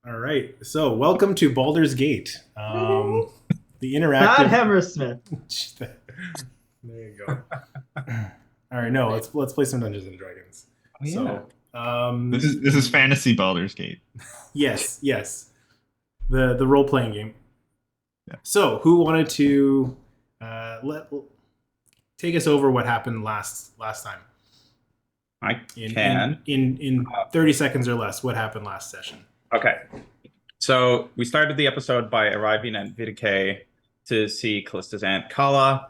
All right. So, welcome to Baldur's Gate. The Not interactive. Hammersmith. There you go. All right. No, let's play some Dungeons and Dragons. Oh yeah. So, This is fantasy Baldur's Gate. yes, the role playing game. Yeah. So, who wanted to take us over what happened last time? I can. In 30 seconds or less. What happened last session? Okay. So we started the episode by arriving at Vidike to see Callista's aunt Kala,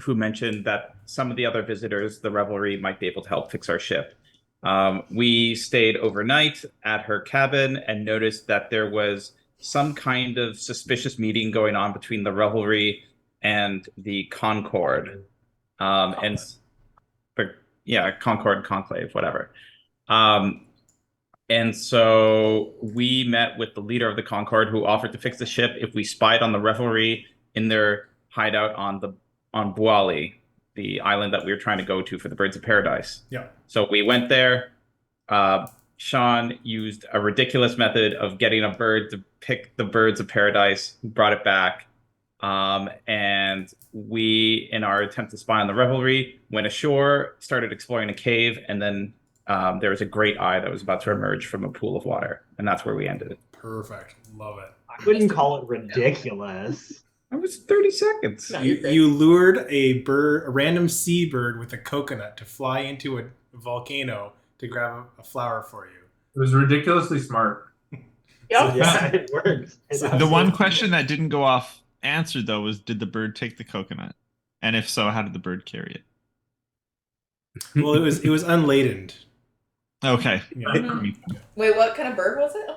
who mentioned that some of the other visitors, the Revelry, might be able to help fix our ship. We stayed overnight at her cabin and noticed that there was some kind of suspicious meeting going on between the Revelry and the Concord. Concord, Conclave, whatever. And so we met with the leader of the Concord, who offered to fix the ship if we spied on the Revelry in their hideout on Buali, the island that we were trying to go to for the Birds of Paradise. Yeah. So we went there. Shawn used a ridiculous method of getting a bird to pick the Birds of Paradise, brought it back. And we, in our attempt to spy on the Revelry, went ashore, started exploring a cave, and then there was a great eye that was about to emerge from a pool of water, and that's where we ended it. Perfect. Love it. I wouldn't call it ridiculous. That was 30 seconds. No, You lured a random seabird with a coconut to fly into a volcano to grab a flower for you. It was ridiculously smart. Yep. Yeah, it works. The one question that didn't go off answered, though, was did the bird take the coconut? And if so, how did the bird carry it? Well, it was unladen. Okay. Yeah. Wait, what kind of bird was it?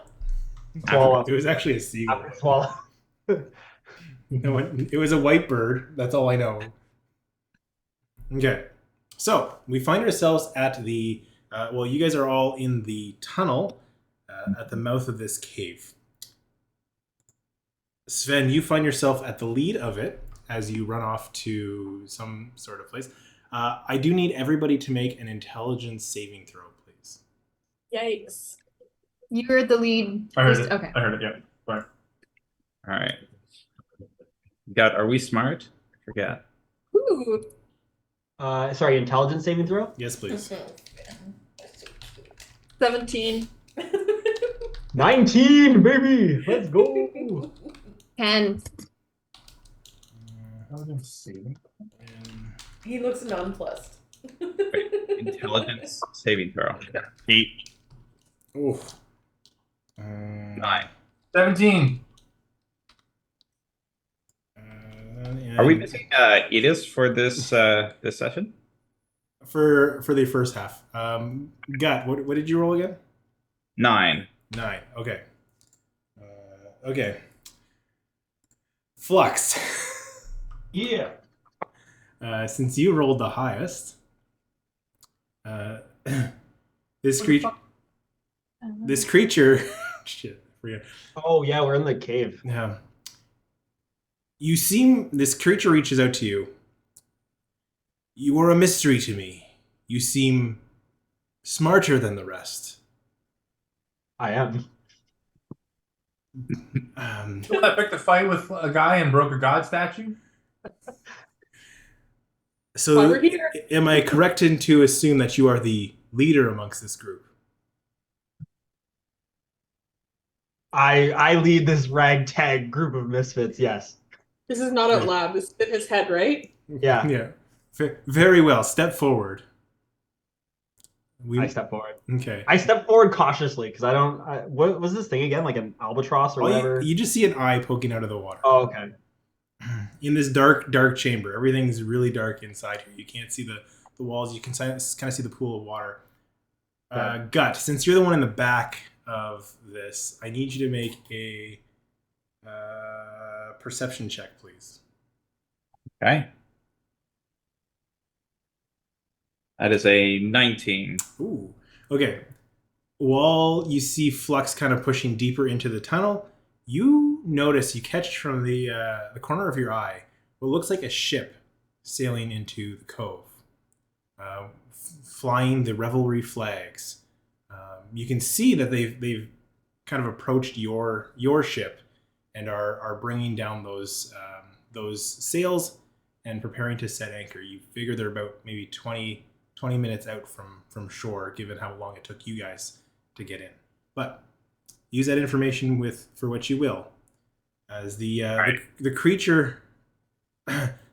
Swallow. It was actually a seagull. Swallow. No, it was a white bird. That's all I know. Okay. So, we find ourselves at the... you guys are all in the tunnel at the mouth of this cave. Sven, you find yourself at the lead of it as you run off to some sort of place. I do need everybody to make an intelligence saving throw, please. Yikes. You're the lead. I heard it. Okay. I heard it, yeah. Right. All right. Are we smart? I forget. Ooh. Sorry, intelligence saving throw? Yes, please. 17. 19, baby! Let's go! 10. He looks nonplussed. Intelligence saving throw. 8. Oof. 9. 17. Are we missing Edis for this this session? For the first half? Gut, what did you roll again? 9. 9. Okay. Okay. Flux. Yeah. Since you rolled the highest, this creature, shit, I forget. Oh, yeah, we're in the cave. Yeah. This creature reaches out to you. You are a mystery to me. You seem smarter than the rest. I am. I picked a fight with a guy and broke a god statue. Why So, we're here. am I correct to assume that you are the leader amongst this group? I lead this ragtag group of misfits, yes. This is not out loud. This is in his head, right? Yeah. Yeah. Very well. Step forward. I step forward. Okay. I step forward cautiously because what was this thing again? Like an albatross or whatever? You just see an eye poking out of the water. Oh, okay. In this dark chamber. Everything's really dark inside here. You can't see the walls. You can kind of see the pool of water. Yeah. Gut, since you're the one in the back of this, I need you to make a perception check, please. Okay. That is a 19. Ooh. Okay. While you see Flux kind of pushing deeper into the tunnel, you catch from the corner of your eye what looks like a ship sailing into the cove, flying the Revelry flags. You can see that they've kind of approached your ship and are bringing down those sails and preparing to set anchor. You figure they're about maybe 20 minutes out from shore, given how long it took you guys to get in. But use that information for what you will. As the creature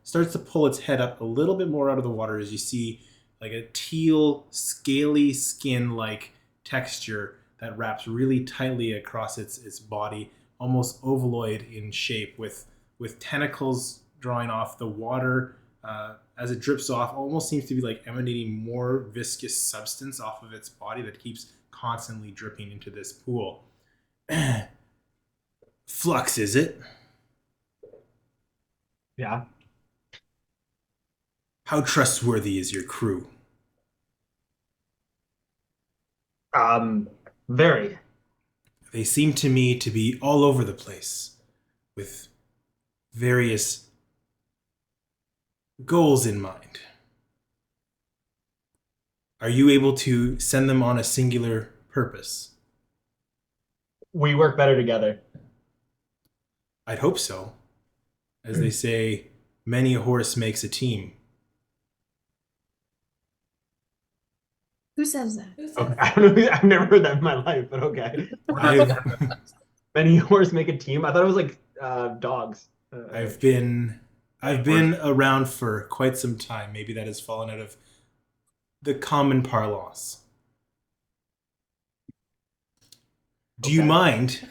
starts to pull its head up a little bit more out of the water, as you see like a teal, scaly skin-like texture that wraps really tightly across its body, almost ovaloid in shape, with tentacles drawing off the water as it drips off. Almost seems to be like emanating more viscous substance off of its body that keeps constantly dripping into this pool. Flux, is it? Yeah. How trustworthy is your crew? Very. They seem to me to be all over the place, with various goals in mind. Are you able to send them on a singular purpose? We work better together. I'd hope so. As they say, many a horse makes a team. Who says that? Who says Okay. that? I don't know. I've never heard that in my life, but okay. Many horse make a team. I thought it was like dogs. I've been around for quite some time. Maybe that has fallen out of the common parlance. Do you Okay. mind?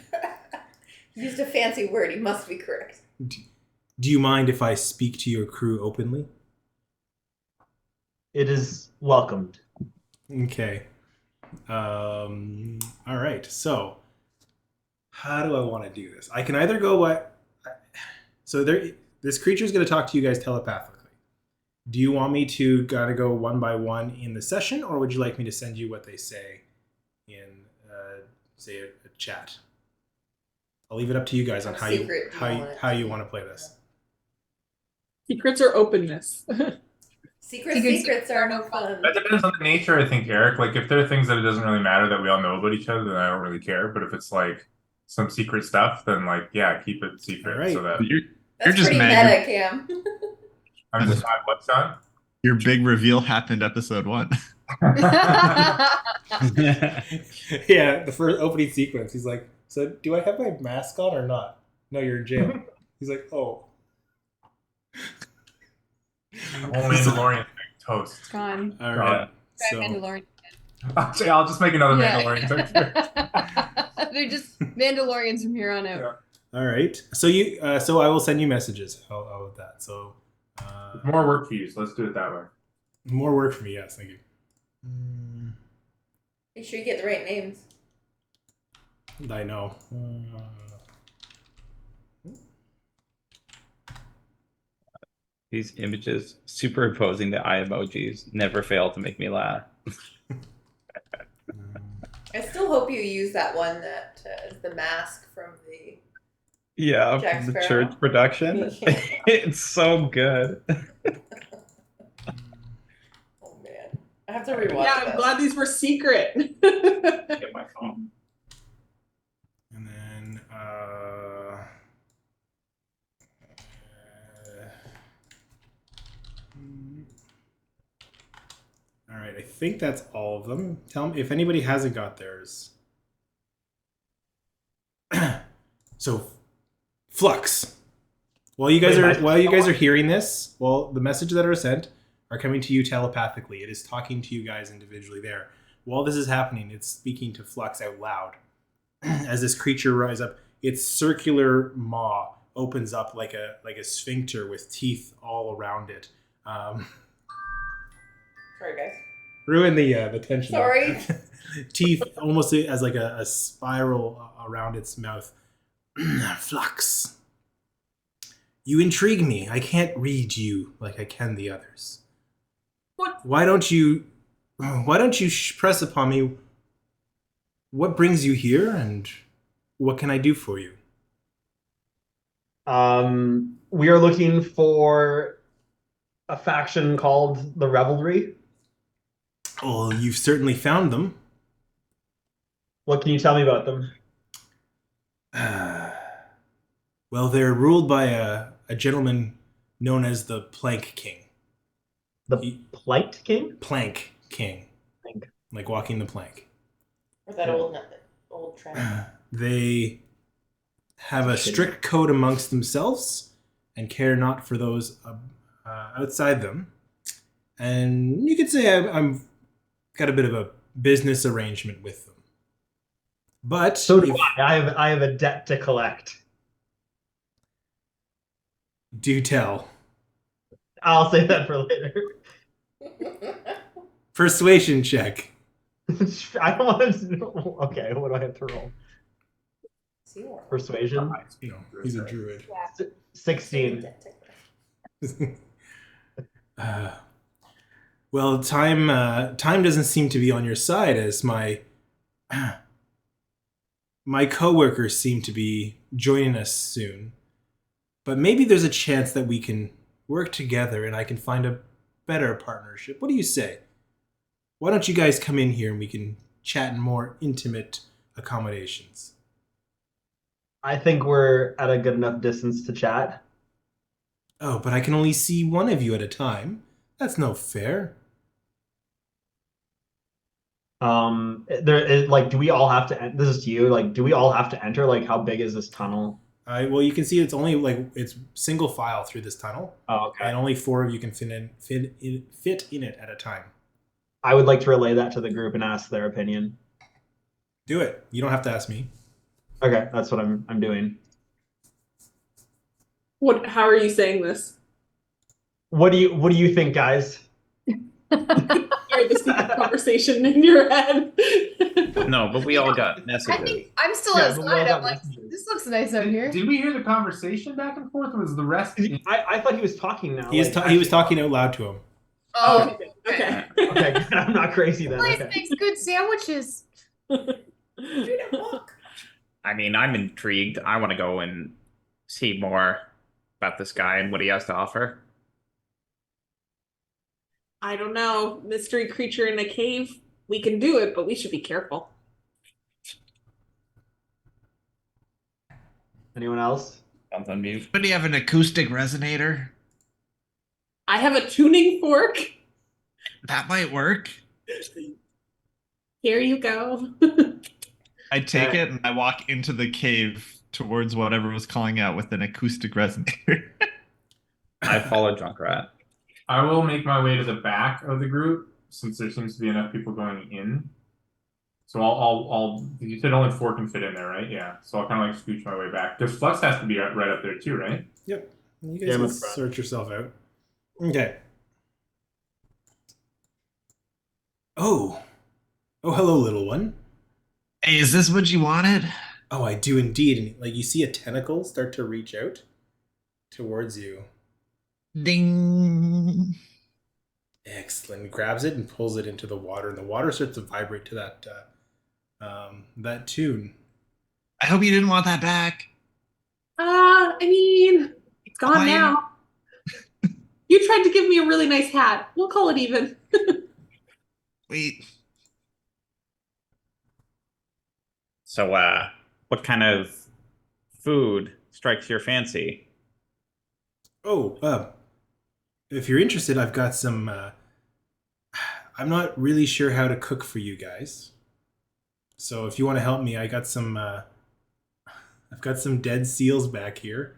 Used a fancy word. He must be correct. Do you mind if I speak to your crew openly? It is welcomed. Okay. All right. So, how do I want to do this? I can either go what. So this creature is going to talk to you guys telepathically. Do you want me to gotta go one by one in the session, or would you like me to send you what they say in, say, a chat? I'll leave it up to you guys on how you want to play this. Secrets or openness? Secrets are no fun. That depends on the nature, I think, Eric. Like, if there are things that it doesn't really matter that we all know about each other, then I don't really care. But if it's like some secret stuff, then like, yeah, keep it secret. All right. So that That's just pretty mad meta, Cam. I'm just not what's on. Your big reveal happened episode 1. Yeah, the first opening sequence. He's like, "So, do I have my mask on or not?" "No, you're in jail." He's like, "Oh." Only Mandalorian toast. It's gone. All right. Try So, Mandalorian. I'll just make another Yeah. Mandalorian toast. They're just Mandalorians from here on out. Yeah. all right. So so I will send you messages. How with that? So, More work for you, so let's do it that way. more work for me. Yes, thank you. Make sure you get the right names. I know. These images superimposing the eye emojis never fail to make me laugh. I still hope you use that one that is the mask from the. Yeah, Jack from the Sparrow. church production. Yeah. It's so good. Oh man, I have to rewatch Yeah, I'm that. glad these were secret. Get my phone. And then, all right, I think that's all of them. Tell me if anybody hasn't got theirs. So, Flux. While you guys are hearing this, well, the messages that are sent are coming to you telepathically. It is talking to you guys individually there. While this is happening, it's speaking to Flux out loud. As this creature rises up, its circular maw opens up like a sphincter with teeth all around it. Sorry, guys. Ruin the tension. Sorry. Teeth almost as like a spiral around its mouth. Flux. You intrigue me. I can't read you like I can the others. What? Why don't you press upon me? What brings you here, and what can I do for you? We are looking for a faction called the Revelry. Well, you've certainly found them. What can you tell me about them? Well, they're ruled by a gentleman known as the Plank King. The He- Plight King? Plank King. Plank. Like walking the plank. Or that old trend. They have a It's shitty. strict code amongst themselves and care not for those outside them. And you could say I'm got a bit of a business arrangement with them. But So do if- I have a debt to collect. do tell. I'll say that for later. Persuasion check. I don't want to. Okay, what do I have to roll? Persuasion. No, he's a druid. 16. Well, time doesn't seem to be on your side, as my coworkers seem to be joining us soon. But maybe there's a chance that we can work together and I can find a better partnership. What do you say? Why don't you guys come in here and we can chat in more intimate accommodations? I think we're at a good enough distance to chat. Oh, but I can only see one of you at a time. That's no fair. Do we all have to? This is to you. Like, do we all have to enter? Like, how big is this tunnel? Well, you can see it's only it's single file through this tunnel, Oh, okay. and only 4 of you can fit in it at a time. I would like to relay that to the group and ask their opinion. Do it. You don't have to ask me. Okay, that's what I'm doing. What? How are you saying this? What do you think, guys? Hear the secret conversation in your head. No, but we all got I messages. think I'm still Yeah, but we all outside. got I'm like, messages. this looks nice out here. Did we hear the conversation back and forth, or was the rest? I thought he was talking now. He was talking out loud to him. Oh, Okay. Okay, good. I'm not crazy then. place Okay. makes good sandwiches. I mean, I'm intrigued. I want to go and see more about this guy and what he has to offer. I don't know. Mystery creature in a cave. We can do it, but we should be careful. Anyone else? Sounds on mute. But do you have an acoustic resonator? I have a tuning fork. That might work. Here you go. I take it and I walk into the cave towards whatever was calling out with an acoustic resonator. I follow Junkrat. I will make my way to the back of the group since there seems to be enough people going in. So I'll. You said only 4 can fit in there, right? Yeah. So I'll kind of like scooch my way back because Flux has to be right up there too, right? Yep. You guys Yeah, can with Brad. sort yourself out. Okay. Oh, hello, little one. Hey, is this what you wanted? Oh, I do indeed. And like you see a tentacle start to reach out towards you. Ding. Excellent. He grabs it and pulls it into the water, and the water starts to vibrate to that tune. I hope you didn't want that back. I mean, it's gone Fine. now. You tried to give me a really nice hat. We'll call it even. Wait. So, what kind of food strikes your fancy? Oh, if you're interested, I've got some. I'm not really sure how to cook for you guys, so if you want to help me, I got some. I've got some dead seals back here.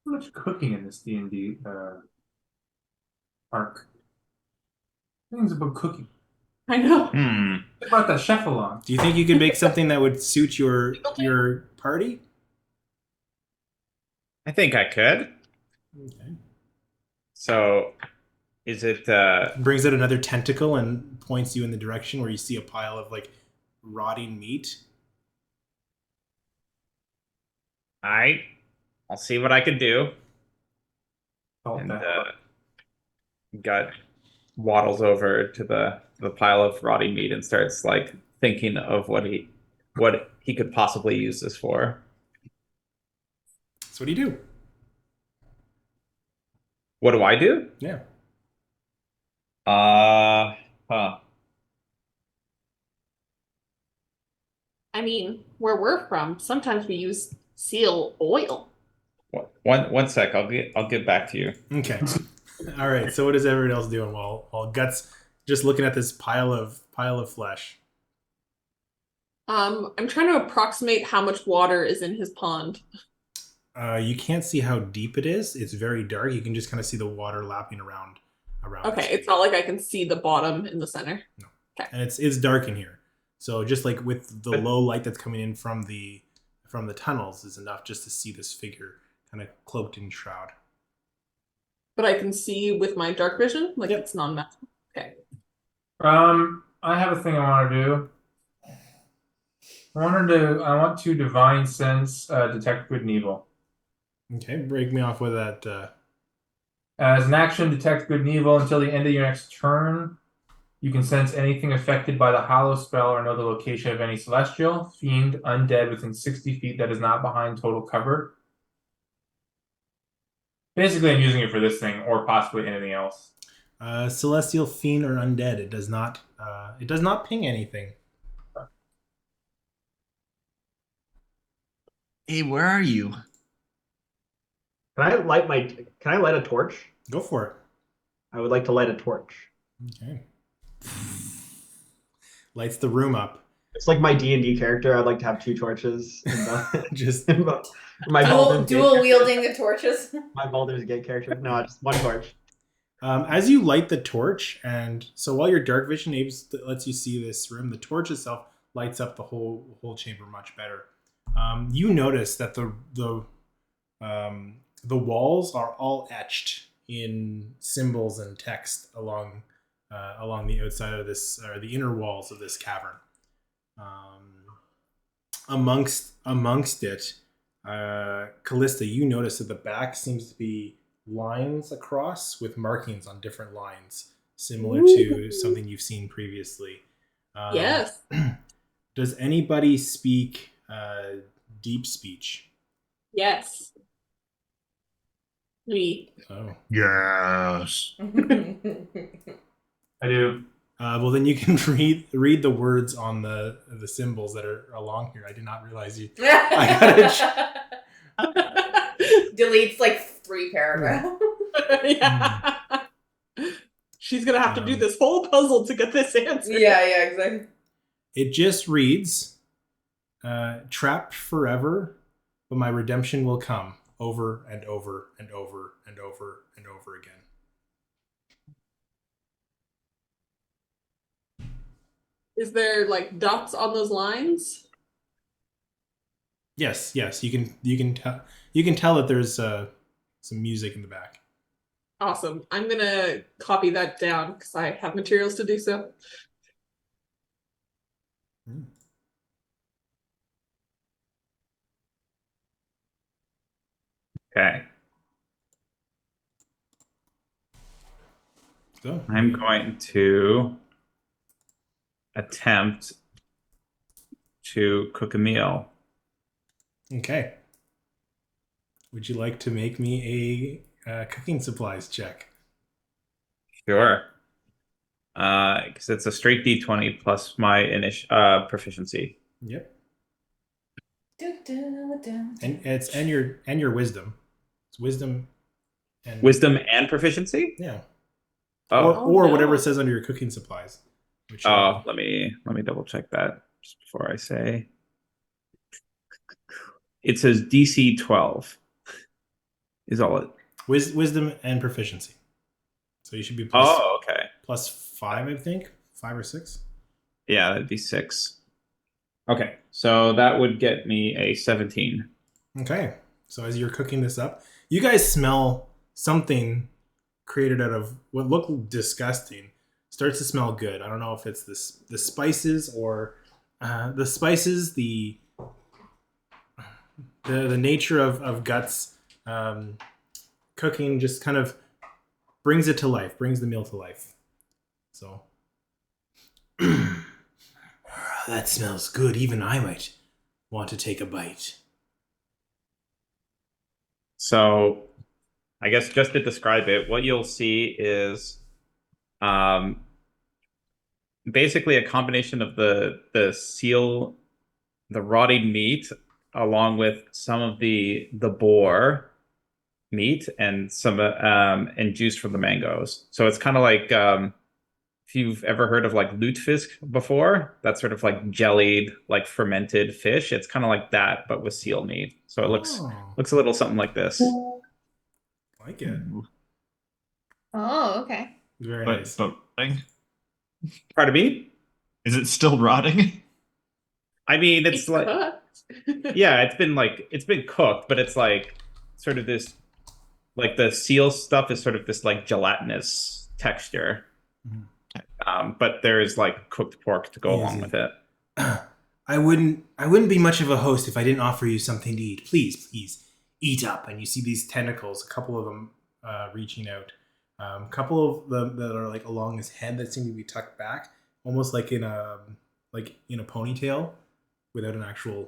So much cooking in this D&D arc. Things about cooking. I know. What about that chef along? Do you think you could make something that would suit your party? I think I could. Okay. So, is it Brings out another tentacle and points you in the direction where you see a pile of like rotting meat. I'll see what I can do. Oh, And that- gut waddles over to the pile of rotting meat and starts like thinking of what he could possibly use this for. So what do you do? What do I do? Yeah. I mean, where we're from, sometimes we use seal oil. One sec. I'll get back to you. Okay. All right. So what is everyone else doing while Guts just looking at this pile of flesh? I'm trying to approximate how much water is in his pond. You can't see how deep it is. It's very dark. You can just kind of see the water lapping around. Okay, it's not like I can see the bottom in the center. No. Okay. And it's dark in here. So just like with the low light that's coming in from the tunnels is enough just to see this figure kind of cloaked in shroud. But I can see with my dark vision, like it's non-magical. Okay. I have a thing I want to do. I want to divine sense detect good and evil. Okay, break me off with that. As an action, detect good and evil until the end of your next turn. You can sense anything affected by the hollow spell or know the location of any celestial, fiend, undead within 60 feet that is not behind total cover. Basically, I'm using it for this thing or possibly anything else. Celestial, fiend, or undead. It does not ping anything. Hey, where are you? Can I light a torch? Go for it. I would like to light a torch. Okay. Lights the room up. It's like my D&D character. I'd like to have 2 torches. Just my dual wielding the torches. My Baldur's Gate character. No, just 1 torch. As you light the torch, and so while your dark vision lets you see this room, the torch itself lights up the whole chamber much better. You notice that the walls are all etched in symbols and text along the outside of this, or the inner walls of this cavern. Amongst it, Callista, you notice that the back seems to be lines across with markings on different lines, similar to something you've seen previously. Yes. Does anybody speak deep speech? Yes. Me. Oh. Yes. I do. Well, then you can read the words on the symbols that are along here. I did not realize you. I Deletes like 3 paragraphs. Yeah. She's gonna have to do this whole puzzle to get this answer. Yeah, exactly. It just reads, trapped forever, but my redemption will come over and over and over and over and over again. Is there like dots on those lines? Yes. You can tell that there's some music in the back. Awesome. I'm gonna copy that down because I have materials to do so. Okay. So I'm going to attempt to cook a meal. okay. Would you like to make me a cooking supplies check? Sure. Because it's a straight D20 plus my proficiency. Yep. And And your wisdom. It's wisdom and Wisdom and proficiency? Yeah. Oh, Or no. whatever it says under your cooking supplies. Which let me double check that just before I say. It says DC 12 is all it. Wisdom and proficiency. So you should be plus, Oh, okay. plus 5, I think. 5 or 6. Yeah, that'd be 6. Okay, so that would get me a 17. Okay. So as you're cooking this up, you guys smell something created out of what looked disgusting. Starts to smell good. I don't know if it's the spices or the nature of Guts cooking just kind of brings it to life, brings the meal to life. So that smells good. Even I might want to take a bite. So I guess just to describe it, what you'll see is basically a combination of the seal the rotting meat along with some of the boar meat and some and juice from the mangoes. So it's kind of like if you've ever heard of like lutefisk before, that sort of like jellied, like fermented fish. It's kind of like that, but with seal meat. So it looks a little something like this. I like it. Oh, okay. Very But nice. rotting? Pardon me? Is it still rotting? I mean, it's like cooked. yeah, it's been cooked, but it's like sort of this like the seal stuff is sort of this like gelatinous texture. But there is like cooked pork to go along with it. I wouldn't be much of a host if I didn't offer you something to eat. Please, please, eat up. And you see these tentacles, a couple of them reaching out. A couple of them that are like along his head that seem to be tucked back, almost like in a ponytail, without an actual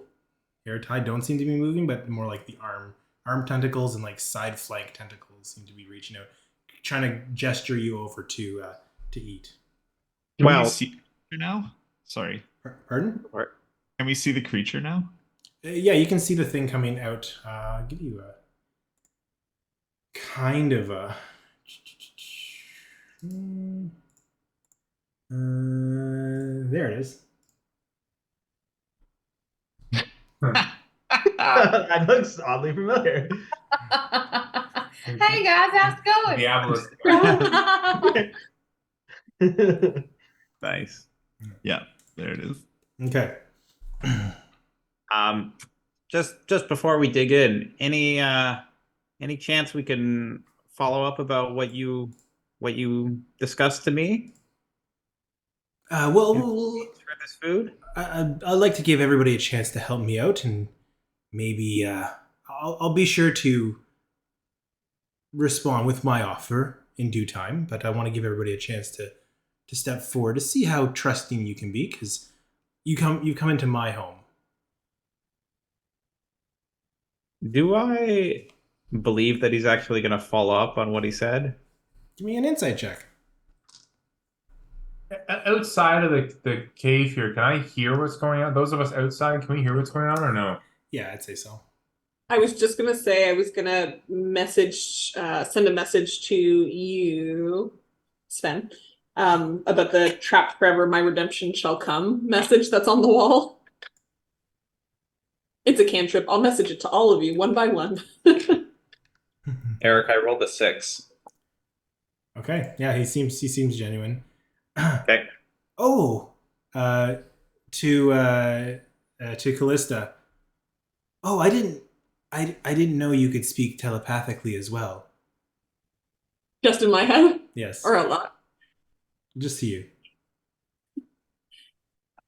hair tie. Don't seem to be moving, but more like the arm tentacles and like side flank tentacles seem to be reaching out, trying to gesture you over to eat. Can Well- we see the creature now? Sorry. Pardon? Can we see the creature now? Yeah, you can see the thing coming out. I'll give you a kind of a. There it is. That looks oddly familiar. Hey guys, how's it going? Diabolus. Nice. Yeah, there it is. Okay. Just before we dig in, any chance we can follow up about what you discussed to me Well, for this food? I'd like to give everybody a chance to help me out, and maybe I'll be sure to respond with my offer in due time. But I want to give everybody a chance to step forward to see how trusting you can be, because you come into my home. Do I believe that he's actually going to follow up on what he said? Give me an insight check. Outside of the cave here, can I hear what's going on? Those of us outside, can we hear what's going on or no? Yeah, I'd say so. I was just gonna say I was gonna send a message to you, Sven, about the trapped forever, my redemption shall come message that's on the wall. It's a cantrip. I'll message it to all of you one by one. Eric, I rolled a 6. Okay. Yeah, he seems genuine. Okay. Oh, to Callista. Oh, I didn't know you could speak telepathically as well. Just in my head, Yes. or a lot. Just to you.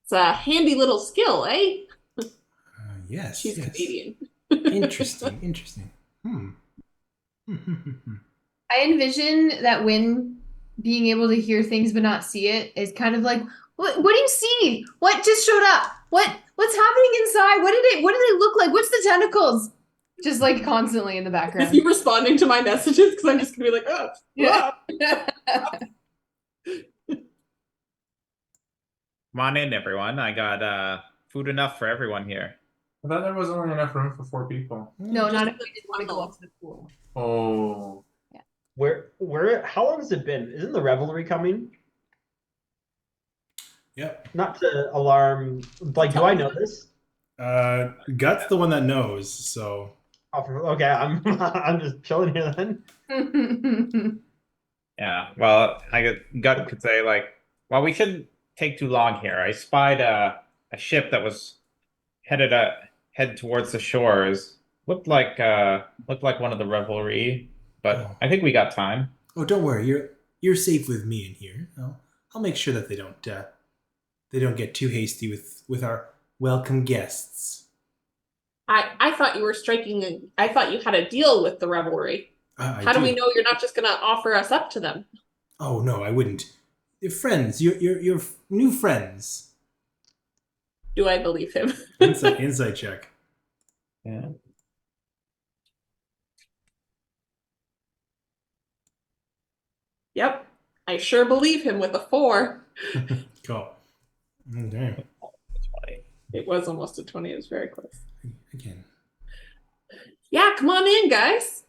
It's a handy little skill, eh? Yes. She's yes. Canadian. Interesting. I envision that when being able to hear things but not see it is kind of like, what do you see? What just showed up? What's happening inside? What do they look like? What's the tentacles? Just like constantly in the Is background. he responding to my messages? Because I'm just gonna be like, oh, Yeah. Come on in, everyone. I got food enough for everyone here. I thought there was only enough room for 4 people. No, not if we just want to go up to the pool. Oh. How long has it been? Isn't the revelry coming? Yep. Not to alarm, like, do I know this? Gut's the one that knows, so. Oh, okay, I'm just chilling here then. Yeah. Well, Gut could say like, well, we shouldn't take too long here. I spied a ship that was head towards the shores. Looked like one of the revelry, but Oh. I think we got time. Oh, don't worry. You're safe with me in here. I'll make sure that they don't get too hasty with our welcome guests. I thought you were I thought you had a deal with the revelry. How do we know you're not just gonna offer us up to them? Oh no, I wouldn't. You're friends. You're new friends. Do I believe him? Insight check. Yeah. Yep. I sure believe him with a 4. Cool. Okay. It was almost a 20. It was very close. Again. Yeah, come on in, guys.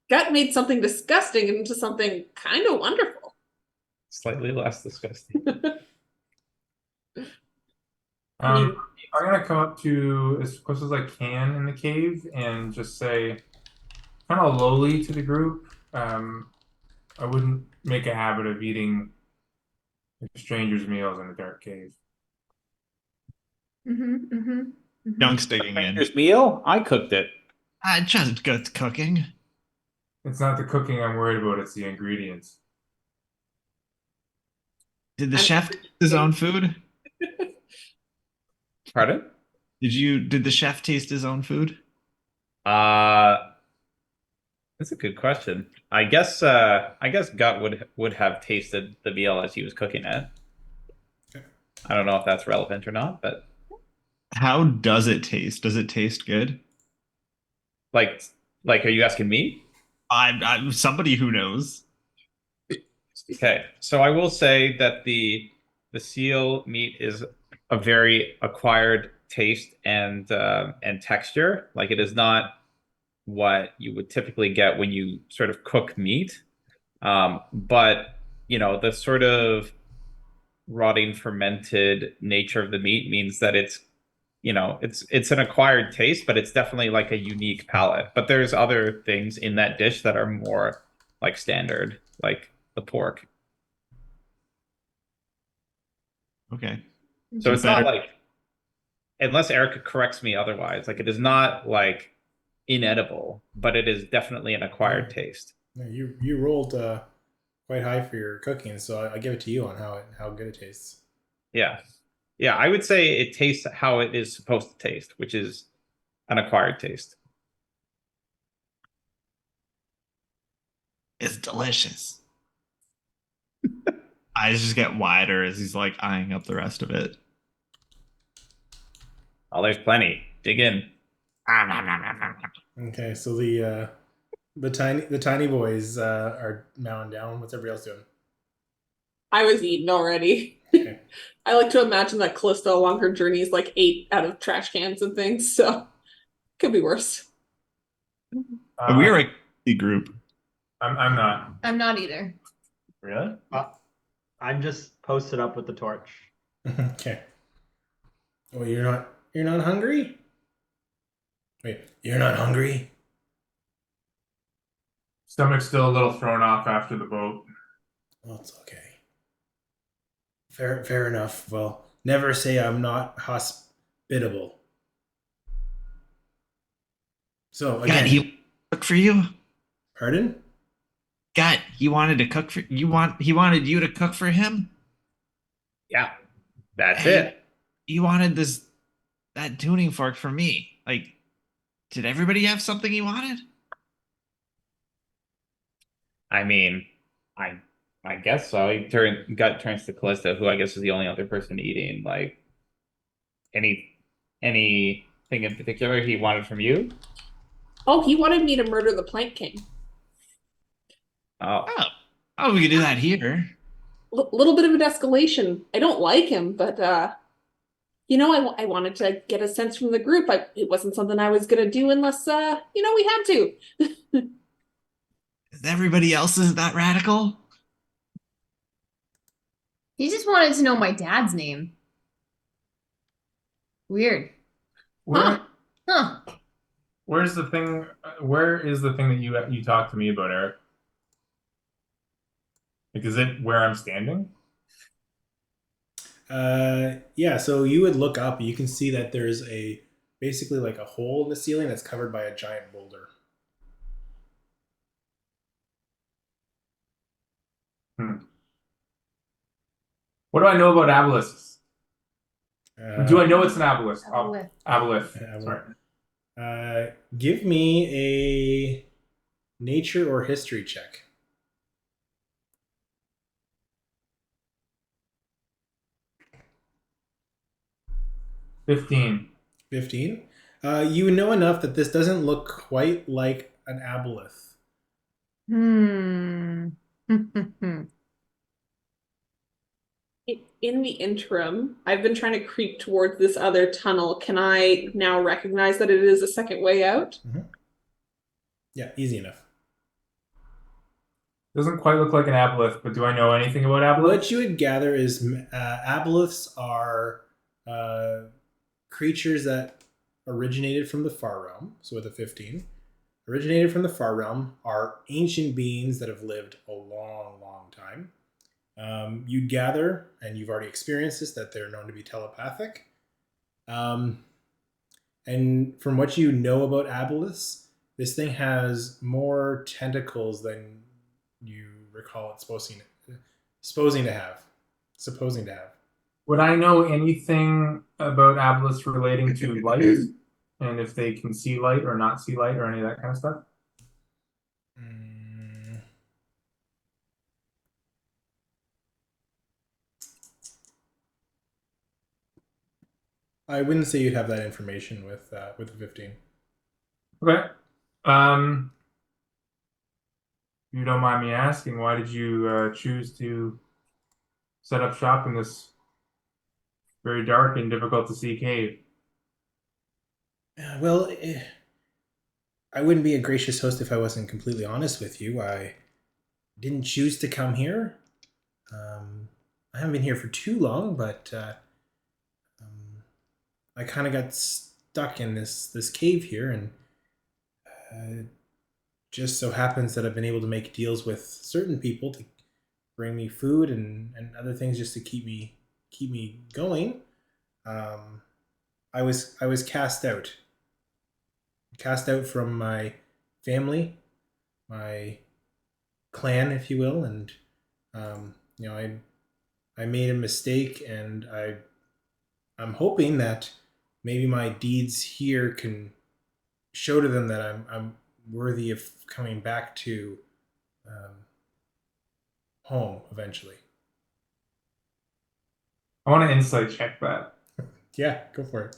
Gut made something disgusting into something kind of wonderful. Slightly less disgusting. I'm gonna come up to as close as I can in the cave and just say, kind of lowly to the group. I wouldn't make a habit of eating strangers' meals in a dark cave. Junk's digging in. Stranger's meal? I cooked it. Just good cooking. It's not the cooking I'm worried about, it's the ingredients. Did the chef taste his own food? Pardon? Did the chef taste his own food? That's a good question. I guess Gut would have tasted the meal as he was cooking it. I don't know if that's relevant or not, but How does it taste? Does it taste good? like are you asking me? I'm somebody who knows. Okay, so I will say that the seal meat is a very acquired taste and texture. Like it is not what you would typically get when you sort of cook meat. But the sort of rotting fermented nature of the meat means that it's an acquired taste, but it's definitely like a unique palate. But there's other things in that dish that are more like standard, like the pork. Okay. So it's not like, unless Erica corrects me otherwise, like it is not like inedible, but it is definitely an acquired taste. Yeah, you rolled quite high for your cooking, so I give it to you on how good it tastes. Yeah. Yeah, I would say it tastes how it is supposed to taste, which is an acquired taste. It's delicious. Eyes just get wider as he's like eyeing up the rest of it. Oh, there's plenty. Dig in. Okay, so the tiny boys are mowing down. What's everybody else doing? I was eaten already. Okay. I like to imagine that Callista along her journeys like ate out of trash cans and things, so could be worse. We are a group. I'm not. I'm not either. Really? I'm just posted up with the torch. Okay. Oh, you're not hungry? Wait, you're not hungry? Stomach's still a little thrown off after the boat. Well, it's okay. Fair enough. Well, never say I'm not hospitable. So God, again, he cook for you? pardon? God, he wanted to cook for you. He wanted you to cook for him? Yeah, that's Hey, it. He wanted that tuning fork for me. Like, did everybody have something he wanted? I mean, I guess so. Gut turns to Callista, who I guess is the only other person eating. Like, anything in particular he wanted from you? Oh, he wanted me to murder the Plank King. Oh, We could do that here. Little bit of an escalation. I don't like him, but I wanted to get a sense from the group. It wasn't something I was gonna do unless we had to. Everybody else isn't that radical? He just wanted to know my dad's name. Weird. Where Huh. where's the thing? Where is the thing that you talked to me about, Eric? Like, is it where I'm standing? Yeah, so you would look up, you can see that there's basically like a hole in the ceiling that's covered by a giant boulder. What do I know about obelisks? Do I know it's an obelisk? Obelisk. Obelisk. Obelisk. Sorry. Give me a nature or history check. $15. 15. You know enough that this doesn't look quite like an aboleth. In the interim, I've been trying to creep towards this other tunnel. Can I now recognize that it is a second way out? Yeah, easy enough. Doesn't quite look like an aboleth, but do I know anything about aboleths? What you would gather is aboleths are creatures that originated from the far realm. So with a 15, originated from the far realm are ancient beings that have lived a long, long time. You'd gather, and you've already experienced this, that they're known to be telepathic. And from what you know about aboleths, this thing has more tentacles than you recall it supposing to have. Would I know anything about aboleths relating to light, and if they can see light or not see light or any of that kind of stuff? I wouldn't say you'd have that information with the 15. Okay. If you don't mind me asking, why did you choose to set up shop in this very dark and difficult to see cave? Well, I wouldn't be a gracious host if I wasn't completely honest with you. I didn't choose to come here. I haven't been here for too long, but I kind of got stuck in this cave here, and just so happens that I've been able to make deals with certain people to bring me food and other things just to keep me going. I was cast out from my family, my clan, if you will, and I made a mistake, and I'm hoping that maybe my deeds here can show to them that I'm worthy of coming back to home eventually. I want to insight check that. Yeah, go for it.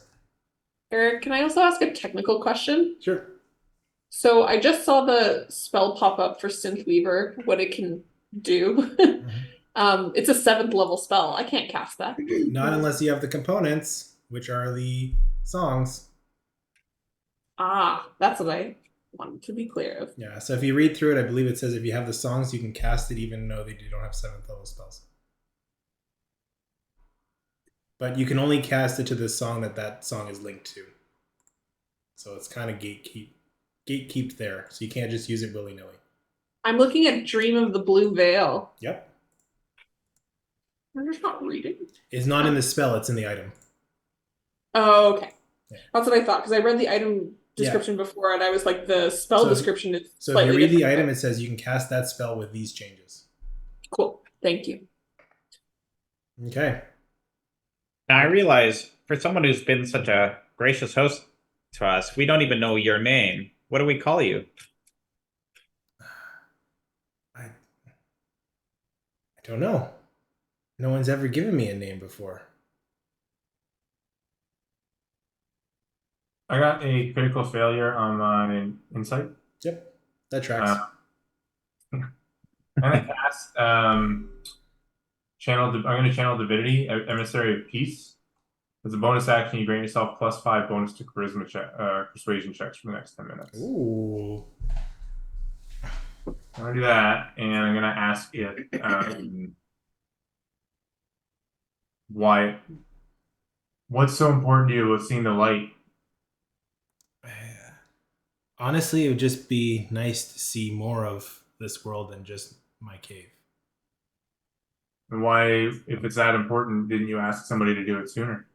Eric, can I also ask a technical question? Sure. So I just saw the spell pop up for Synth Weaver, what it can do. It's a 7th level spell. I can't cast that. Not unless you have the components, which are the songs. Ah, that's what I wanted to be clear of. Yeah, so if you read through it, I believe it says if you have the songs, you can cast it even though they don't have 7th level spells. But you can only cast it to the song that song is linked to. So it's kind of gatekeeped there. So you can't just use it willy-nilly. I'm looking at Dream of the Blue Veil. Yep. I'm just not reading. It's not in the spell, it's in the item. Oh, okay. Yeah. That's what I thought, because I read the item description before, and I was like, the spell description is so slightly if you read the different. item, it says you can cast that spell with these changes. Cool. Thank you. Okay. Now I realize for someone who's been such a gracious host to us, we don't even know your name. What do we call you? I don't know. No one's ever given me a name before. I got a critical failure on my insight. Yep, that tracks. I'm gonna cast I'm gonna channel Divinity, Emissary of Peace. As a bonus action, you grant yourself +5 bonus to charisma persuasion checks for the next 10 minutes. Ooh. I'm gonna do that, and I'm gonna ask it what's so important to you with seeing the light? Honestly, it would just be nice to see more of this world than just my cave. And why, if it's that important, didn't you ask somebody to do it sooner?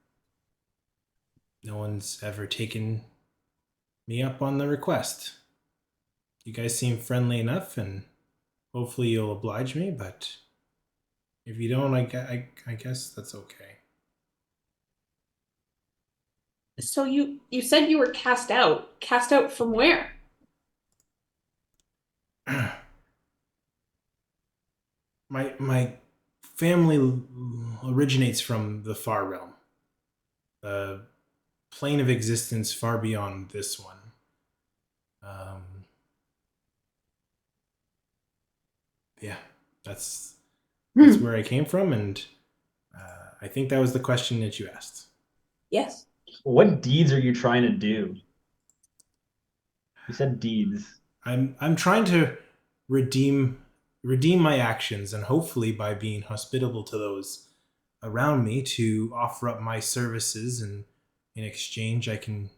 No one's ever taken me up on the request. You guys seem friendly enough, and hopefully you'll oblige me, but if you don't, I guess that's okay. So you said you were cast out. Cast out from where? My family originates from the far realm. The plane of existence far beyond this one. Yeah, that's where I came from, and I think that was the question that you asked. Yes. What deeds are you trying to do? You said deeds. I'm trying to redeem my actions, and hopefully by being hospitable to those around me, to offer up my services, and in exchange I can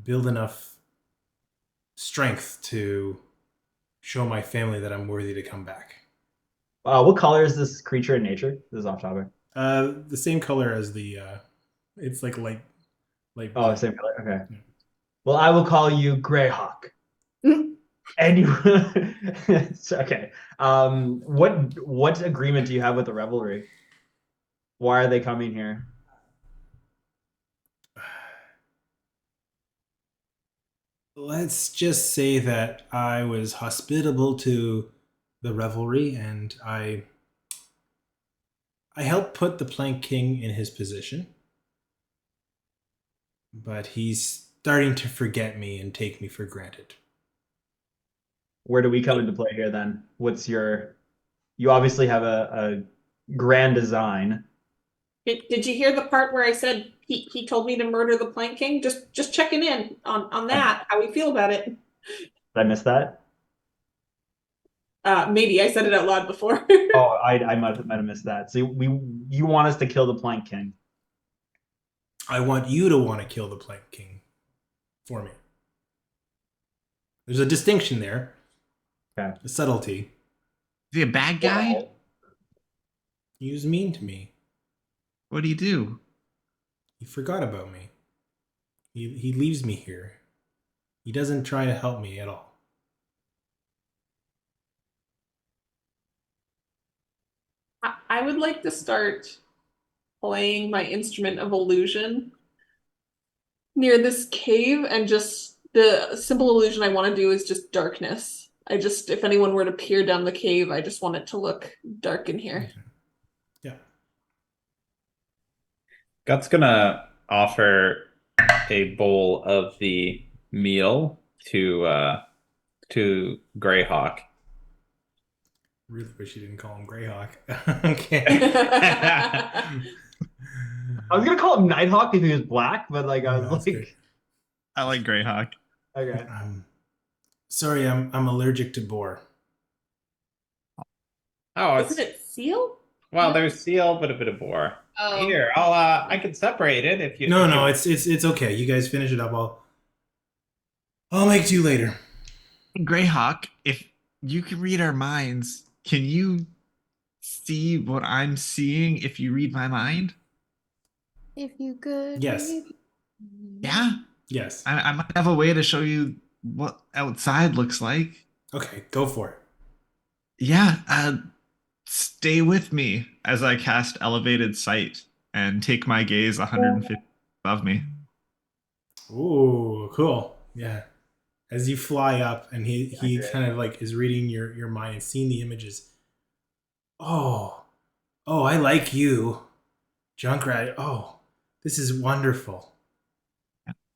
build enough strength to show my family that I'm worthy to come back. What color is this creature in nature? This is off topic. The same color as the it's like light Oh, blue. same color. Okay. Yeah. Well, I will call you Greyhawk. And you okay. What agreement do you have with the revelry? Why are they coming here? Let's just say that I was hospitable to the revelry, and I helped put the Plank King in his position. But he's starting to forget me and take me for granted. Where do we come into play here then? What's your you obviously have a grand design. Did you hear the part where I said he told me to murder the Plank King? Just checking in on that, how we feel about it. Did I miss that? Maybe I said it out loud before. Oh, I might have missed that. So you want us to kill the Plank King? I want you to want to kill the Plank King for me. There's a distinction there. Okay. A subtlety. Is he a bad guy? He was mean to me. What do you do? He forgot about me. He leaves me here. He doesn't try to help me at all. I would like to start playing my instrument of illusion near this cave, and just the simple illusion I want to do is just darkness. If anyone were to peer down the cave, I just want it to look dark in here. Yeah. Gut's gonna offer a bowl of the meal to Greyhawk. Really wish you didn't call him Greyhawk. Okay. I was gonna call him Nighthawk if he was black, but like I was that's like, good. I like Greyhawk. okay. Sorry, I'm allergic to boar. Oh, Isn't it seal? well, there's seal, but a bit of boar. Oh. Here, I can separate it if you. No, it's okay. You guys finish it up. I'll make do later. Greyhawk, if you can read our minds, can you see what I'm seeing if you read my mind? If you could. Yes. Yeah? Yes. I might have a way to show you what outside looks like. Okay, go for it. Yeah, stay with me as I cast Elevated Sight and take my gaze 150 above me. Ooh, cool. Yeah. As you fly up, and he kind of like is reading your mind and seeing the images. Oh, I like you, Junkrat. Oh, this is wonderful.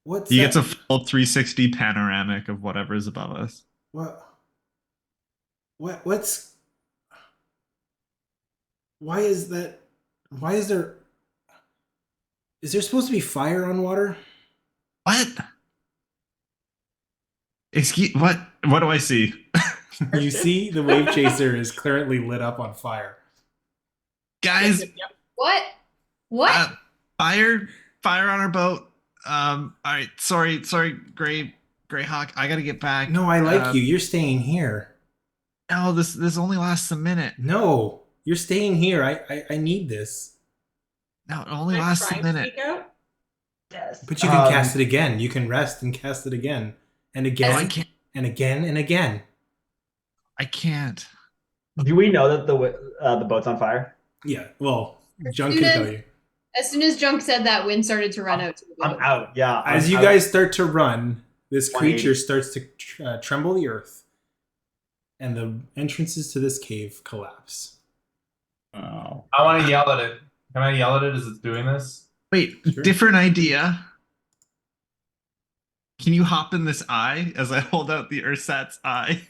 What's He that? gets a full 360 panoramic of whatever's above us. What's why is that? Why is there supposed to be fire on water? What? Excuse what? What do I see? You see the wave chaser is currently lit up on fire. Guys, What? What? fire on our boat. All right, sorry, Greyhawk. I gotta get back. No, I like you. You're staying here. No, this only lasts a minute. No, you're staying here. I need this. No, it only Can I lasts try a and minute. speak out? Yes. But you can cast it again. You can rest and cast it again. And again. No, I can't. And again and again. I can't. Do we know that the boat's on fire? Yeah, well, Junk can tell you. As soon as Junk said that, Wind started to run out to the boat. I'm out. Yeah. As I'm you out. guys start to run, this 180. creature starts to tremble the earth, and the entrances to this cave collapse. Oh. I want to yell at it. Can I yell at it as it's doing this? Wait, Sure. different idea. Can you hop in this eye as I hold out the Ursat's eye?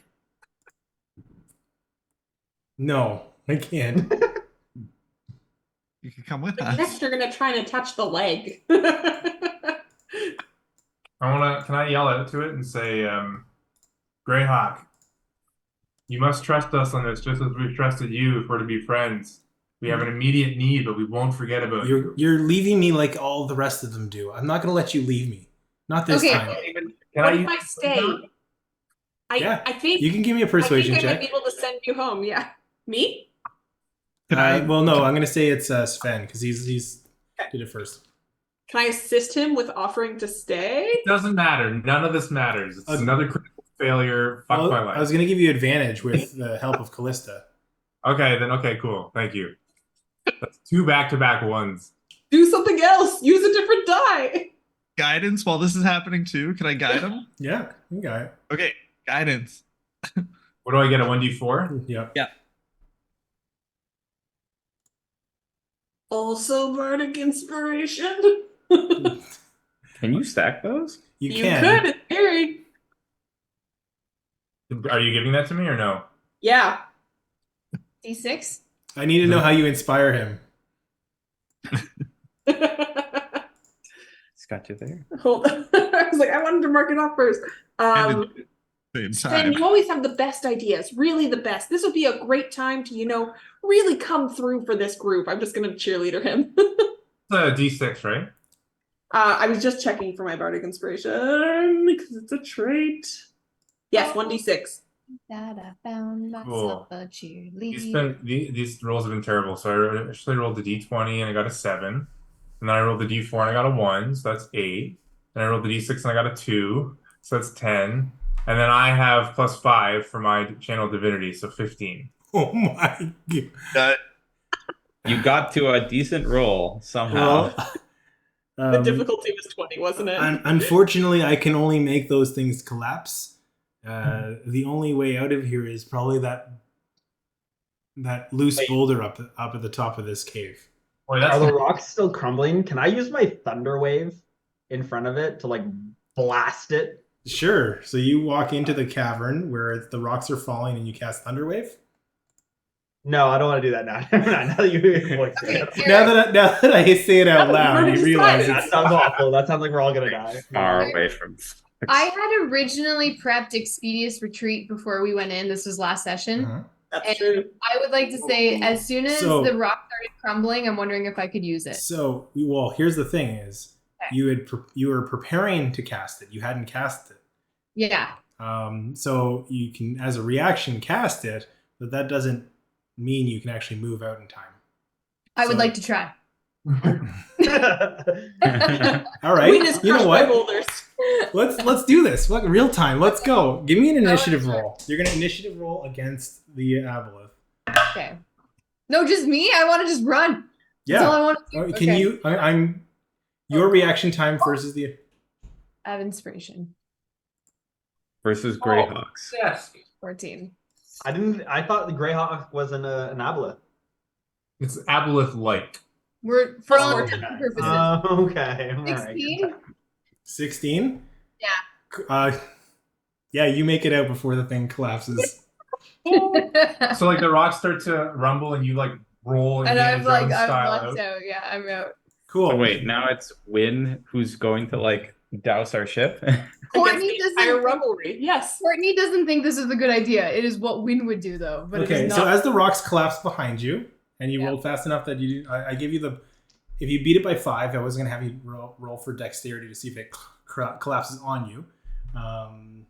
No, I can't. You can come with Next, us. you're gonna try and attach the leg. Can I yell out to it and say, Greyhawk, you must trust us on this just as we've trusted you if we're to be friends. We have an immediate need, but we won't forget about you. You're leaving me like all the rest of them do. I'm not gonna let you leave me. Not this Okay. time. What if I stay? Yeah, I think You can give me a persuasion I might be check. able to send you home. Yeah, me? Well, no, I'm gonna say it's Sven because he's did it first. Can I assist him with offering to stay? It doesn't matter. None of this matters. It's Okay. another critical failure. Fuck my life. I was gonna give you advantage with the help of Callista. Okay, cool. Thank you. That's 2 back-to-back ones. Do something else. Use a different die. Guidance while this is happening too. Can I guide him? Yeah, you got it. Okay, guidance. What do I get? A 1d4? Yep. Also, bardic inspiration. Can you stack those? You You can. could, in theory. Are you giving that to me or no? Yeah. D6. I need to know how you inspire him. It's got you there. Hold on. I was like, I wanted to mark it off first. And at the same Sven, time. you always have the best ideas. Really the best. This would be a great time to, really come through for this group. I'm just going to cheerleader him. It's a d6, right? I was just checking for my bardic inspiration because it's a trait. Yes, 1d6. That I found myself Cool. a cheerleader. These rolls have been terrible. So I actually rolled the d20 and I got a 7. And then I rolled the d4 and I got a 1, so that's 8. And I rolled the d6 and I got a 2, so that's 10. And then I have +5 for my channel divinity, so 15. Oh my god. You got to a decent roll somehow. Well, The difficulty was 20, wasn't it? unfortunately, I can only make those things collapse. The only way out of here is probably that loose boulder up at the top of this cave. Boy, Are the rocks still crumbling? Can I use my thunder wave in front of it to like blast it? Sure. So you walk into the cavern where the rocks are falling and you cast Thunderwave? No, I don't want to do that now. Now that you voiced it. Now that I say it out loud, already you realize decided. That it's... sounds awful. That sounds like we're all gonna die. Far away from. I had originally prepped Expedious Retreat before we went in. This was last session. Uh-huh. That's true. I would like to say, as soon as So- the rock started crumbling, I'm wondering if I could use it. So, well, here's the thing is, Okay. you were preparing to cast it. You hadn't cast it. Yeah. So you can, as a reaction, cast it, but that doesn't mean you can actually move out in time. I would So- like to try. All right. Wind is You know crushed by what? boulders. Let's do this. Look, real time. Let's go. Give me an initiative roll. You're gonna initiative roll against the aboleth. Okay. No, just me? I want to just run. That's all Yeah. I want to do. Can Okay. you? I'm your reaction time versus the. I have inspiration. Versus Greyhawks. Yes. 14. I thought the Greyhawk was an aboleth. It's aboleth-like. We're for all Oh, intents and okay. purposes. Okay. All right. 16? 16? Yeah. Yeah, you make it out before the thing collapses. So like the rocks start to rumble and you like roll And I'm Indiana like, Jones I'm style left out. out. Yeah, I'm out. Cool. So wait, now it's Win who's going to like douse our ship. Courtney Against the entire doesn't. revelry. Yes. Courtney doesn't think this is a good idea. It is what Win would do, though. But it Okay, is so not. as the rocks collapse behind you, and you Yeah. rolled fast enough that I give you the. If you beat it by 5, I was going to have you roll for dexterity to see if it collapses on you.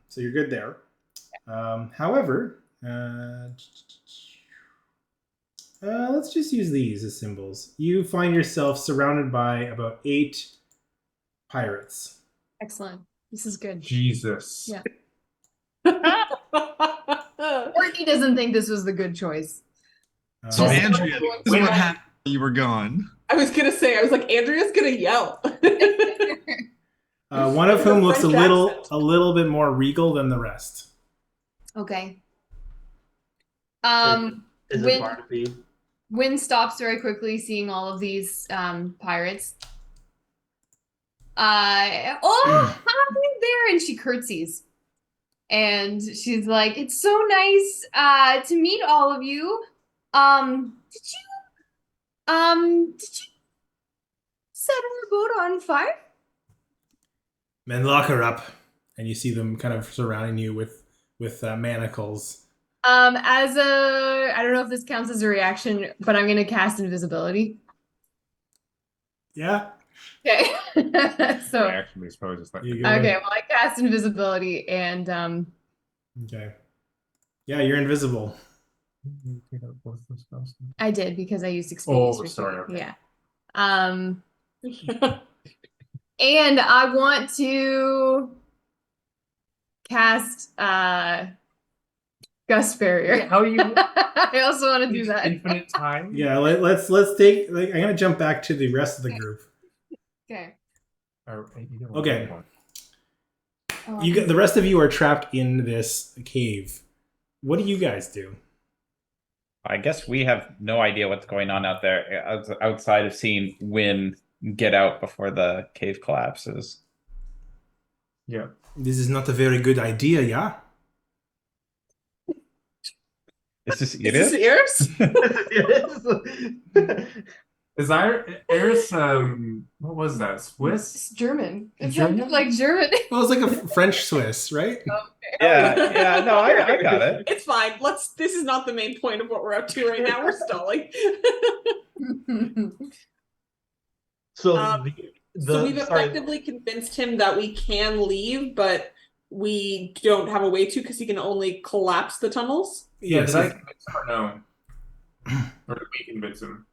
So you're good there. However, let's just use these as symbols. You find yourself surrounded by about 8 pirates. Excellent. This is good. Jesus. Yeah. Courtney doesn't think this was the good choice. So Uh, Andrea, this is what happened while you were gone. I was gonna say, I was like, Andrea's gonna yell. one of whom looks a French little bit more regal than the rest. Okay. Is Win- it Barnaby? Win stops very quickly, seeing all of these pirates. Hi there, and she curtsies, and she's like, "It's so nice to meet all of you. Did you Did you set our boat on fire? Men, lock her up, and you see them kind of surrounding you with manacles. I don't know if this counts as a reaction, but I'm gonna cast invisibility. Yeah. Okay. So Reaction, I suppose, is like You go okay, in. well I cast invisibility and Okay. Yeah, you're invisible. take out both the spells. I did because I used experience. Oh, for sorry, doing it. okay. Yeah. And I want to cast Gust Barrier. How you I also want to do that. infinite time? Yeah, let's take. Like, I'm gonna jump back to the rest of the group. Okay. Okay. The rest of you are trapped in this cave. What do you guys do? I guess we have no idea what's going on out there outside of seeing Win get out before the cave collapses. Yeah. This is not a very good idea, yeah? Is Is this yours? Is Iris what was that? Swiss? It's German. It's German? like German. Well, it's like a French Swiss, right? Yeah, no, I got it. It's fine. This is not the main point of what we're up to right now. We're stalling. So So we've effectively convinced him that we can leave, but we don't have a way to because he can only collapse the tunnels. Yeah, Yes. did I convince him or no? Or did we convince him?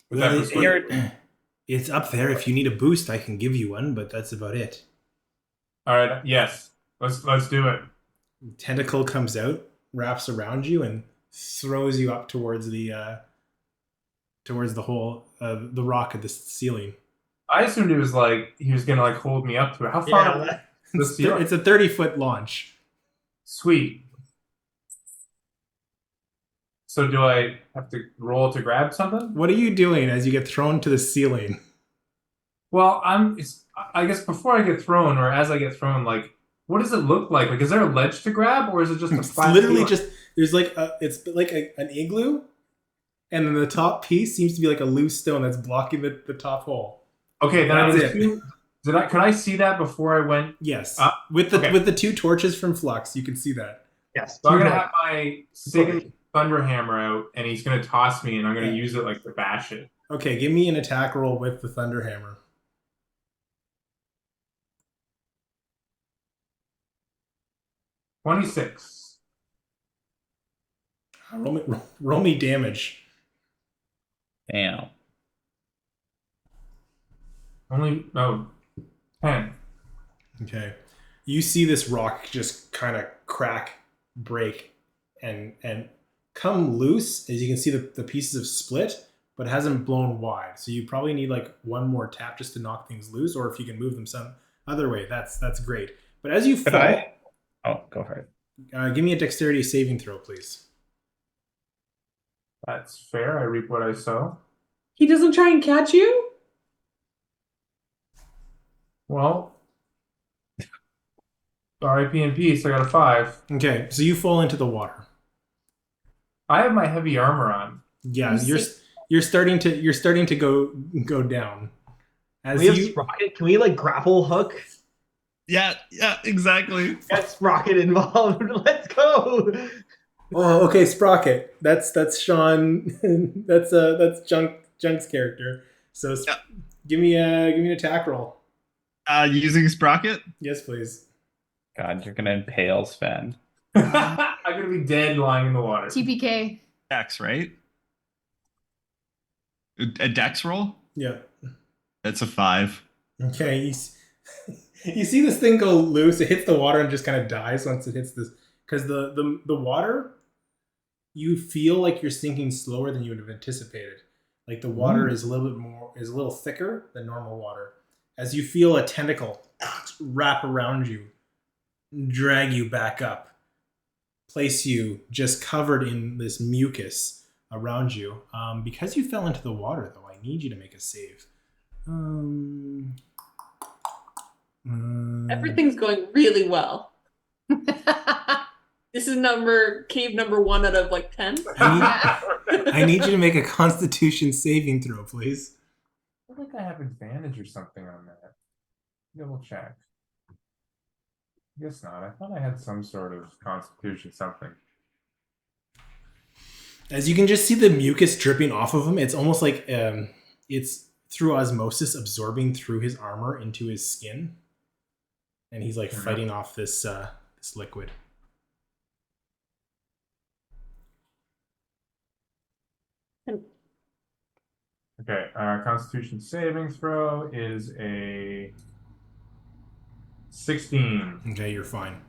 Was that persuasion? It's up there. If you need a boost, I can give you one, but that's about it. Alright, yes. Let's do it. Tentacle comes out, wraps around you, and throws you up towards the hole, the rock at the ceiling. I assumed it was like he was gonna like hold me up to it. How far? Yeah, It's a 30-foot launch. Sweet. So do I have to roll to grab something? What are you doing as you get thrown to the ceiling? Well, I guess before I get thrown, or as I get thrown, like, what does it look like? Like, is there a ledge to grab, or is it just a It's flat literally ceiling? just there's like an igloo, and then the top piece seems to be like a loose stone that's blocking the top hole. Okay, then I That's it. assume. Could I see that before I went? Yes, okay. with the two torches from Flux, you can see that. yes. So I'm gonna have my Sig Thunder Hammer out, and he's gonna toss me, and I'm gonna use it like to bash it. Okay, give me an attack roll with the Thunder Hammer. 26. Roll me damage. Damn. Only 10. Okay, you see this rock just kind of crack, break, and come loose. As you can see, the pieces have split, but it hasn't blown wide. So you probably need like one more tap just to knock things loose, or if you can move them some other way, that's great. But as you fall, Oh, go for it. give me a dexterity saving throw, please. That's fair. I reap what I sow. He doesn't try and catch you? Well, R.I.P. in peace. I got a 5. Okay, so you fall into the water. I have my heavy armor on. Yeah, you're starting to go down. As We have you Sprocket. Can we like grapple hook? Yeah, exactly. Get Sprocket involved. Let's go. Oh, okay, Sprocket. That's Shawn. that's Junk's character. So Yeah. give me an attack roll. Using Sprocket? Yes, please. God, you're gonna impale Sven. I'm gonna be dead lying in the water. TPK. Dex, right? A Dex roll? Yeah. That's a 5. Okay. You see this thing go loose. It hits the water and just kind of dies once it hits this, because the water, you feel like you're sinking slower than you would have anticipated. Like the water is a little thicker than normal water. As you feel a tentacle wrap around you, drag you back up, place you just covered in this mucus around you. Because you fell into the water, though, I need you to make a save. Everything's going really well. This is cave number 1 out of like 10. I need you to make a Constitution saving throw, please. I feel like I have advantage or something on that. Double check. Guess not. I thought I had some sort of Constitution something. As you can just see the mucus dripping off of him, it's almost like it's through osmosis absorbing through his armor into his skin, and he's like fighting off this liquid. Okay, Constitution saving throw is a 16. Okay, you're fine.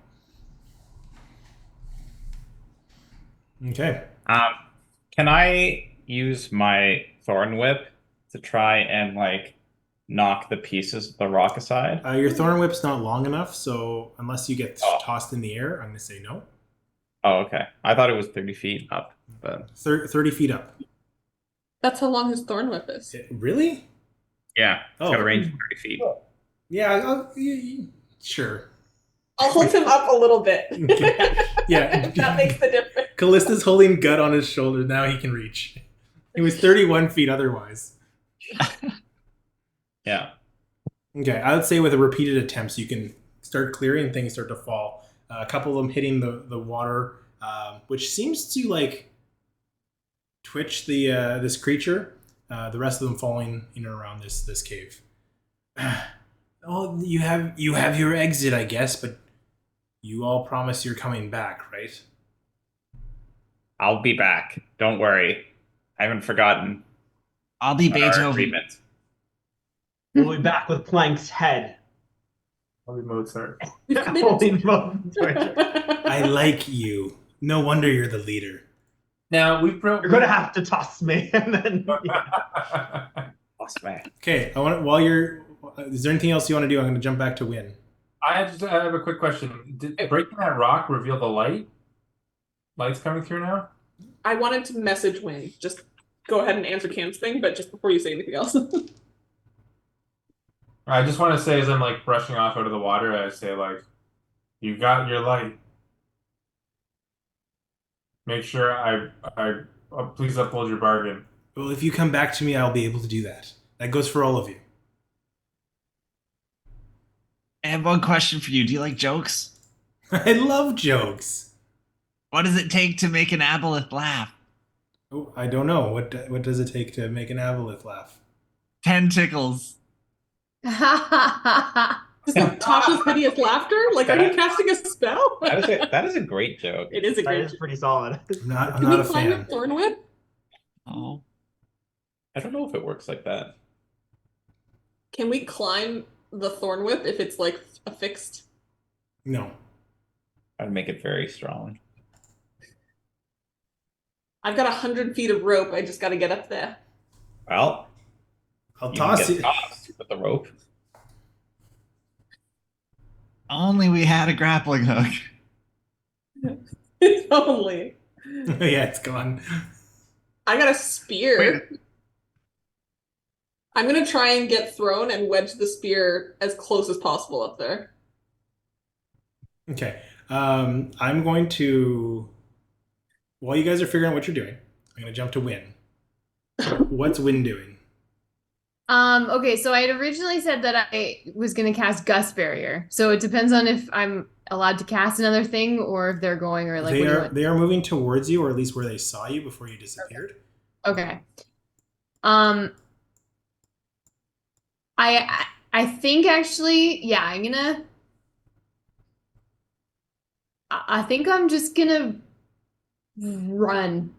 Okay. Can I use my thorn whip to try and like knock the pieces of the rock aside? Your thorn whip's not long enough, so unless you get tossed in the air, I'm gonna say no. Oh, okay. I thought it was 30 feet up, but 30 feet up. That's how long his thorn whip is. Really? yeah, it's got a range of 30 feet. Yeah, sure. I'll hold him up a little bit. Okay. Yeah. That makes the difference. Callista's holding Gut on his shoulder. Now he can reach. He was 31 feet otherwise. Yeah. Okay, I would say with repeated attempts, you can start clearing and things start to fall. A couple of them hitting the water, which seems to like twitch this creature. The rest of them falling in and around this cave. Oh, you have your exit, I guess, but you all promise you're coming back, right? I'll be back. Don't worry. I haven't forgotten I'll be our Beethoven. agreement. We'll be back with Plank's head. I'll be Mozart. Holding both torches. I like you. No wonder you're the leader. Now we've broke. You're gonna have to toss me, and then Lost man. Okay, I want while you're. Is there anything else you want to do? I'm going to jump back to Win. I have a quick question. Did breaking that rock reveal the light? Light's coming through now? I wanted to message Wayne. Just go ahead and answer Cam's thing, but just before you say anything else. I just want to say, as I'm like brushing off out of the water, I say like, "You got your light. Make sure please uphold your bargain." Well, if you come back to me, I'll be able to do that. That goes for all of you. I have one question for you. Do you like jokes? I love jokes. What does it take to make an aboleth laugh? Oh, I don't know. What does it take to make an aboleth laugh? 10 tickles. Tasha's hideous laughter? Like, are you casting a spell? That is a great joke. It is a that great is pretty solid. I'm not Can a we climb fan. a thorn whip? Oh. I don't know if it works like that. Can we climb the thorn whip if it's like affixed? No. I'd make it very strong. I've got 100 feet of rope. I just got to get up there. Well, I'll you toss can it. get tossed with the rope. Only we had a grappling hook. If only. Yeah, it's gone. I got a spear. Wait. I'm going to try and get thrown and wedge the spear as close as possible up there. Okay. I'm going to. While you guys are figuring out what you're doing, I'm going to jump to Win. What's Win doing? Okay, so I had originally said that I was gonna cast Gust Barrier. So it depends on if I'm allowed to cast another thing or if they're going or like They are moving towards you, or at least where they saw you before you disappeared. Okay. I think actually, yeah, I think I'm just gonna run.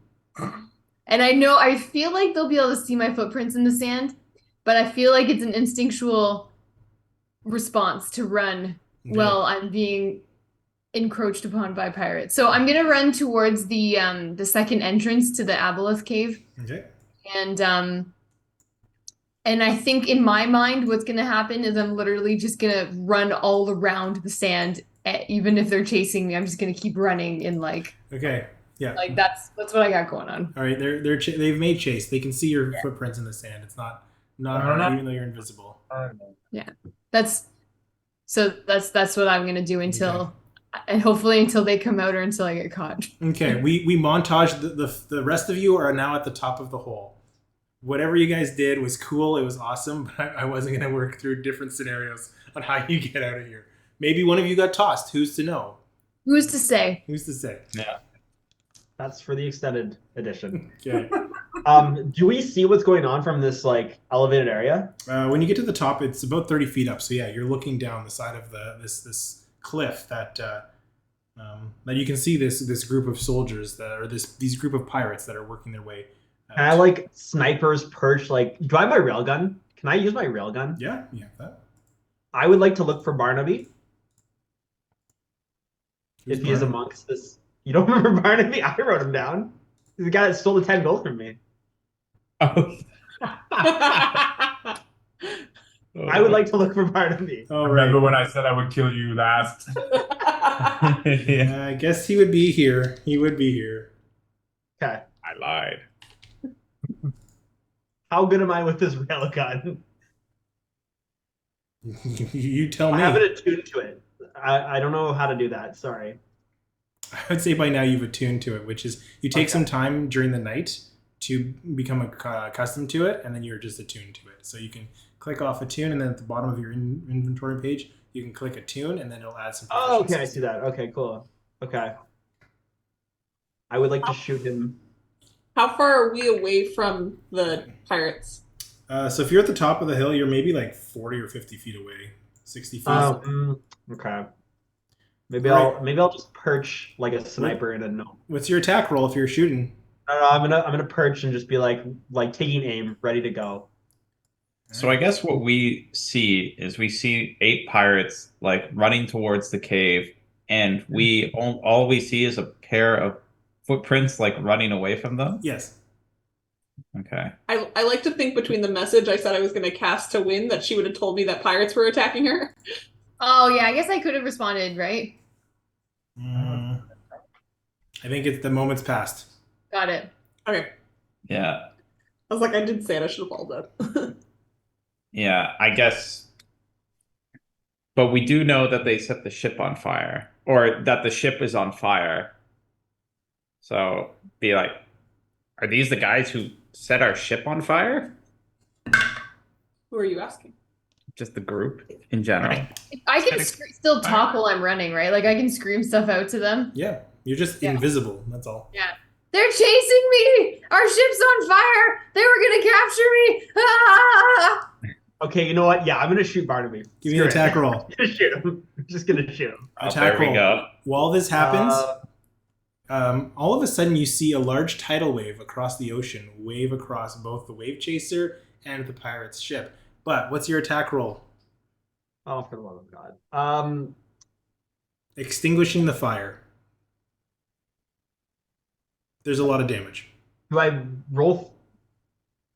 And I feel like they'll be able to see my footprints in the sand, but I feel like it's an instinctual response to run while I'm being encroached upon by pirates. So I'm gonna run towards the second entrance to the Aboleth cave. Okay. And I think in my mind what's gonna happen is I'm literally just gonna run all around the sand, even if they're chasing me. I'm just gonna keep running in like. Okay. Yeah. Like that's what I got going on. All right. They've made chase. They can see your footprints in the sand. It's not hard, even though you're invisible. Yeah. That's what I'm gonna do until And hopefully until they come out or until I get caught. Okay, we montage the rest of you are now at the top of the hole. Whatever you guys did was cool. It was awesome, but I wasn't going to work through different scenarios on how you get out of here. Maybe one of you got tossed. Who's to know? Who's to say? Who's to say? Yeah. That's for the extended edition. Okay. Do we see what's going on from this like elevated area? When you get to the top, it's about 30 feet up. So yeah, you're looking down the side of this cliff that you can see this group of soldiers these group of pirates that are working their way. Can I like snipers perch? Like, do I have my railgun? Can I use my railgun? Yeah, that. I would like to look for Barnaby Who's if he is Barnaby? amongst this. You don't remember Barnaby? I wrote him down. He's the guy that stole the 10 gold from me. Oh. I would like to look for Barnaby. Oh, Remember right. when I said I would kill you last? Yeah. I guess he would be here. He would be here. Okay. I lied. How good am I with this railgun? You tell I me. haven't attuned to it. I don't know how to do that. Sorry. I would say by now you've attuned to it, which is you take Okay. some time during the night to become accustomed to it, and then you're just attuned to it. So you can click off attune, and then at the bottom of your inventory page, you can click attune, and then it'll add some. Oh, okay. I proficiency. see that. Okay, cool. Okay. I would like to shoot him. How far are we away from the pirates? So if you're at the top of the hill, you're maybe like 40 or 50 feet away, 60 feet. Okay. Maybe Right. I'll just perch like a sniper in a gnome. What's your attack roll if you're shooting? No, I'm gonna perch and just be like taking aim, ready to go. So I guess what we see is we see 8 pirates like running towards the cave, and we all we see is a pair of footprints like running away from them. Yes. Okay. I like to think between the message I said I was going to cast to win that she would have told me that pirates were attacking her. Oh yeah, I guess I could have responded, right? I think it's the moment's passed. Got it. Okay. Yeah. I was like, I did say it. I should have followed that. Yeah, I guess. But we do know that they set the ship on fire, or that the ship is on fire. So be like, are these the guys who set our ship on fire? Who are you asking? Just the group in general. I can still talk while I'm running, right? Like I can scream stuff out to them. Yeah. You're just invisible. That's all. Yeah. They're chasing me! Our ship's on fire! They were gonna capture me! Ah! Okay, you know what? Yeah, I'm gonna shoot Barnaby. Give me an Screw it. attack roll. I'm gonna shoot him. I'm just gonna shoot him. Oh, Attack there we roll. go. While this happens, Uh, all of a sudden you see a large tidal wave across the ocean, wave across both the wave chaser and the pirate's ship. But what's your attack roll? Oh, for the love of God. Extinguishing the fire. There's a lot of damage. Do I roll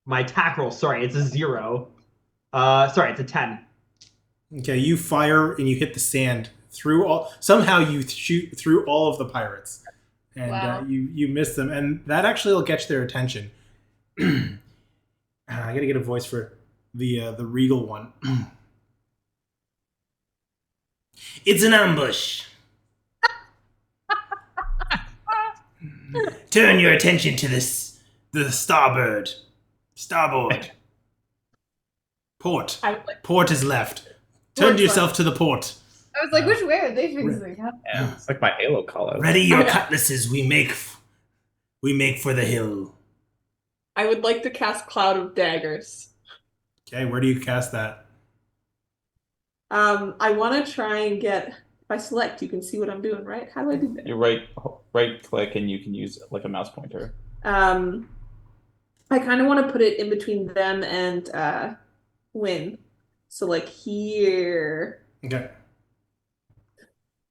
my attack roll? Sorry, it's a 0. Sorry, it's a 10. Okay, you fire and you hit the sand through all. Somehow you shoot through all of the pirates, and Wow. you miss them, and that actually will catch their attention. I gotta get a voice for the regal one. It's an ambush. Turn your attention to the starboard. Port. I would like Port is left. Turn Port's yourself to the port. I was like, which way are they facing? Yeah, it's like my Halo color. Ready your Okay. cutlasses. We make for the hill. I would like to cast Cloud of Daggers. Okay, where do you cast that? I want to try and get. If I select, you can see what I'm doing, right? How do I do that? You right click and you can use like a mouse pointer. I kind of want to put it in between them and Win. So like here. Okay.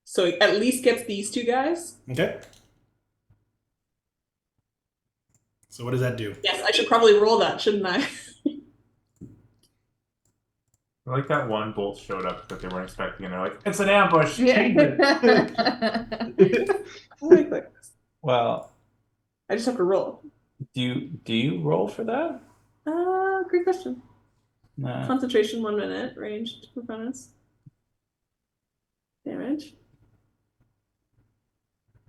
So it at least gets these two guys. Okay. So what does that do? Yes, I should probably roll that, shouldn't I? I like that one bolt showed up that they weren't expecting, and they're like, "It's an ambush." Change it." Well, I just have to roll. do you roll for that? Great question. No. Concentration 1 minute, ranged opponents. Damage.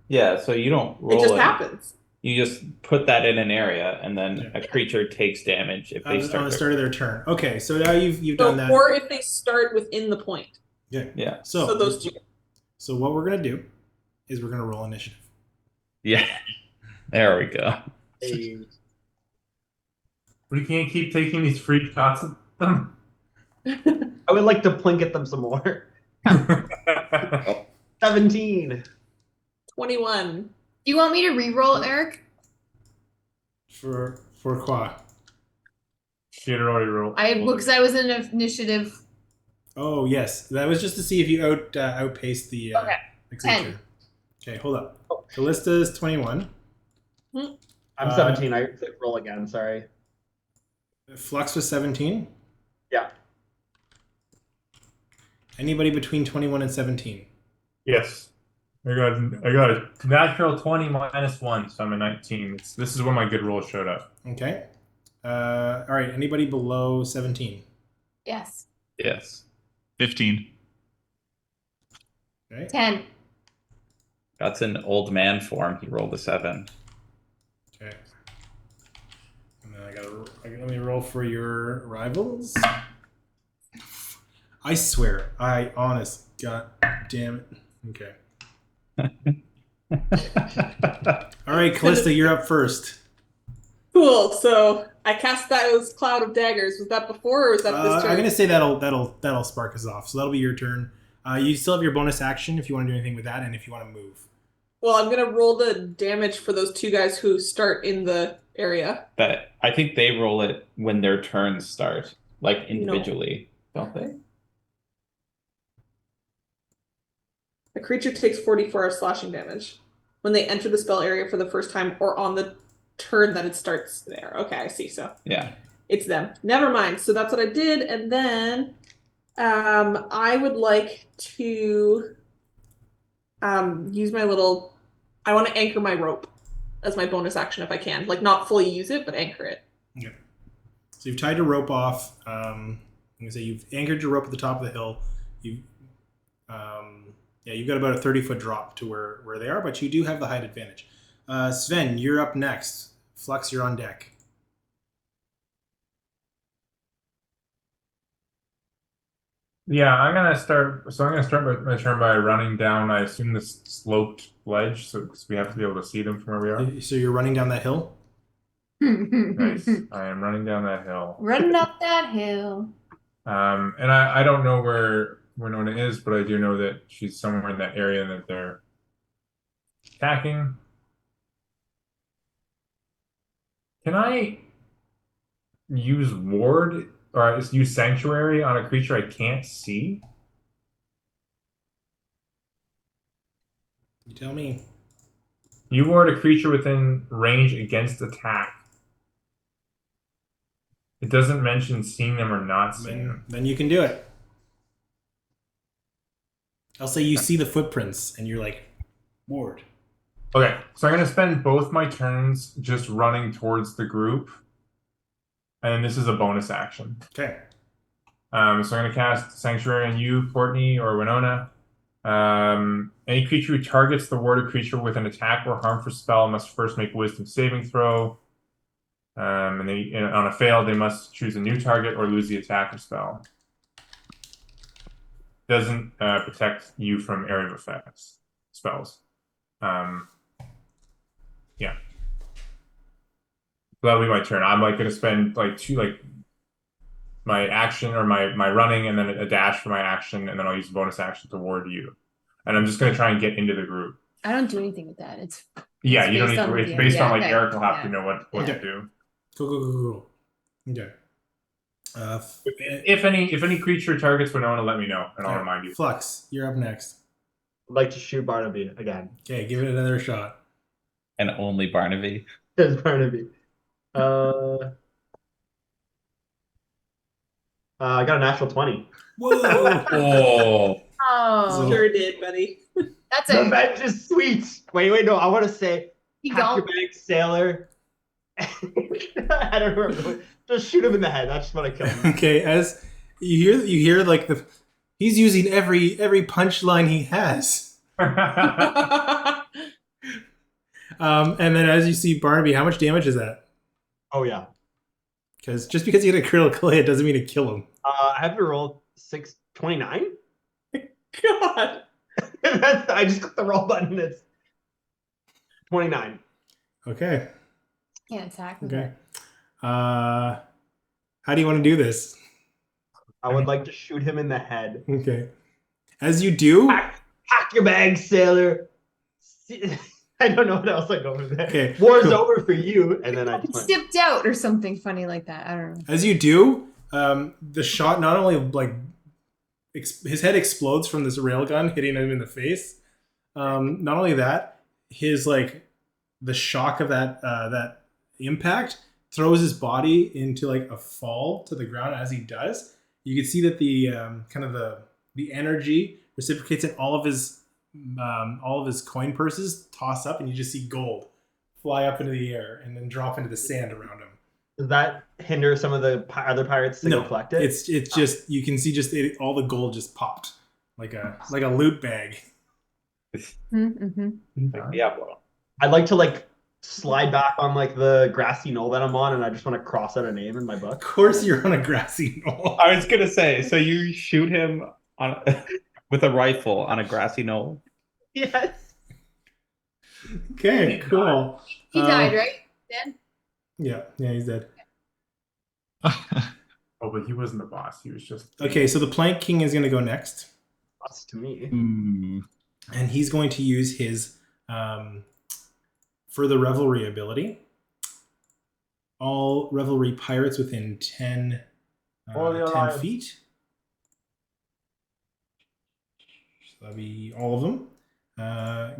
Yeah, so you don't roll It just it. happens. You just put that in an area, and then Yeah. a creature takes damage if they On start the their start of their turn. Okay, so now you've So, done that. or if they start within the point. Yeah. Yeah. So those two. So what we're gonna do is we're gonna roll initiative. Yeah. There we go. Hey. We can't keep taking these free shots at them. I would like to plink at them some more. 17. 21. Do you want me to re-roll, Eric? For Qua. She had already rolled. Because I was in initiative. Oh yes, that was just to see if you outpaced the Okay. the creature. 10. Okay, hold up. Callista is 21. I'm 17. I click roll again. Sorry. Flux was 17. Yeah. Anybody between 21 and 17? Yes. I got a natural 20 minus 1, so I'm a 19. This is when my good roll showed up. Okay. All right. Anybody below 17? Yes. Yes. 15. Okay. 10. That's an old man form. He rolled a 7. Okay. And then let me roll for your rivals. I swear, honest, god damn it. Okay. All right, Callista, you're up first. Cool. So I cast those cloud of daggers. Was that before or was that this turn? I'm gonna say that'll spark us off. So that'll be your turn. You still have your bonus action if you want to do anything with that, and if you want to move. Well, I'm gonna roll the damage for those two guys who start in the area. But I think they roll it when their turns start, like individually, don't they? A creature takes 44 slashing damage when they enter the spell area for the first time or on the turn that it starts there. Okay, I see. So Yeah. it's them. Never mind. So that's what I did, and then I would like to use my little. I want to anchor my rope as my bonus action if I can. Like not fully use it, but anchor it. Okay. So you've tied your rope off. I'm gonna say you've anchored your rope at the top of the hill. You've got about a 30-foot drop to where they are, but you do have the height advantage. Sven, you're up next. Flux, you're on deck. Yeah, I'm gonna start my turn by running down, I assume, this sloped ledge, so 'cause we have to be able to see them from where we are. So you're running down that hill? Nice. I am running down that hill. Running up that hill. And I don't know where Winona is, but I do know that she's somewhere in that area that they're attacking. Can I use ward or use sanctuary on a creature I can't see? You tell me. You ward a creature within range against attack. It doesn't mention seeing them or not seeing them. Then you can do it. I'll say you see the footprints, and you're like, ward. Okay, so I'm going to spend both my turns just running towards the group. And this is a bonus action. Okay. So I'm going to cast Sanctuary on you, Courtney, or Winona. Any creature who targets the warded creature with an attack or harmful spell must first make a Wisdom saving throw. And on a fail, they must choose a new target or lose the attack or spell. Doesn't protect you from area of effects spells. Yeah. So that'll be my turn. I'm going to spend my action or my running and then a dash for my action, and then I'll use a bonus action to ward you. And I'm just going to try and get into the group. I don't do anything with that. It's You don't need to. It's based on okay. Eric will have to Yeah. know what to do. Cool. Okay. If any creature targets Winona, let me know, and I'll remind you. Flux, you're up next. I'd like to shoot Barnaby again. Okay, give it another shot. And only Barnaby. There's Barnaby. I got a natural 20. Whoa! Oh. Oh, Sure did, buddy. that's The a revenge is sweet. Wait, no. I want to say you pack don't. your bag, sailor. I don't remember. Just shoot him in the head. That's just what I kill him. Okay, as you hear like he's using every punchline he has. And then as you see Barnaby, how much damage is that? Oh yeah. Because just because you get a critical hit doesn't mean to kill him. I have to roll 629. God. I just clicked the roll button. It's 29. Okay. Can't attack with Okay. it. How do you want to do this? I would like to shoot him in the head. Okay. As you do, Pack your bags, sailor. I don't know what else I go with that. Okay, War's cool. over for you, and then I He just went, stepped out or something funny like that. I don't know. as you do, the shot not only like his head explodes from this railgun hitting him in the face. Not only that, his like the shock of that impact throws his body into like a fall to the ground. As he does, you can see that the kind of the energy reciprocates in all of his coin purses toss up, and you just see gold fly up into the air and then drop into the sand around him. does that hinder some of the other pirates to go collect it? It's just you can see just all the gold just popped like a loot bag. Mm-hmm. Yeah, bro. I'd like to like slide back on like the grassy knoll that I'm on, and I just want to cross out a name in my Of book. course, you're on a grassy knoll. I was gonna say, so you shoot him on with a rifle on a grassy knoll. Yes. Okay, cool. He died, right? Dan? Yeah, he's dead. Oh, but he wasn't the boss. He was just. Okay, so the Plank King is going to go next, That's to me. Ooh. and he's going to use his further revelry ability. All revelry pirates within 10 feet. So that'll be all of them.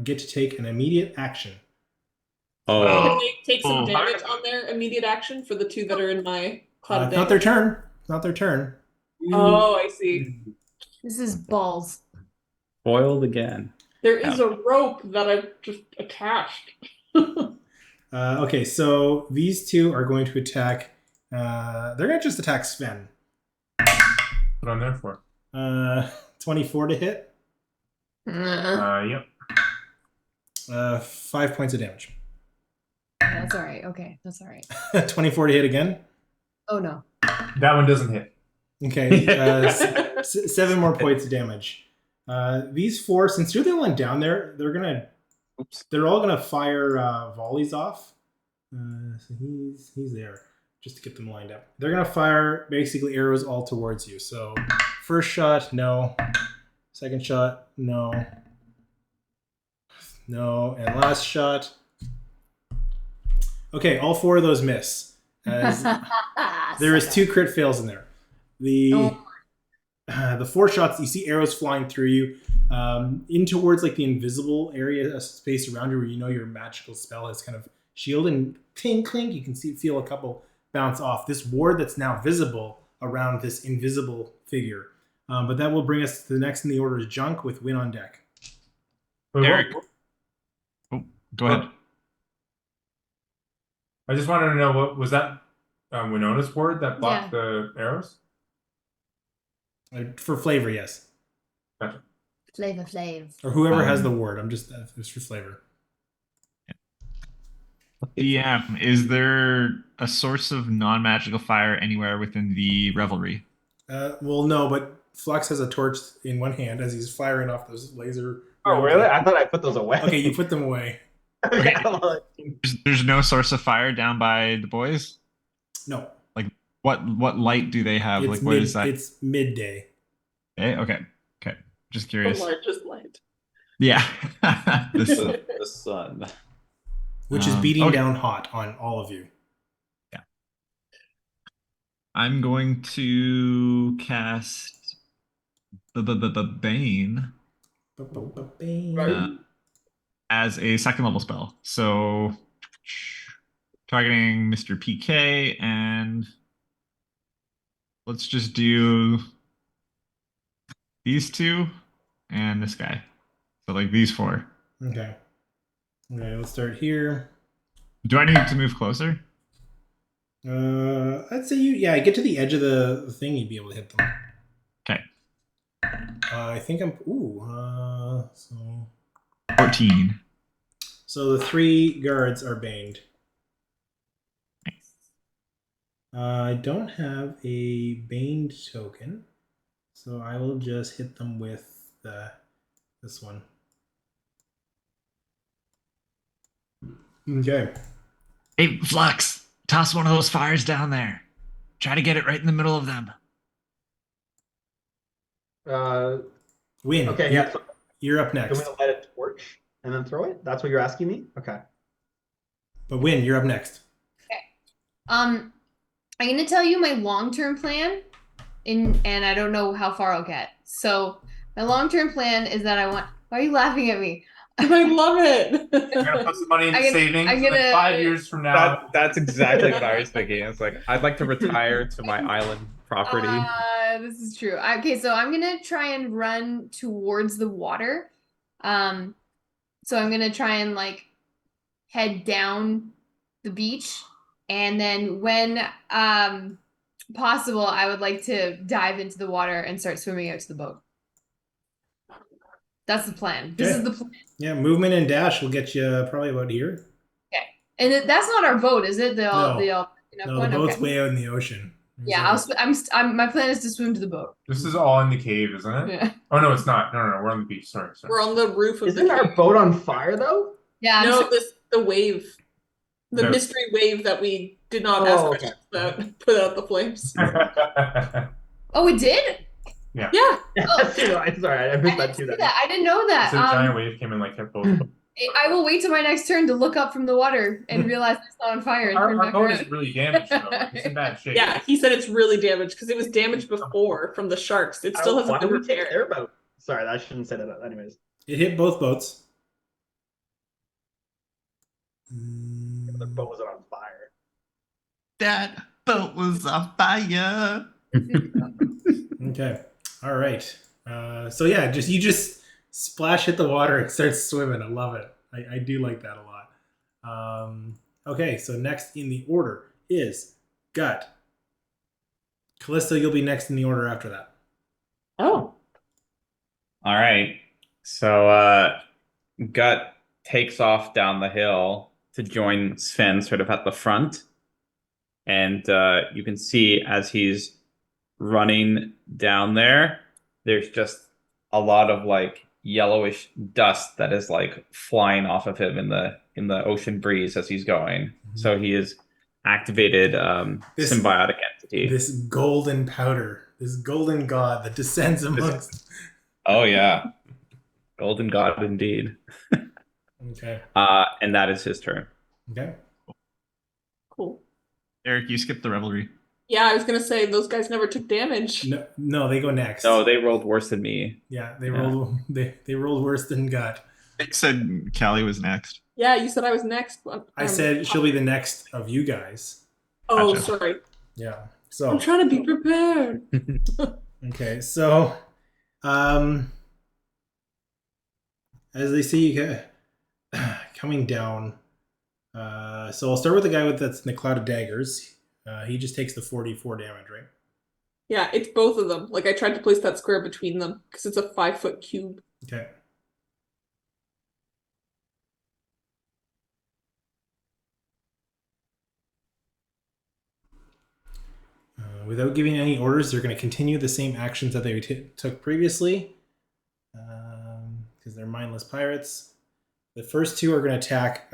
Get to take an immediate action. Oh, Can they take some Oh. damage on their immediate action for the two that are in my cloud of It's not their turn. It's not their turn. Oh, I see. This is balls. foiled again. There is a rope that I've just attached. Okay, so these two are going to attack. They're going to just attack Sven. What I'm there for. 24 to hit. Yep. 5 points of damage. That's all right. Okay, that's all right. 24 to hit again. Oh no. That one doesn't hit. Okay, 7 more points of damage. These four, since you're the only one down there, they're all gonna fire volleys off. So he's there just to get them lined up. They're gonna fire basically arrows all towards you. So first shot, no. Second shot, no. No, and last shot. Okay, all 4 of those miss. As there is 2 crit fails in there. The 4 shots, you see arrows flying through you in towards like the invisible area, a space around you where you know your magical spell has kind of shielded, and clink clink, you can feel a couple bounce off. This ward that's now visible around this invisible figure. But that will bring us to the next in the order is Junk with Win on deck. Wait, Eric. what- Go ahead. I just wanted to know what was that Winona's word that blocked the arrows? For flavor, yes. Gotcha. Flavor Flav. Or whoever has the word. I'm just for flavor. DM, is there a source of non-magical fire anywhere within the revelry? Well, no, but Flux has a torch in one hand as he's firing off those laser. Oh, really? I thought I put those away. Okay, you put them away. Okay, well, There's no source of fire down by the boys? No, What light do they have? it's What is that? It's midday. Okay. Just The curious. largest light. Yeah. This- The sun. Which is beating okay. down hot on all of you. I'm going to cast the Bane as a second level spell. So targeting Mr. PK, and let's just do these two and this guy. So like these 4. Okay. Okay, let's start here. Do I need to move closer? I'd say get to the edge of the thing, you'd be able to hit them. Okay. I think I'm. So 14. So the 3 guards are baned. I don't have a baned token, so I will just hit them with this one. Okay. Hey, Flux, toss one of those fires down there. Try to get it right in the middle of them. Win. Okay, you're, yeah. So you're up do you next. want me to light a torch and then throw it? That's what you're asking me? Okay. But Win, you're up next. I'm gonna tell you my long-term plan, and I don't know how far I'll get. So my long-term plan is that I want. Why are you laughing at me? I love it. You're gonna put some money into I'm gonna- savings. I'm and then gonna- 5 years from now, That's exactly what I was thinking. It's like I'd like to retire to my island property. This is true. Okay, so I'm gonna try and run towards the water. So I'm gonna try and like head down the beach, and then when possible, I would like to dive into the water and start swimming out to the boat. That's the plan. This Okay. is the plan. Yeah, movement and dash will get you probably about here. And that's not our boat, is it? The all No. picking up No, the one? boat's Okay. way out in the ocean. Yeah, my plan is to swim to the boat. this is all in the cave, isn't it? Yeah. Oh no, it's not. No, we're on the beach. Sorry. We're on the roof of Isn't the our boat on fire though? Yeah. No, the wave. The No. mystery wave that we did not Oh, ask okay. questions about put out the flames. Oh, it did? Yeah. Sorry, I missed I didn't that see too. that. I didn't know that. So a giant wave came and like kept both. I will wait till my next turn to look up from the water and realize it's not on fire and turn Our back boat around. is really damaged though. It's in bad shape. Yeah, he said it's really damaged because it was damaged before from the sharks. It still Why hasn't been would we take repaired. their boat? Sorry, I shouldn't say that. Anyways, It hit both boats. the boat wasn't on fire. That boat was on fire. Okay. All right. So yeah, you just splash hit the water and start swimming. I love it. I do like that a lot. Okay, so next in the order is Gut. Callista, you'll be next in the order after that. Oh. All right. So Gut takes off down the hill to join Sven sort of at the front. And you can see as he's running down there, there's just a lot of like yellowish dust that is like flying off of him in the ocean breeze as he's going. Mm-hmm. So he is activated This- symbiotic entity. This golden powder, this golden god that descends amongst. Oh yeah. Golden God indeed. Okay. And that is his turn. Okay. Cool. Eric, you skipped the revelry. Yeah, I was gonna say those guys never took damage. No, they go next. No, they rolled worse than me. Yeah, they rolled. They rolled worse than Gut. Nick said Callie was next. Yeah, you said I was next. I said she'll be the next of you guys. Oh, Gotcha. sorry. Yeah. I'm So trying to be prepared. okay. So, as they see you coming down, so I'll start with the guy that's in the cloud of daggers. He just takes the 44 damage, right? Yeah, it's both of them. Like I tried to place that square between them because it's a 5-foot cube. Okay. Without giving any orders, they're going to continue the same actions that they took previously, because they're mindless pirates. The first two are going to attack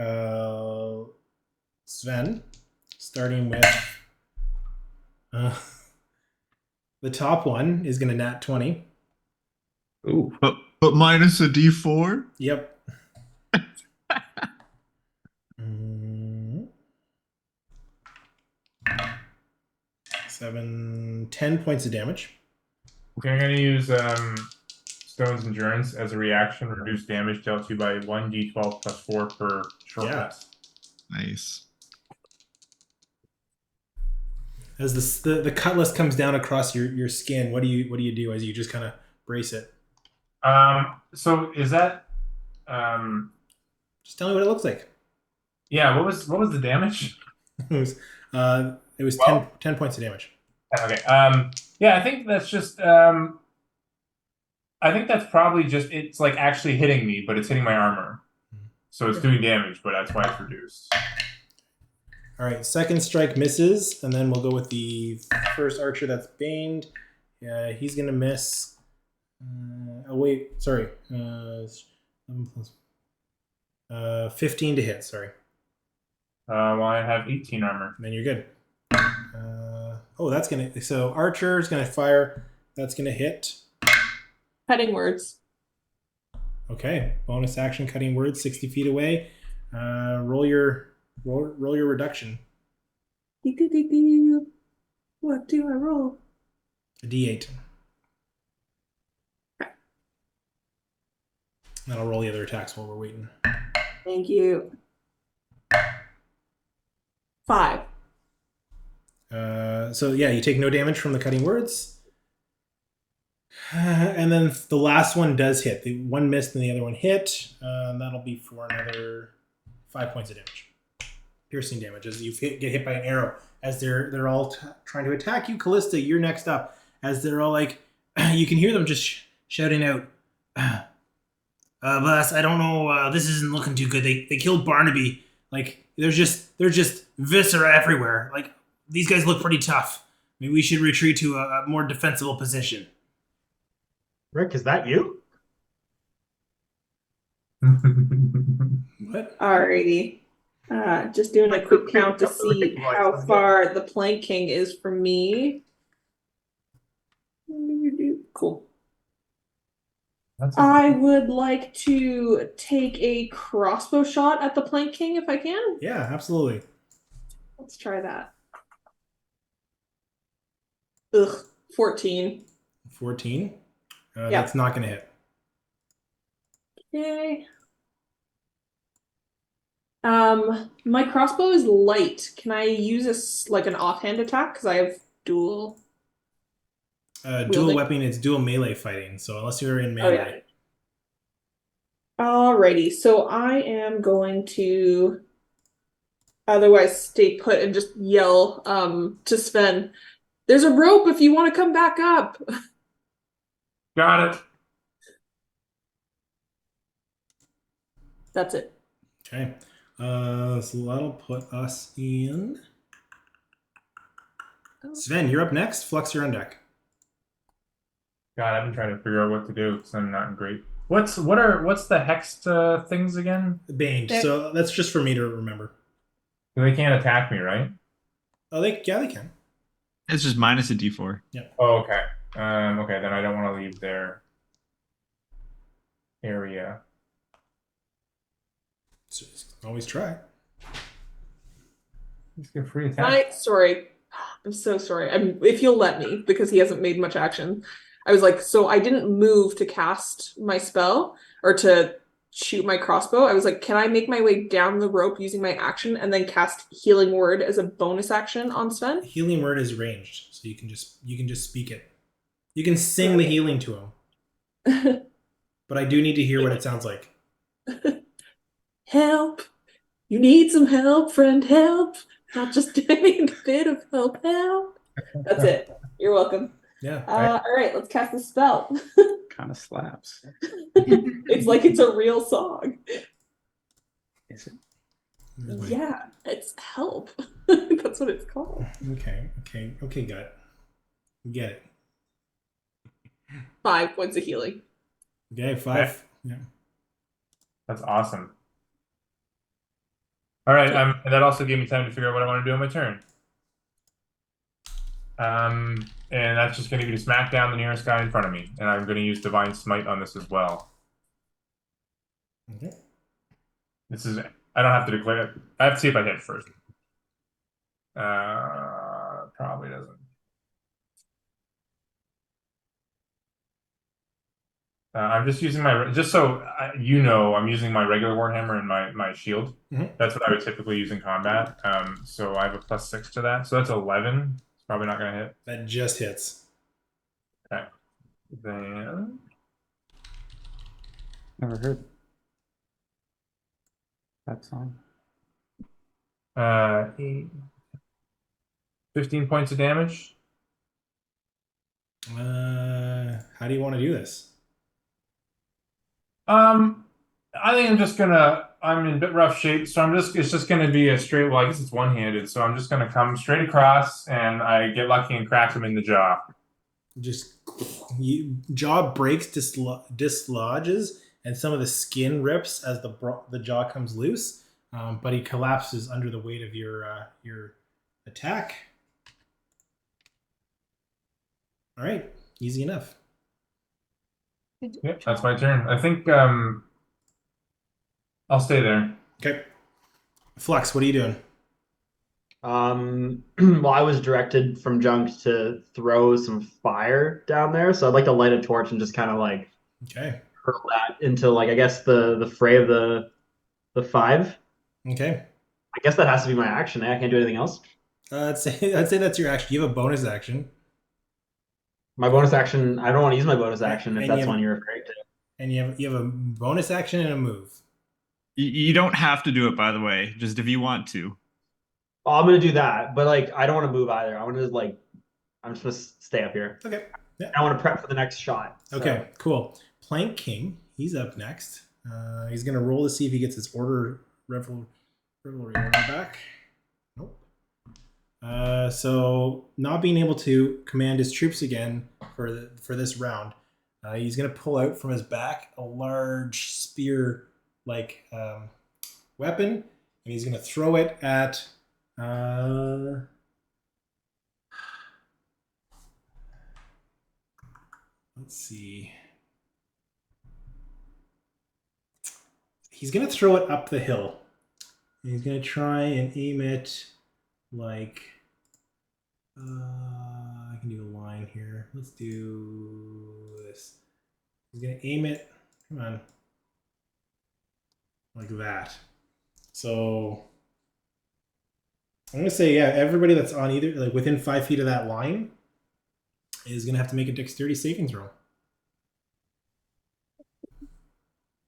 Sven, starting with the top one is going to nat 20. Ooh. But minus a D4? Yep. 10 points of damage. Okay, I'm gonna use Stone's Endurance as a reaction, reduce damage dealt to you by 1d12 plus 4 per short Yeah. rest. Nice. As the cutlass comes down across your skin, what do you do as you just kind of brace it? So is that Just tell me what it looks like. yeah, what was the damage? It was 10 points of damage. Okay. Yeah, I think that's just I think that's probably just it's like actually hitting me, but it's hitting my armor. So it's doing damage, but that's why it's reduced. All right, second strike misses, and then we'll go with the first archer that's baned. He's gonna miss. Oh wait, sorry. 15 to hit. Sorry. Well, I have 18 armor. And then you're good. That's gonna. So archer's gonna fire. That's gonna hit. Cutting words. Okay. Bonus action, cutting words, 60 feet away. Roll your reduction. What do I roll? A D8. And I'll roll the other attacks while we're waiting. Thank you. 5. So yeah, you take no damage from the cutting words. And then the last one does hit. The one missed and the other one hit. That'll be for another 5 points of damage. Piercing damage as you get hit by an arrow. As they're all trying to attack you. Callista, you're next up. As they're all like, you can hear them just shouting out, boss, I don't know, this isn't looking too good. They killed Barnaby. Like, there's just viscera everywhere. Like, these guys look pretty tough. Maybe we should retreat to a more defensible position. Rick, is that you? What? Alrighty. Just doing a quick count to see how far the planking is from me. Cool. I would like to take a crossbow shot at the Plank King if I can. Yeah, absolutely. Let's try that. Ugh, 14. 14? Yeah. That's not going to hit. Okay. My crossbow is light. Can I use this like an offhand attack? Because I have dual. Dual weapon, it's dual melee fighting. So unless you're in melee. Oh, yeah. Alrighty, so I am going to otherwise stay put and just yell to Sven, there's a rope if you want to come back up. Got it. That's it. Okay. So that'll put us in. Sven, you're up next. Flux, you're on deck. God, I've been trying to figure out what to do because I'm not great. What's the hexed things again? Baned. So that's just for me to remember. They can't attack me, right? Oh, they can. It's just minus a d4. Yeah. Oh, okay. Okay, then I don't want to leave their area. So always try. Just get free attack. Sorry. I'm so sorry. If you'll let me, because he hasn't made much action. I was like, so I didn't move to cast my spell or to shoot my crossbow. I was like, can I make my way down the rope using my action and then cast Healing Word as a bonus action on Sven? Healing Word is ranged, so you can just speak it. You can sing the healing to him. But I do need to hear what it sounds like. Help! You need some help, friend, help! Not just any bit of help. That's it. You're welcome. Yeah. All right, let's cast the spell. Kind of slaps. It's like it's a real song. Is it? Yeah, it's help. That's what it's called. Okay, got it. Get it. 5 points of healing. Okay, 5. Yeah. That's awesome. All right, and that also gave me time to figure out what I want to do on my turn. And that's just going to be to smack down the nearest guy in front of me, and I'm going to use Divine Smite on this as well. Okay. This is I don't have to declare it. I have to see if I hit first. Probably doesn't. I'm just using I'm using my regular Warhammer and my shield. Mhm. That's what I would typically use in combat. So I have a +6 to that. So that's 11. It's probably not going to hit. That just hits. Okay. Then Never heard that song. 15 points of damage. How do you want to do this? I think I'm just gonna I'm in a bit rough shape, so it's just gonna be a straight. Well, I guess it's one-handed, so I'm just gonna come straight across, and I get lucky and crack him in the jaw. Just jaw breaks, dislodges, and some of the skin rips as the jaw comes loose. But he collapses under the weight of your attack. All right, easy enough. Yep, that's my turn. I think I'll stay there. Okay, Flux, what are you doing? Well, I was directed from Junk to throw some fire down there, so I'd like to light a torch and just kind of like Okay. hurl that into like I guess the fray of the 5. Okay. I guess that has to be my action. I can't do anything else. I'd say that's your action. You have a bonus action. My bonus action. I don't want to use my bonus action if And that's you have- one you're afraid to. And you have a bonus action and a move. You don't have to do it, by the way. Just if you want to. Oh, I'm gonna do that, but like I don't want to move either. I want to like I'm just gonna stay up here. Okay. Yeah. I want to prep for the next shot. So. Okay, cool. Plank King, he's up next. He's gonna roll to see if he gets his revelry order back. Nope. So not being able to command his troops again for this round, he's gonna pull out from his back a large spear like weapon, and he's gonna throw it at. Let's see. He's going to throw it up the hill. And he's going to try and aim it like... I can do a line here. Let's do this. He's going to aim it... Come on. Like that. So... I'm going to say, yeah, everybody that's on either... like within 5 feet of that line is going to have to make a dexterity saving throw.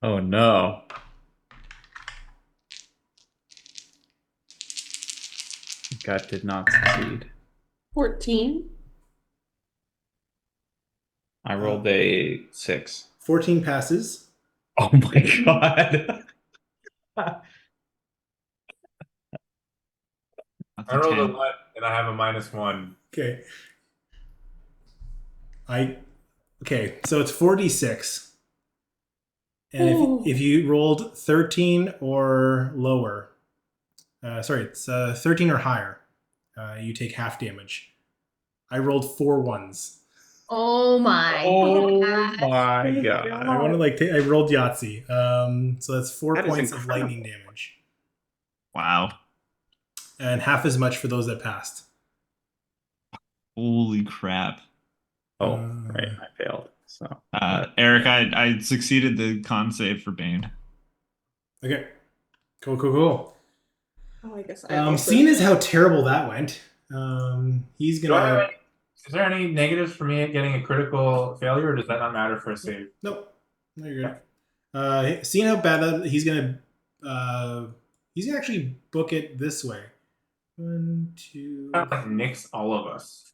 Oh no. Gut did not succeed. 14. I rolled a 6. 14 passes. Oh my god. I rolled a 1 and I have a -1. Okay. Okay, so it's 4d6. And if you rolled 13 or lower, it's 13 or higher, you take half damage. I rolled 4 ones. Oh my god. My god. I want to I rolled Yahtzee. So that's 4 That is points of incredible. lightning damage, Wow. and half as much for those that passed. Holy crap. Oh, right. I failed. So Eric, I succeeded the con save for Bane. Okay, cool. Oh, I guess I also... Seeing as how terrible that went, he's Do I have gonna. any- Is there any negatives for me getting a critical failure, or does that not matter for a save? Nope. No, you're good. Seeing how bad that he's gonna actually book it this way. 1, 2. Kind of like nix all of us.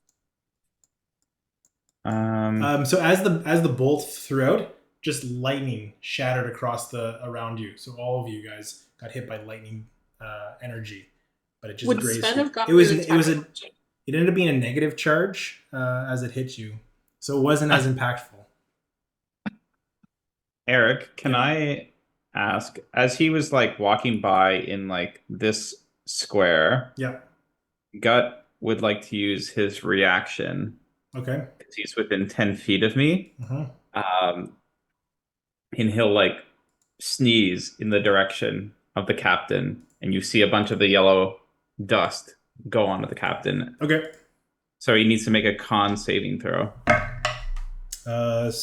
So as the bolt threw out, just lightning shattered across around you. So all of you guys got hit by lightning energy, but it just Would grazed Sven you. have gotten It was an attack? it ended up being a negative charge as it hit you, so it wasn't as impactful. Eric, can I ask, as he was like walking by in like this square, Yeah. Gut would like to use his reaction Okay. because he's within 10 feet of me. Uh-huh. And he'll like sneeze in the direction of the captain, and you see a bunch of the yellow dust go onto the captain. Okay. So he needs to make a con saving throw. 7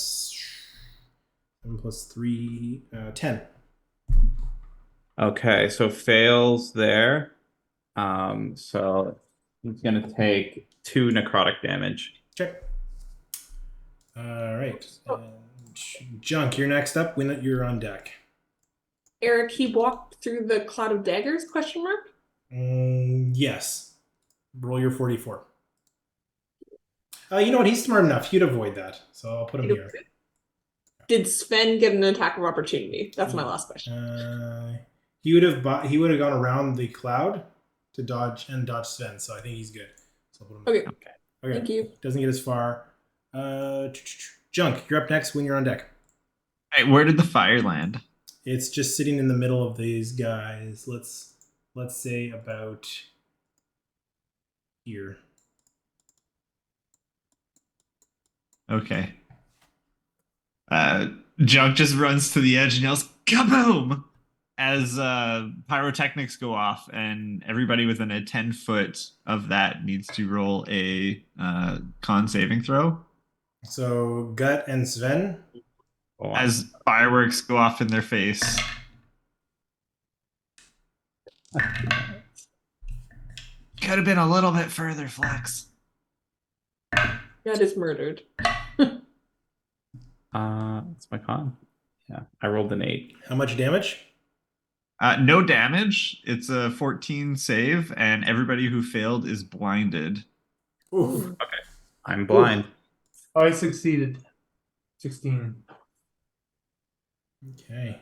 plus 3, 10. Okay, so fails there. So he's gonna take 2 necrotic damage. Okay. All right. Junk, you're next up. When you're on deck. Eric, he walked through the cloud of daggers, question mark? Yes. Roll your 44. You know what? He's smart enough. He'd avoid that. So I'll put him here. Did Sven get an attack of opportunity? That's my last question. He would have gone around the cloud to dodge Sven, so I think he's good. So I'll put him Okay. Okay. Thank you. Doesn't get as far. Junk, you're up next when you're on deck. Hey, where did the fire land? It's just sitting in the middle of these guys. Let's say about here. Okay. Junk just runs to the edge and yells, "Kaboom!" as pyrotechnics go off, and everybody within a 10-foot of that needs to roll a con saving throw. So Gut and Sven. As fireworks go off in their face. Could have been a little bit further, Flux. That is murdered. That's my con. Yeah, I rolled an 8. How much damage? No damage. It's a 14 save, and everybody who failed is blinded. Oof. Okay, I'm blind. Oh, I succeeded. 16. Okay.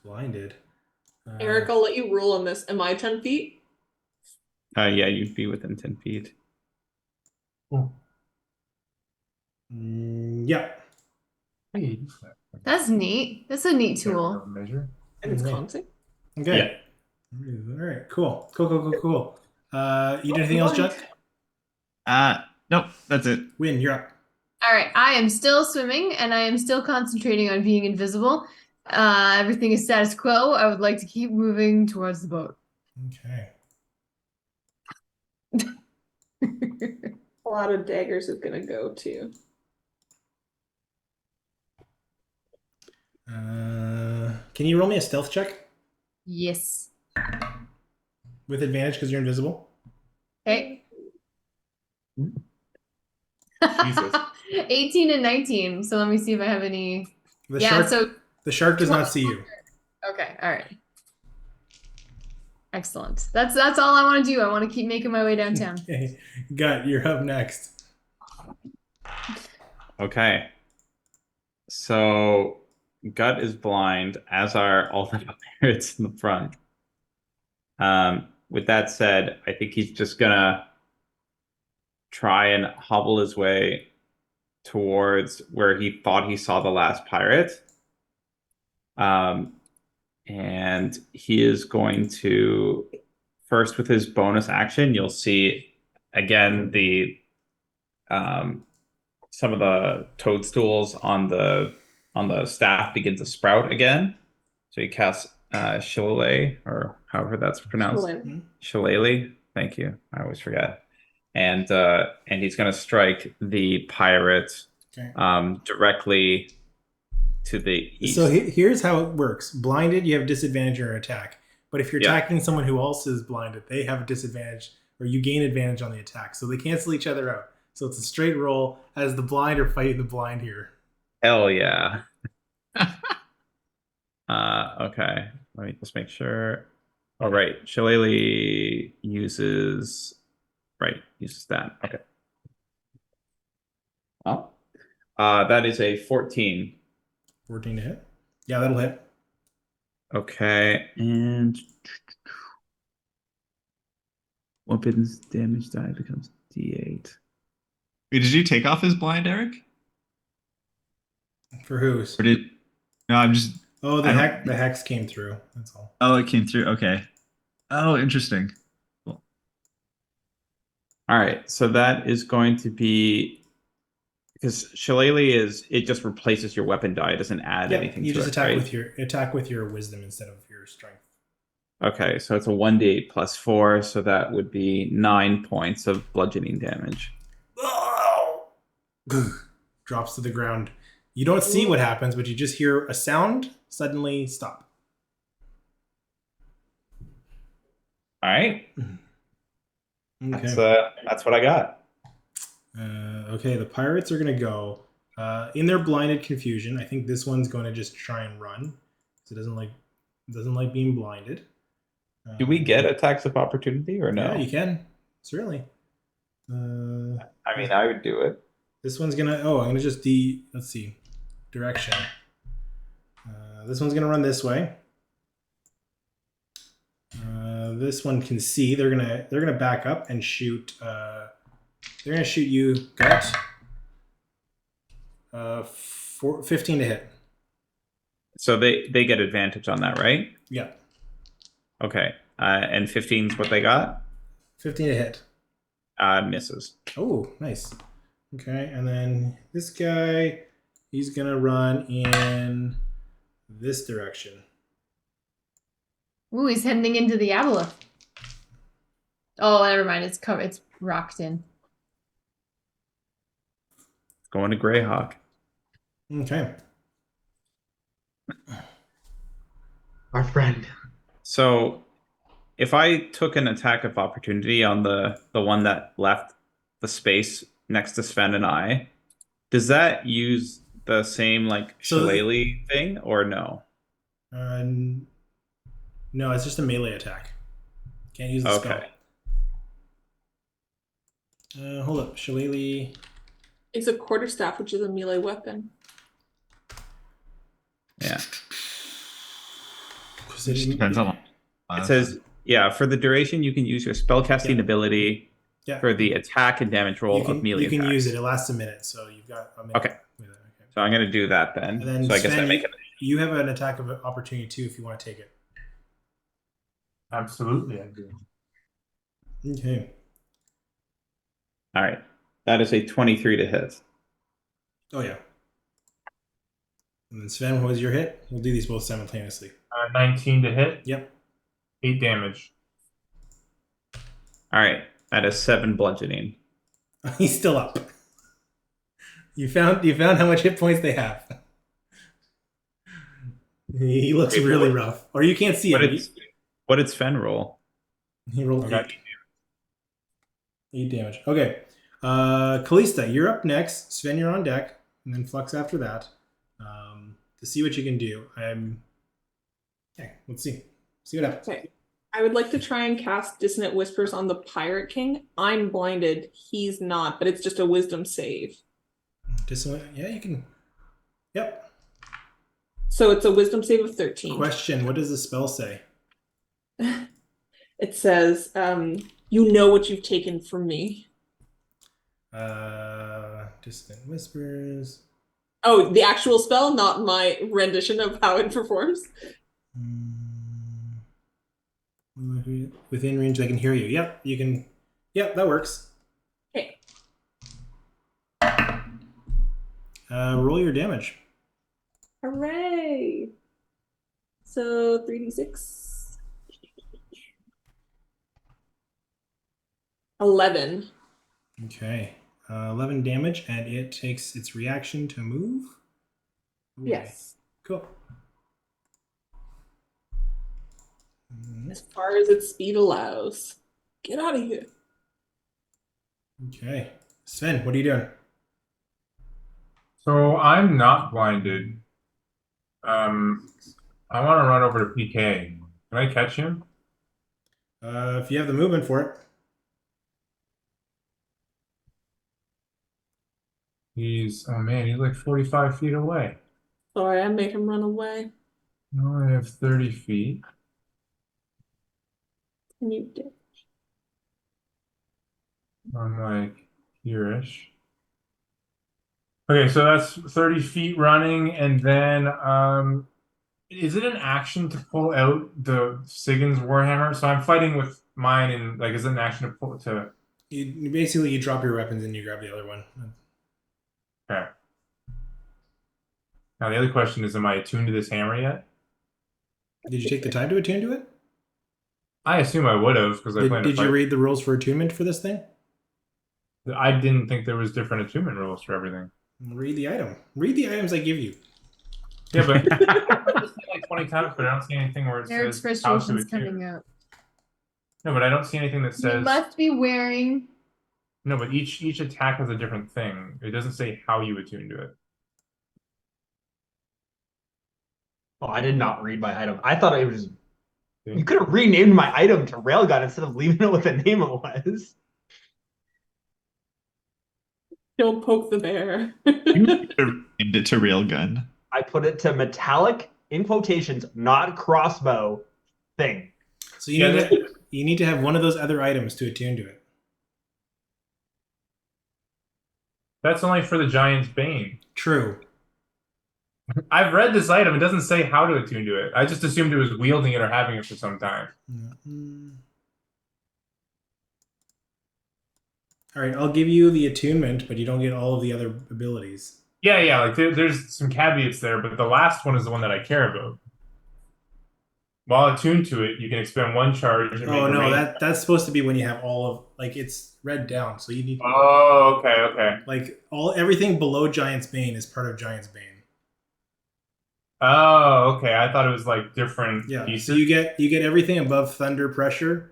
Blinded. Eric, I'll let you rule on this. Am I 10 feet? Yeah, you'd be within 10 feet. Yeah. Hey. That's neat. That's a neat tool. Measure. And it's Okay. con save? Okay. All right. Cool. You did anything else, Junk? Nope, that's it. Win, you're up. All right, I am still swimming and I am still concentrating on being invisible. Everything is status quo. I would like to keep moving towards the boat. Okay. A lot of daggers is gonna go to. Can you roll me a stealth check Yes. with advantage because you're invisible? Okay. Jesus. 18 and 19. So let me see if I have any. The shark does not see you. Okay, all right. Excellent. That's all I want to do. I want to keep making my way downtown. Okay. Gut, you're up next. Okay. So Gut is blind, as are all the pirates in the front. With that said, I think he's just gonna try and hobble his way towards where he thought he saw the last pirate. And he is going to, first with his bonus action, you'll see again the some of the toadstools on the staff begin to sprout again. So he casts Shillelagh, or however that's pronounced. Shillelagh. Thank you. I always forget. And he's going to strike the pirate directly to the east. So here's how it works. Blinded, you have disadvantage on your attack. But if you're attacking someone who also is blinded, they have a disadvantage, or you gain advantage on the attack. So they cancel each other out. So it's a straight roll as the blind are fighting the blind here. Hell yeah. Okay. Let me just make sure. All right. Shillelagh uses that. Okay. Well, that is a 14. 14 to hit? Yeah, that'll hit. Okay, and weapons damage die becomes D8. Wait, did you take off his blind, Eric? For whose? Or did? No, I'm just. Oh, the hex came through. That's all. Oh, it came through. Okay. Oh, interesting. Cool. All right, so that is going to be, because Shillelagh it just replaces your weapon die. It doesn't add anything. You to just it, attack with your wisdom instead of your strength. Okay, so it's a 1d8 plus 4, so that would be 9 points of bludgeoning damage. Drops to the ground. You don't see what happens, but you just hear a sound suddenly stop. All right. Okay. That's what I got. Okay, the pirates are going to go in their blinded confusion. I think this one's going to just try and run. So it doesn't like being blinded. Do we get attacks of opportunity or no? Yeah, you can. Certainly. I mean, I would do it. This one's gonna. I'm gonna just let's see, direction. This one's gonna run this way. This one can see. They're gonna back up and shoot. They're gonna shoot you, Gut. 15 to hit. So they get advantage on that, right? Yeah. Okay. And 15's what they got? 15 to hit. Misses. Oh, nice. Okay, and then this guy, he's gonna run in this direction. Ooh, he's heading into the aboleth. Oh, never mind. It's covered. It's rocked in. Going to Greyhawk. Okay. Our friend. So if I took an attack of opportunity on the one that left the space next to Sven and I, does that use the same like shillelagh thing or no? No, it's just a melee attack. Can't use the spell. Hold up, shillelagh. It's a quarterstaff, which is a melee weapon. Yeah. It depends on. It says, yeah, for the duration, you can use your spellcasting ability for the attack and damage roll of melee. You can attacks. use it. It lasts a minute, so you've got a minute. Okay. So I'm going to do that then. And then so I guess I Sven, make it. You have an attack of opportunity too if you want to take it. Absolutely, I do. Okay. All right. That is a 23 to hit. Oh, yeah. And then Sven, what was your hit? We'll do these both simultaneously. 19 to hit. Yep. 8 damage. All right. That is 7 bludgeoning. He's still up. You found how much hit points they have. He looks really rough. Or you can't see him. What did Sven roll? He rolled 8. 8 damage. Okay. Callista, you're up next. Sven, you're on deck. And then Flux after that. To see what you can do. Okay, let's see. See what happens. Okay. I would like to try and cast Dissonant Whispers on the Pirate King. I'm blinded. He's not, but it's just a wisdom save. Yeah, you can. Yep. So it's a wisdom save of 13. Question, what does the spell say? It says, you know what you've taken from me. Distant Whispers. Oh, the actual spell, not my rendition of how it performs. Within range, they can hear you. Yep, you can. Yep, that works. Okay. Roll your damage. Hooray! So 3d6. 11. Okay. 11 damage, and it takes its reaction to move? Okay. Yes. Cool. As far as its speed allows. Get out of here. Okay. Sven, what are you doing? So I'm not blinded. I want to run over to PK. Can I catch him? If you have the movement for it. Oh man, he's like 45 feet away. Sorry, I made him run away. No, I have 30 feet. And you did. I'm like here-ish. Okay, so that's 30 feet running, and then is it an action to pull out the Sigyn's Warhammer? So I'm fighting with mine, and like, is it an action to pull to? You drop your weapons and you grab the other one. Okay. Now the other question is, am I attuned to this hammer yet? Did you take the time to attune to it? I assume I would have because I plan to Did fight. you read the rules for attunement for this thing? I didn't think there was different attunement rules for everything. Read the item. Read the items I give you. Yeah, but I've seen like 20 times, but I don't see anything where it Eric's says how to frustration's attune. coming out. No, but I don't see anything that You says. must be wearing. No, but each attack has a different thing. It doesn't say how you attune to it. Oh, I did not read my item. I thought it was. You could have renamed my item to Railgun instead of leaving it with the name it was. Don't poke the bear. You could have named it to Railgun. I put it to Metallic in quotations, not crossbow thing. So you need to have one of those other items to attune to it. That's only for the Giant's Bane. True. I've read this item. It doesn't say how to attune to it. I just assumed it was wielding it or having it for some time. All right, I'll give you the attunement, but you don't get all of the other abilities. Yeah. Like there's some caveats there, but the last one is the one that I care about. While attuned to it, you can expend 1 charge. And Oh no, that's supposed to be when you have all of, like, it's read down, so you need. Oh, okay. Like everything below Giant's Bane is part of Giant's Bane. Oh, okay. I thought it was like different pieces. So you get everything above Thunder Pressure.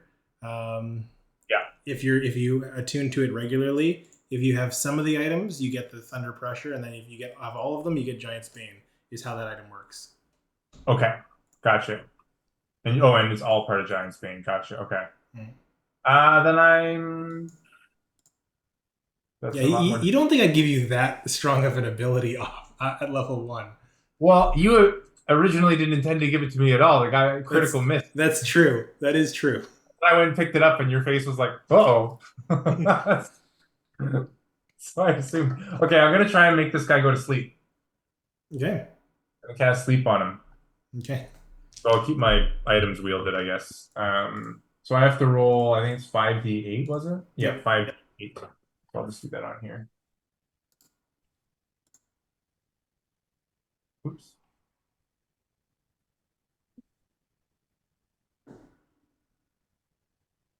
If you attune to it regularly, if you have some of the items, you get the Thunder Pressure, and then if you have all of them, you get Giant's Bane. Is how that item works. Okay, gotcha. And it's all part of Giant's Bane. Gotcha. Okay. Then I'm. You don't think I'd give you that strong of an ability off at level 1? Well, you originally didn't intend to give it to me at all. The guy critical miss. That's true. That is true. I went and picked it up, and your face was like, "Oh." So I assumed. Okay, I'm gonna try and make this guy go to sleep. Okay. I'm gonna cast sleep on him. Okay. So I'll keep my items wielded, I guess. So I have to roll. I think it's 5d8, was it? Yeah, 5d8. So I'll just do that on here. Oops.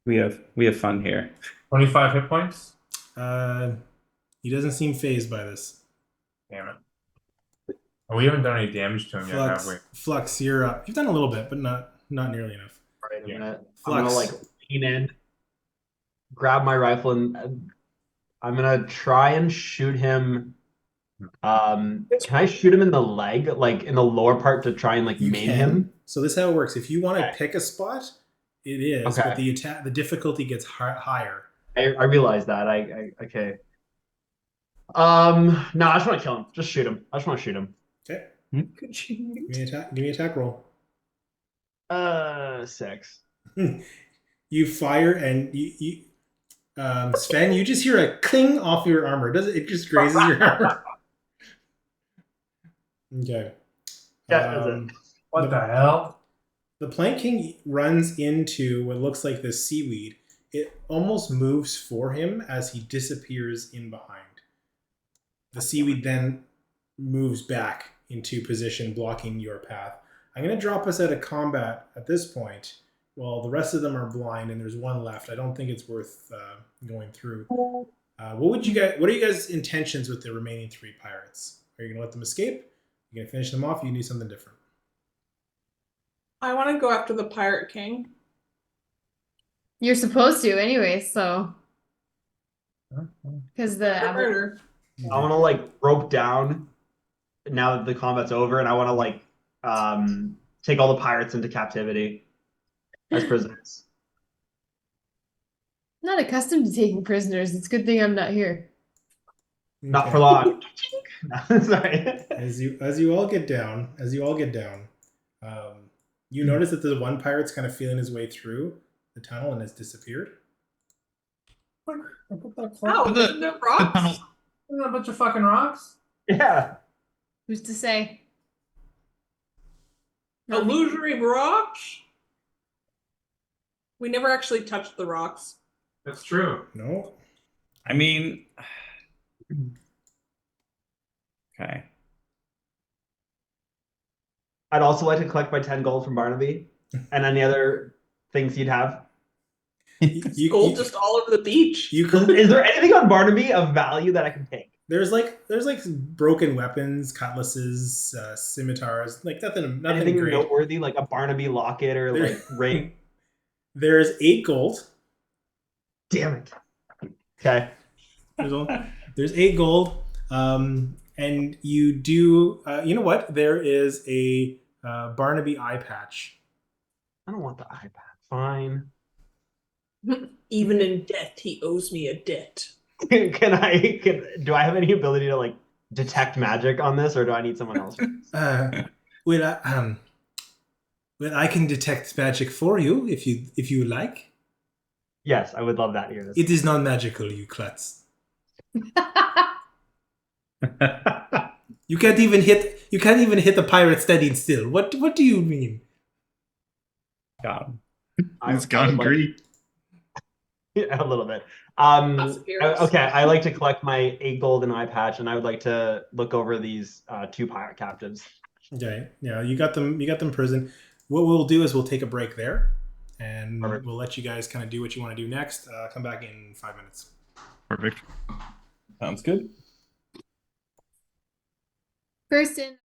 We have fun here. 25 hit points. He doesn't seem phased by this. Damn it. Oh, we haven't done any damage to him yet, have we? Flux, you're up. You've done a little bit, but not nearly enough. All right, Flux. I'm gonna like lean in, grab my rifle, and I'm gonna try and shoot him. Can I shoot him in the leg, like in the lower part, to try and like maim him? So this is how it works. If you want to pick a spot, it is, Okay. but the difficulty gets higher. I realize that. I okay. No, I just want to kill him. Just shoot him. I just want to shoot him. Okay. Give me attack roll. 6. You fire and you Sven, you just hear a cling off your armor. It just grazes your armor. Okay. What the hell? The Plank King runs into what looks like this seaweed. It almost moves for him as he disappears in behind. The seaweed then moves back into position, blocking your path. I'm going to drop us out of combat at this point. Well, the rest of them are blind, and there's one left. I don't think it's worth going through. What are you guys' intentions with the remaining 3 pirates? Are you going to let them escape? You're going to finish them off? You do something different. I want to go after the Pirate King. You're supposed to anyway, so. Because the Murder. I want to like rope down now that the combat's over, and I want to like take all the pirates into captivity as prisoners. I'm not accustomed to taking prisoners. It's a good thing I'm not here. Not for long. Sorry. As you all get down, you notice that the one pirate's kind of feeling his way through the tunnel and has disappeared. Oh, isn't there rocks? Isn't that a bunch of fucking rocks? Yeah. Who's to say? Illusory rocks? We never actually touched the rocks. That's true. No. I mean, okay. I'd also like to collect my 10 gold from Barnaby and any other things you'd have. Gold just all over the beach. Is there anything on Barnaby of value that I can take? There's like broken weapons, cutlasses, scimitars, like nothing Anything great. noteworthy, like a Barnaby locket or like ring? There's 8 gold. Damn it. Okay. There's 8 gold. And you do, you know what? There is a Barnaby eye patch. I don't want the eye patch. Fine. Even in death, he owes me a debt. Do I have any ability to like detect magic on this, or do I need someone else? Well, I can detect magic for you if you like. Yes, I would love that here. It is not magical, you klutz. You can't even hit the pirate standing still. What do you mean? Got him. It's gone Greek. A little bit. Perseverance. Okay, I like to collect my 8 gold and eye patch, and I would like to look over these 2 pirate captives. Okay, yeah, you got them in prison. What we'll do is we'll take a break there, and Perfect. we'll let you guys kind of do what you want to do next. Come back in 5 minutes. Perfect. Sounds good. Kirsten.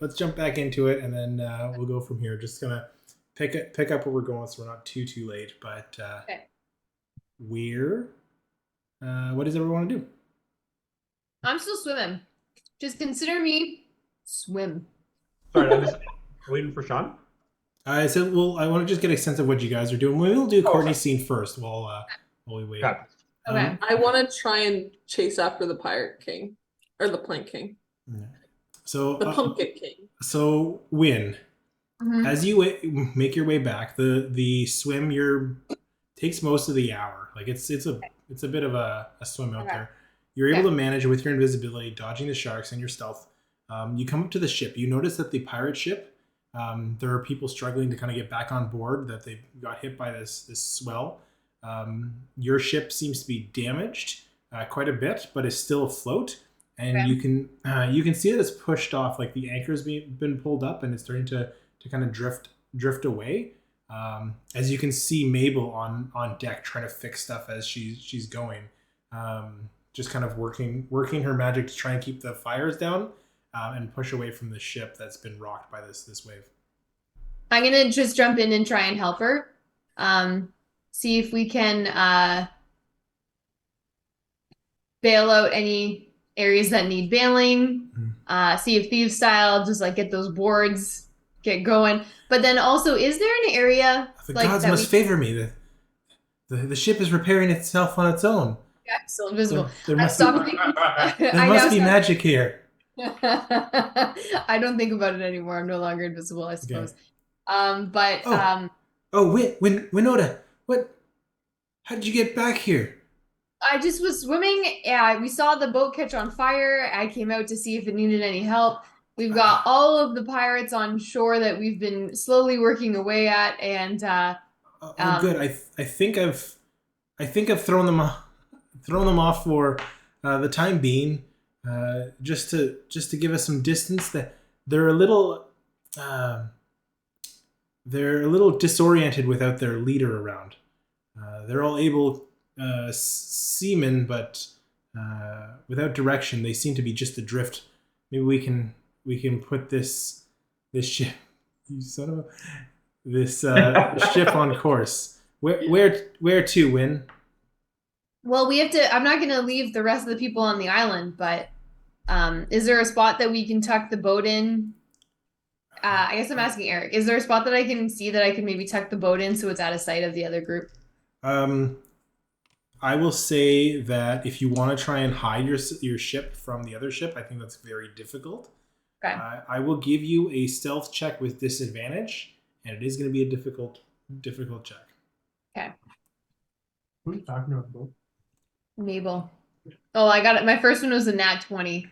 Let's jump back into it, and then we'll go from here. Just gonna pick up where we're going, so we're not too late. But Okay. what does everyone want to do? I'm still swimming. Just consider me swim. Sorry, I'm just waiting for Shawn. I said, well, I want to just get a sense of what you guys are doing. We'll do Courtney's scene first while we wait. Okay. Okay. I want to try and chase after the Pirate King. Or the Plank King. So The Pumpkin King. So Win, Mhm. as you make your way back, the swim takes most of the hour. Like it's a bit of a swim out Okay. there. You're able to manage it with your invisibility, dodging the sharks, and your stealth. You come up to the ship. You notice that the pirate ship, there are people struggling to kind of get back on board. That they got hit by this swell. Your ship seems to be damaged quite a bit, but is still afloat. And Okay. you can see that it's pushed off, like the anchor's been pulled up, and it's starting to kind of drift away. As you can see, Mabel on deck trying to fix stuff as she's going, just kind of working her magic to try and keep the fires down and push away from the ship that's been rocked by this wave. I'm gonna just jump in and try and help her. See if we can bail out any areas that need bailing. See if Thieves Style just like get those boards get going. But then also, is there an area The like gods that must favor me. The ship is repairing itself on its own. Yeah, still invisible. There I must stopped thinking. there must be magic here. I don't think about it anymore. I'm no longer invisible, I suppose. Okay. Winona, what? How did you get back here? I just was swimming. Yeah, we saw the boat catch on fire. I came out to see if it needed any help. We've got all of the pirates on shore that we've been slowly working away at, and Good. I think I've thrown them off for the time being, just to give us some distance. That they're a little disoriented without their leader around. They're all able seamen, but without direction, they seem to be just adrift. Maybe we can put this ship, you son of a, this ship on course. Where to, Win? well, we have to. I'm not going to leave the rest of the people on the island, but is there a spot that we can tuck the boat in? I guess I'm asking Eric. Is there a spot that I can see that I can maybe tuck the boat in so it's out of sight of the other group? I will say that if you want to try and hide your ship from the other ship, I think that's very difficult. Okay. I will give you a stealth check with disadvantage, and it is going to be a difficult check. Okay. Who are you talking about? Mabel. Oh, I got it. My first one was a nat 20.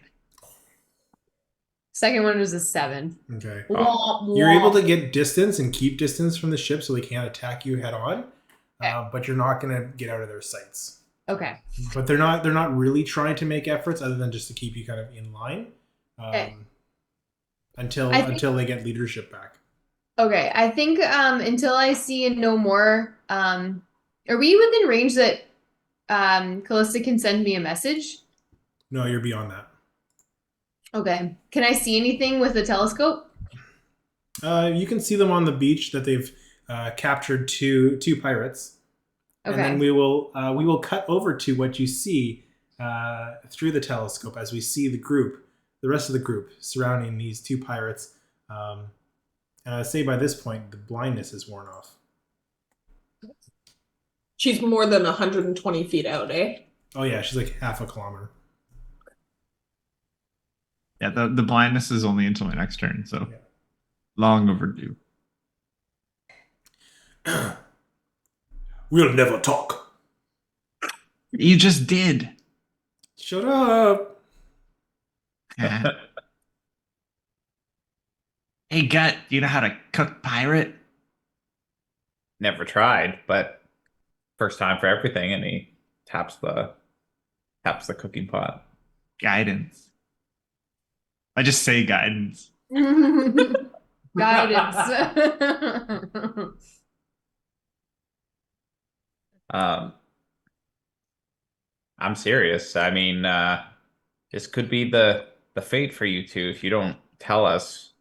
Second one was a 7. Okay. Womp, You're able womp. to get distance and keep distance from the ship so they can't attack you head on, but you're not going to get out of their sights. Okay. But they're not really trying to make efforts other than just to keep you kind of in line until they get leadership back. Okay. I think until I see and know more, are we within range that Callista can send me a message? No, you're beyond that. Okay. Can I see anything with a telescope? You can see them on the beach that they've captured two pirates. Okay. And then we will cut over to what you see through the telescope as we see the rest of the group surrounding these two pirates. And I'd say by this point, the blindness is worn off. She's more than 120 feet out, eh? Oh yeah, she's like half a kilometer. Yeah, the blindness is only until my next turn, so Yeah. long overdue. We'll never talk. You just did. Shut up. Hey, Gut, do you know how to cook pirate? Never tried, but first time for everything, and he taps the cooking pot. Guidance. I just say guidance. Guidance. I'm serious. I mean, this could be the fate for you two if you don't tell us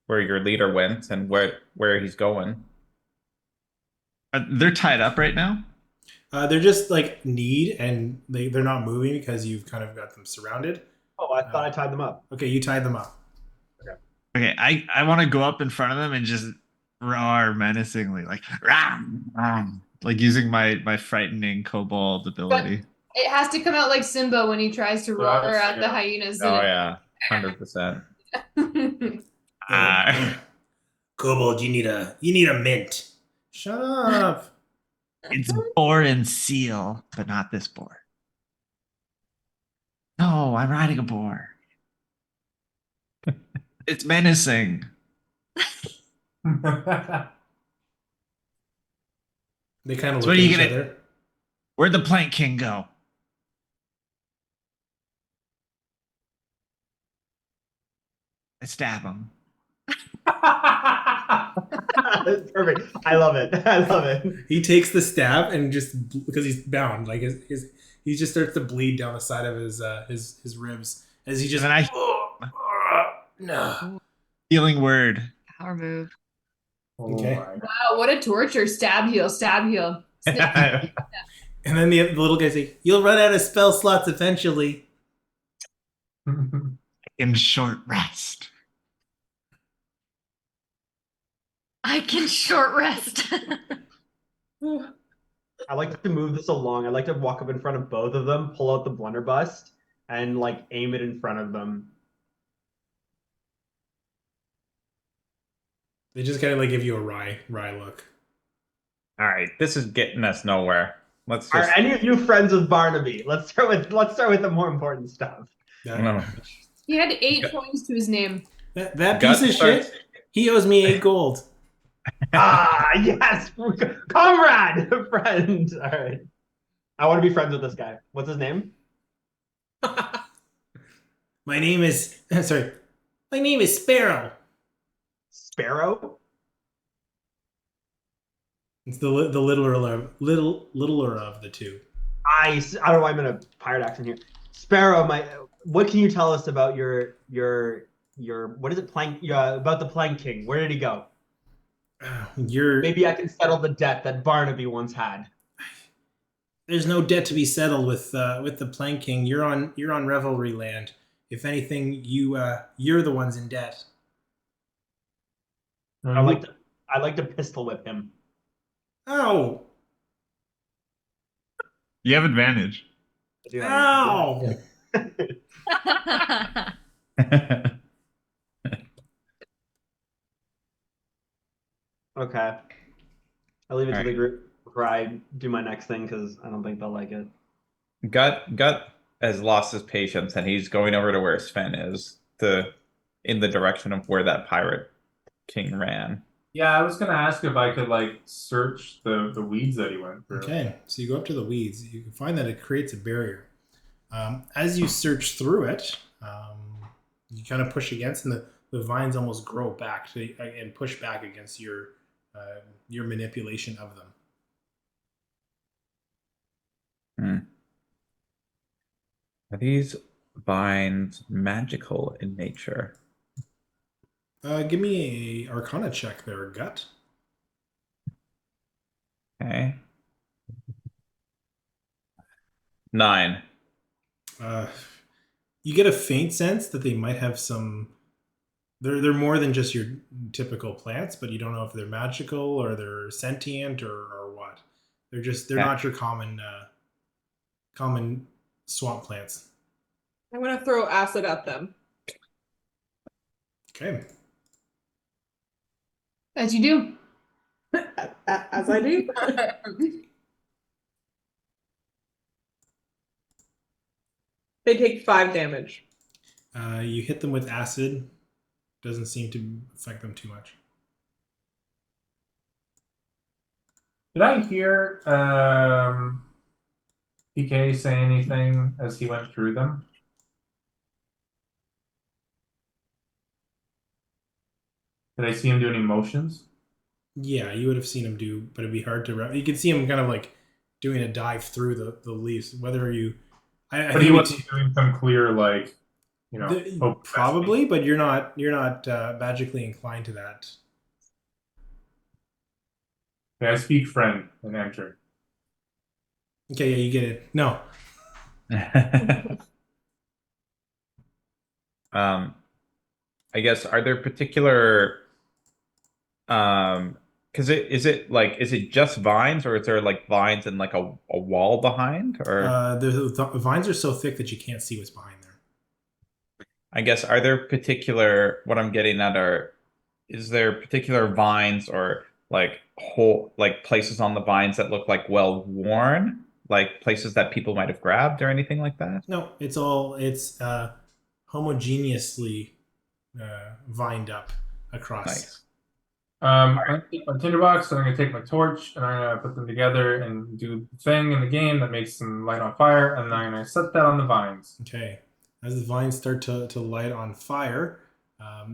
where your leader went and where he's going. They're tied up right now. They're just like kneed, and they're not moving because you've kind of got them surrounded. Oh, I thought I tied them up. Okay, you tied them up. Okay, I want to go up in front of them and just roar menacingly, like ram, ram, like using my frightening kobold ability. It has to come out like Simba when he tries to So I roar was- at the yeah. hyenas. Oh yeah, 100%. Kobold, you need a mint. Shut up. It's boar and seal, but not this boar. No, I'm riding a boar. It's menacing. They kind of So look what at are you each gonna- other. Where'd the plank king go? I stab him. Perfect. I love it. I love it. He takes the stab and just because he's bound, like he just starts to bleed down the side of his ribs as he just. And then No. Healing word. Power move. Okay. Oh my God. Wow, what a torture. Stab heal, stab heal. Snip. And then the little guy say, "You'll run out of spell slots eventually." In short rest. I can short rest. I like to move this along. I like to walk up in front of both of them, pull out the blunderbuss, and like aim it in front of them. They just kind of like give you a wry look. All right, this is getting us nowhere. Let's Are just. any of you friends with Barnaby? Let's start with the more important stuff. No. He had 8 points to his name. That Gut piece of starts- shit. He owes me 8 gold. Ah, yes, comrade, friend. All right, I want to be friends with this guy. What's his name? My name is sorry. My name is Sparrow. Sparrow. It's the littler of the two. I don't know why I'm in a pirate accent here. Sparrow, what can you tell us about your what is it about the Plank King? Where did he go? Maybe I can settle the debt that Barnaby once had. There's no debt to be settled with the Plank King. You're on Revelry land. If anything, you're the ones in debt. I like to pistol whip him. Oh, You have advantage. I do have- ow! Okay. I'll leave it to All the right. group before I do my next thing because I don't think they'll like it. Gut has lost his patience and he's going over to where Sven is in the direction of where that pirate king ran. Yeah, I was gonna ask if I could like search the weeds that he went through. Okay, so you go up to the weeds. You can find that it creates a barrier. As you search through it, you kind of push against, and the vines almost grow back and push back against your manipulation of them. Are these vines magical in nature? Give me a Arcana check there, Gut. Okay. 9. You get a faint sense that they might have some. They're more than just your typical plants, but you don't know if they're magical or they're sentient or what. They're not your common swamp plants. I'm gonna throw acid at them. Okay. As you do. As I do. They take 5 damage. You hit them with acid. Doesn't seem to affect them too much. Did I hear PK say anything as he went through them? Did I see him do any motions? Yeah, you would have seen him do, but it'd be hard to. You could see him kind of like doing a dive through the leaves. Whether you, But he wasn't doing some clear like hope Probably, but you're not magically inclined to that. I speak friend and enter. Okay, yeah, you get it. No. I guess, are there particular because is it just vines, or is there like vines and like a wall behind, or The vines are so thick that you can't see what's behind there. I guess, are there particular, what I'm getting at is there particular vines or like whole like places on the vines that look like well worn, like places that people might have grabbed or anything like that? No, it's homogeneously vined up across. Nice. I'm gonna take my tinderbox and I'm gonna take my torch and I'm gonna put them together and do the thing in the game that makes them light on fire, and then I'm gonna set that on the vines. Okay. As the vines start to light on fire,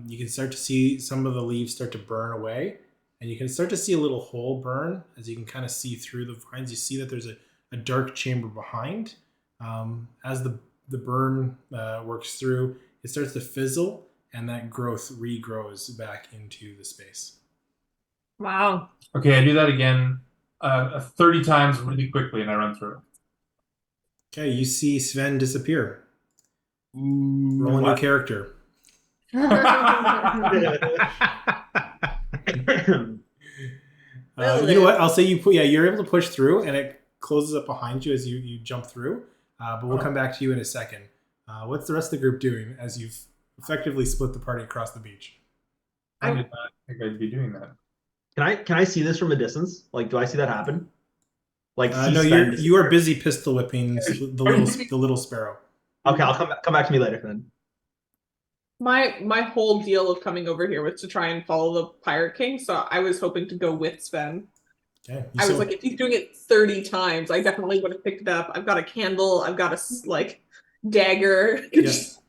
you can start to see some of the leaves start to burn away, and you can start to see a little hole burn as you can kind of see through the vines. You see that there's a dark chamber behind. As the burn works through, it starts to fizzle, and that growth regrows back into the space. Wow. Okay, I do that again 30 times really quickly and I run through. Okay, you see Sven disappear. Roll a new character. You know what? I'll say you're able to push through, and it closes up behind you as you jump through. But we'll come back to you in a second. What's the rest of the group doing as you've effectively split the party across the beach? I did not think I'd be doing that. Can I see this from a distance? Like, do I see that happen? Like, no, you are busy pistol whipping the little sparrow. Okay, I'll come back to me later then. My whole deal of coming over here was to try and follow the Pirate King, so I was hoping to go with Sven. Okay. I was like, if he's doing it 30 times, I definitely would have picked it up. I've got a candle, I've got a dagger. Yes.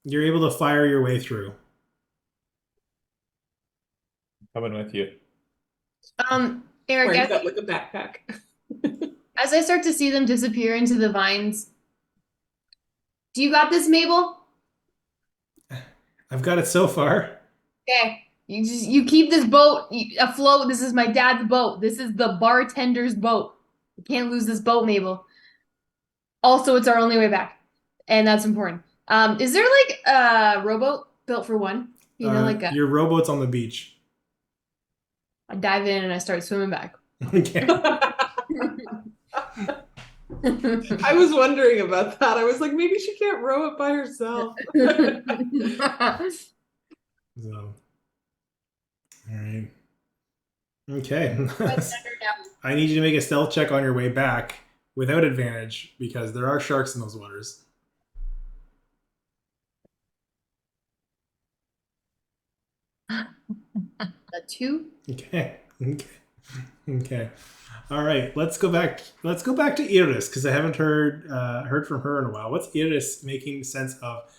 You're able to fire your way through. Coming with you. Eric, Wearing that like a backpack. as I start to see them disappear into the vines, do you got this, Mabel? I've got it so far. Okay. You keep this boat afloat. This is my dad's boat. This is the bartender's boat. You can't lose this boat, Mabel. Also, it's our only way back, and that's important. Is there like a rowboat built for one? You know, your rowboat's on the beach. I dive in and I start swimming back. Okay. I was wondering about that. I was like, maybe she can't row it by herself. So, all right. Okay. I need you to make a stealth check on your way back without advantage because there are sharks in those waters. A 2. Okay. Okay. All right. Let's go back to Iris because I haven't heard from her in a while. What's Iris making sense of?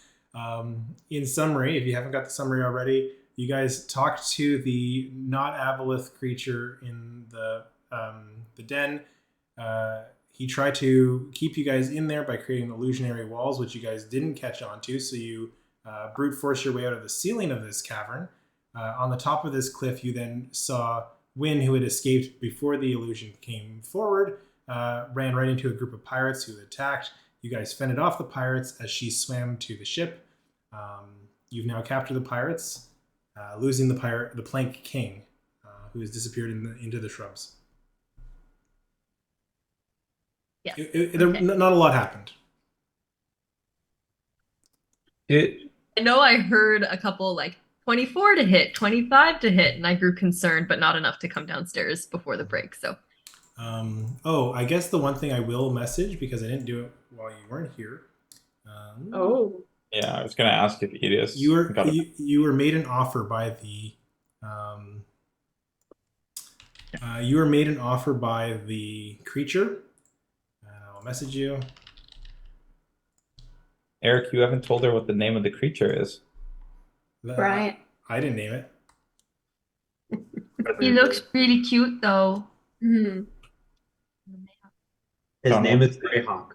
In summary, if you haven't got the summary already, you guys talked to the not aboleth creature in the den. He tried to keep you guys in there by creating illusionary walls, which you guys didn't catch on to. So you brute force your way out of the ceiling of this cavern. On the top of this cliff, you then saw Wynn, who had escaped before the illusion came forward, ran right into a group of pirates who attacked. You guys fended off the pirates as she swam to the ship. You've now captured the pirates, losing the Plank King, who has disappeared into the shrubs. Yeah. Not a lot happened. I know I heard a couple like 24 to hit, 25 to hit, and I grew concerned, but not enough to come downstairs before the break. So, I guess the one thing I will message, because I didn't do it while you weren't here. Yeah, I was gonna ask if Iris. You were made an offer by the. You were made an offer by the creature. I'll message you. Eric, you haven't told her what the name of the creature is. Brian. I didn't name it. he looks pretty cute though. Mm-hmm. His name is Greyhawk.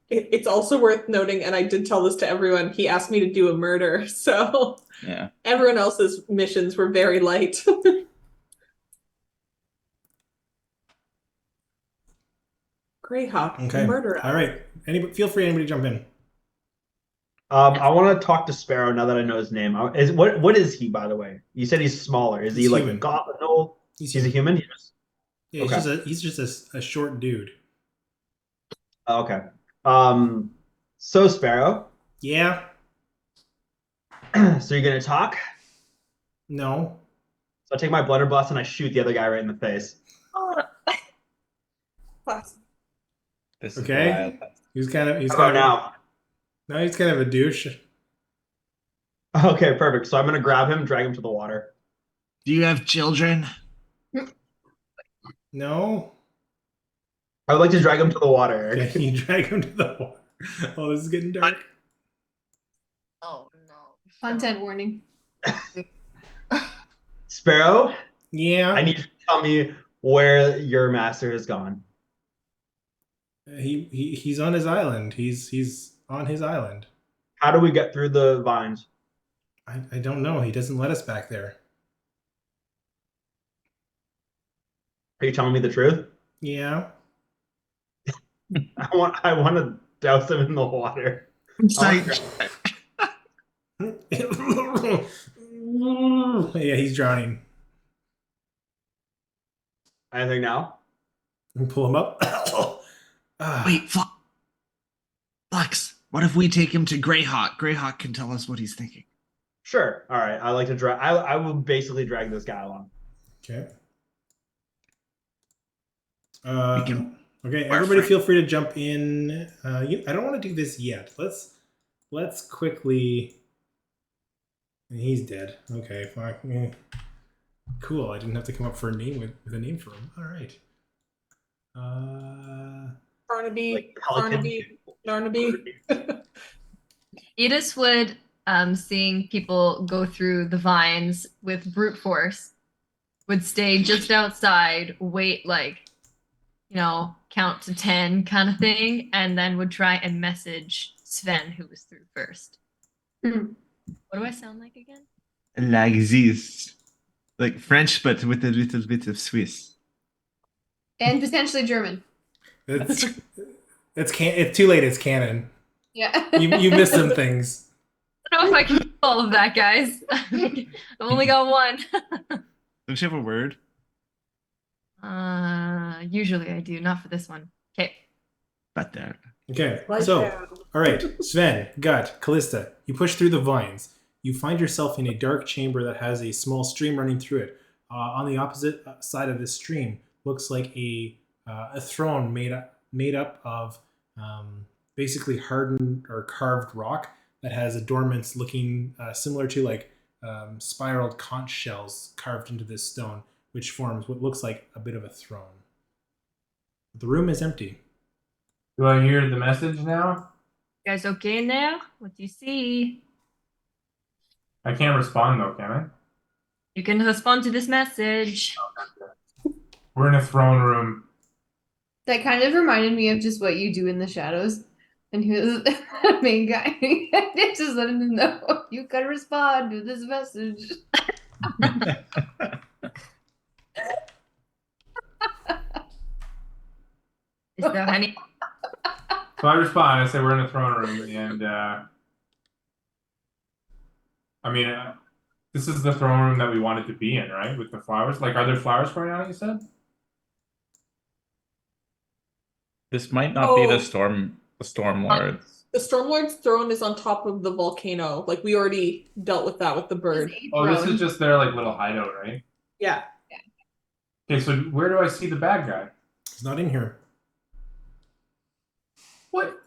It's also worth noting, and I did tell this to everyone, he asked me to do a murder, so Yeah. everyone else's missions were very light. Greyhawk, Okay. murder. All right. Feel free, anybody jump in. I want to talk to Sparrow now that I know his name. What is he, by the way? You said he's smaller. Is he He's like human. goblin? He's a human. Yeah, Okay. he's just a short dude. Okay. So Sparrow. Yeah. So you're gonna talk? No. So I take my blunderbuss and I shoot the other guy right in the face. This is Okay. He's kind of How about now? No, he's kind of a douche. Okay, perfect. So I'm gonna grab him, drag him to the water. Do you have children? No. I would like to drag him to the water, Eric. Okay, you drag him to the water. Oh, this is getting dark. Oh no. Content warning. Sparrow, Yeah. I need you to tell me where your master has gone. He's on his island. He's on his island. How do we get through the vines? I don't know. He doesn't let us back there. Are you telling me the truth? Yeah. I want to douse him in the water. Yeah, he's drowning. Anything now? And pull him up. Wait, Flux. What if we take him to Greyhawk? Greyhawk can tell us what he's thinking. Sure. All right. I like to drag. I will basically drag this guy along. Okay. We can- Okay, everybody feel free to jump in. I don't want to do this yet. Let's quickly. And he's dead. Okay, fine. Cool. I didn't have to come up for a name with a name for him. All right. Barnaby. Edith would, seeing people go through the vines with brute force, would stay just outside, wait count to 10 kind of thing, and then would try and message Sven, who was through first. What do I sound like again? Like this. Like French, but with a little bit of Swiss. And potentially German. It's too late. It's canon. Yeah. You missed some things. I don't know if I can do all of that, guys. I've only got one. Don't you have a word? Usually I do, not for this one. Okay. But there. Okay, so, all right, Sven, Gut, Callista, you push through the vines. You find yourself in a dark chamber that has a small stream running through it. On the opposite side of this stream looks like a throne made up of basically hardened or carved rock that has adornments looking similar to like spiraled conch shells carved into this stone, which forms what looks like a bit of a throne. The room is empty. Do I hear the message now? You guys okay in there? What do you see? I can't respond though, can I? You can respond to this message. We're in a throne room. That kind of reminded me of just what you do in the shadows. And he was the main guy. Just letting him know you can respond to this message. Is there any? So I respond. I say we're in a throne room, and this is the throne room that we wanted to be in, right? With the flowers. Like, are there flowers growing on it? You said. This might not be the storm lord. The Stormlord's throne is on top of the volcano. Like, we already dealt with that with the bird. Oh, this is just their like little hideout, right? Yeah. Okay, so where do I see the bad guy? It's not in here. What?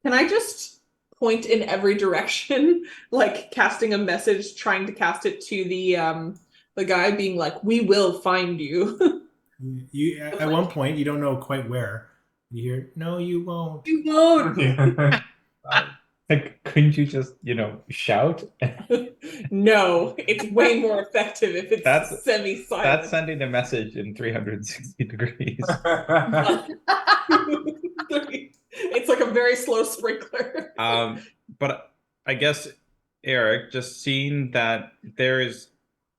Can I just point in every direction, like casting a message, trying to cast it to the guy, being like, "We will find you." You at one point you don't know quite where. You hear, "No, you won't." You won't. Like, couldn't you just, shout? No, it's way more effective if it's semi-silent. That's sending a message in 360 degrees. It's like a very slow sprinkler. But I guess Eric, just seeing that there is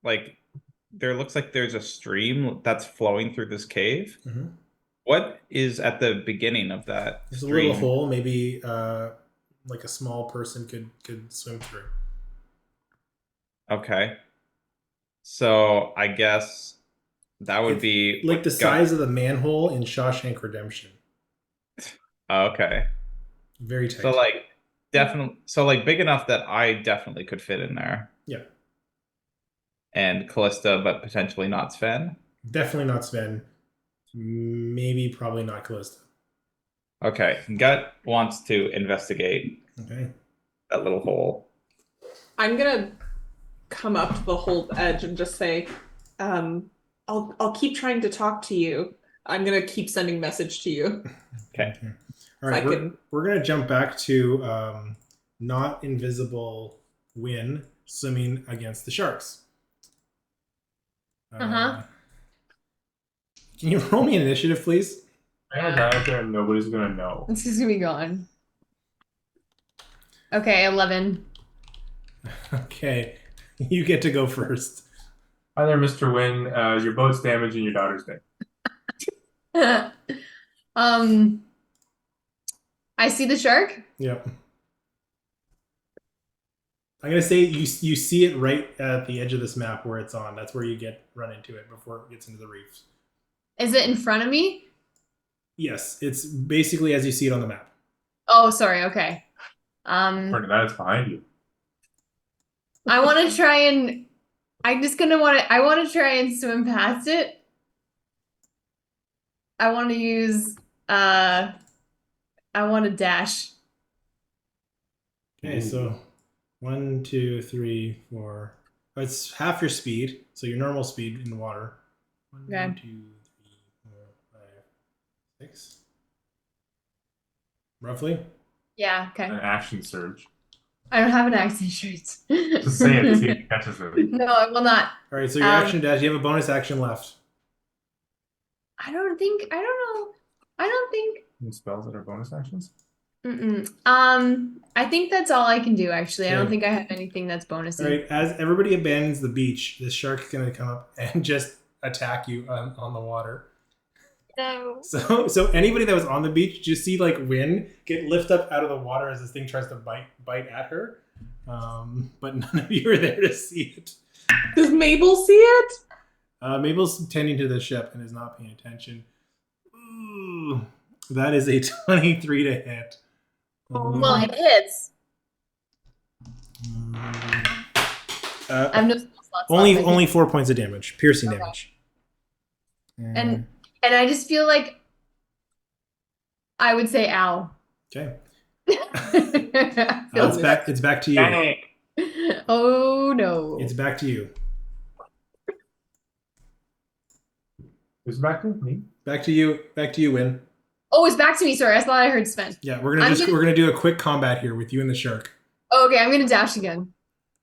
like there looks like there's a stream that's flowing through this cave. Mhm. What is at the beginning of that There's a stream? little hole, maybe like a small person could swim through. Okay. So I guess that would be Like the size of the manhole in Shawshank Redemption. Okay. Very tight. So like definitely so like big enough that I definitely could fit in there. Yeah. And Callista, but potentially not Sven. Definitely not Sven. Maybe probably not Callista. Okay. Gut wants to investigate Okay. that little hole. I'm gonna come up to the whole edge and just say, I'll keep trying to talk to you. I'm gonna keep sending message to you. Okay. All right, I can- we're gonna jump back to not invisible Win swimming against the sharks. Uh-huh. Can you roll me an initiative, please? I'm gonna die out there and nobody's gonna know. It's just gonna be gone. Okay, 11. Okay, you get to go first. Hi there, Mr. Wynn. Your boat's damaged and your daughter's dead. I see the shark. Yep. I'm gonna say you see it right at the edge of this map where it's on. That's where you run into it before it gets into the reefs. Is it in front of me? Yes, it's basically as you see it on the map. Oh, sorry. Okay. According to that, it's behind you. I want to try and. I'm just gonna want to. I want to try and swim past it. I want to use. I want to dash. Okay, so 1, 2, 3, 4. It's half your speed, so your normal speed in the water. 1, Okay. 2, 3, 4, 5, 6. Roughly. Yeah. Okay. An action surge. I don't have an accent shirt. Just say it to see if it catches it. No, I will not. All right, so your action dash. You have a bonus action left. I don't think. I don't know. I don't think. Any spells that are bonus actions? I think that's all I can do. Actually, I don't Okay. think I have anything that's bonusy. All right, as everybody abandons the beach, this shark's gonna come up and just attack you on the water. No. So anybody that was on the beach, just see like Win get lift up out of the water as this thing tries to bite at her. But none of you are there to see it. Does Mabel see it? Mabel's tending to the ship and is not paying attention. Ooh, that is a 23 to hit. Well, it hits. I have no spell slots left. Only 4 points of damage, piercing damage. And I just feel like I would say ow. Okay. Feels It's back to you. Oh no. It's back to you. Is it back to me? Back to you, Win. Oh, it's back to me. Sorry, I thought I heard Sven. Yeah, we're gonna do a quick combat here with you and the shark. Oh, okay, I'm gonna dash again.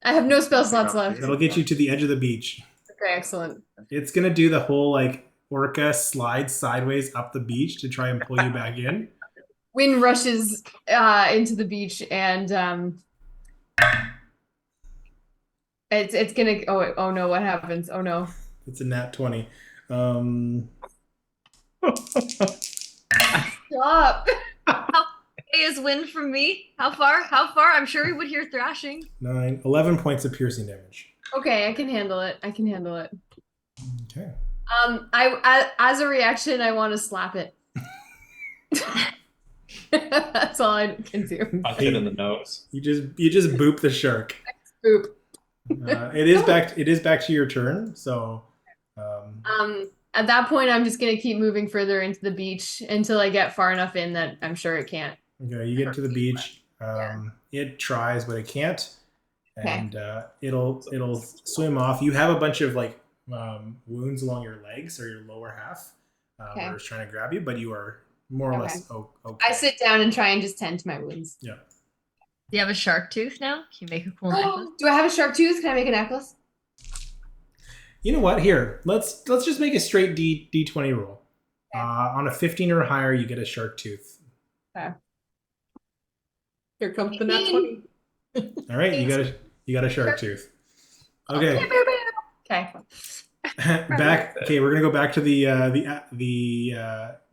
I have no spell slots left. That'll get you to the edge of the beach. Okay, excellent. It's gonna do the whole like orca slide sideways up the beach to try and pull you back in. Wind rushes into the beach and it's gonna oh no, what happens? Oh no. It's a nat 20. Stop. How is wind from me? How far? How far? I'm sure he would hear thrashing. 9, 11 points of piercing damage. Okay, I can handle it. I can handle it. Okay. I as a reaction, I want to slap it. That's all I can do. Punch it in the nose. You just boop the shark. Boop. It is back to your turn. So. At that point, I'm just gonna keep moving further into the beach until I get far enough in that I'm sure it can't. Okay, you get to the beach. It tries, but it can't, and it'll swim off. You have a bunch of like wounds along your legs or your lower half, where it's trying to grab you, but you are more or less okay. I sit down and try and just tend to my wounds. Yeah. Do you have a shark tooth now? Can you make a cool necklace? Do I have a shark tooth? Can I make a necklace? You know what? Here, let's just make a straight D20 roll. On a 15 or higher, you get a shark tooth. Okay. Here comes the nat 20. All right, you got a shark tooth. Okay. Okay. Back. Okay, we're gonna go back to the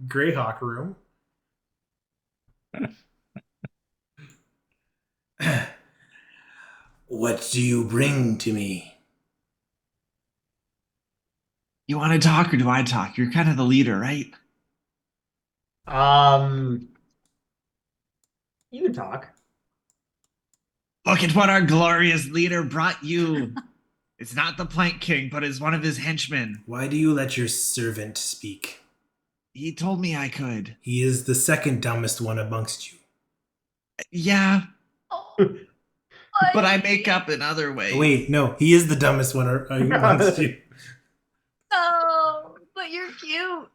Greyhawk room. What do you bring to me? You want to talk or do I talk? You're kind of the leader, right? You can talk. Look at what our glorious leader brought you. It's not the Plank King, but it's one of his henchmen. Why do you let your servant speak? He told me I could. He is the second dumbest one amongst you. Yeah, Oh, but I make up in other ways. Wait, no, he is the dumbest one amongst you. no, but you're cute.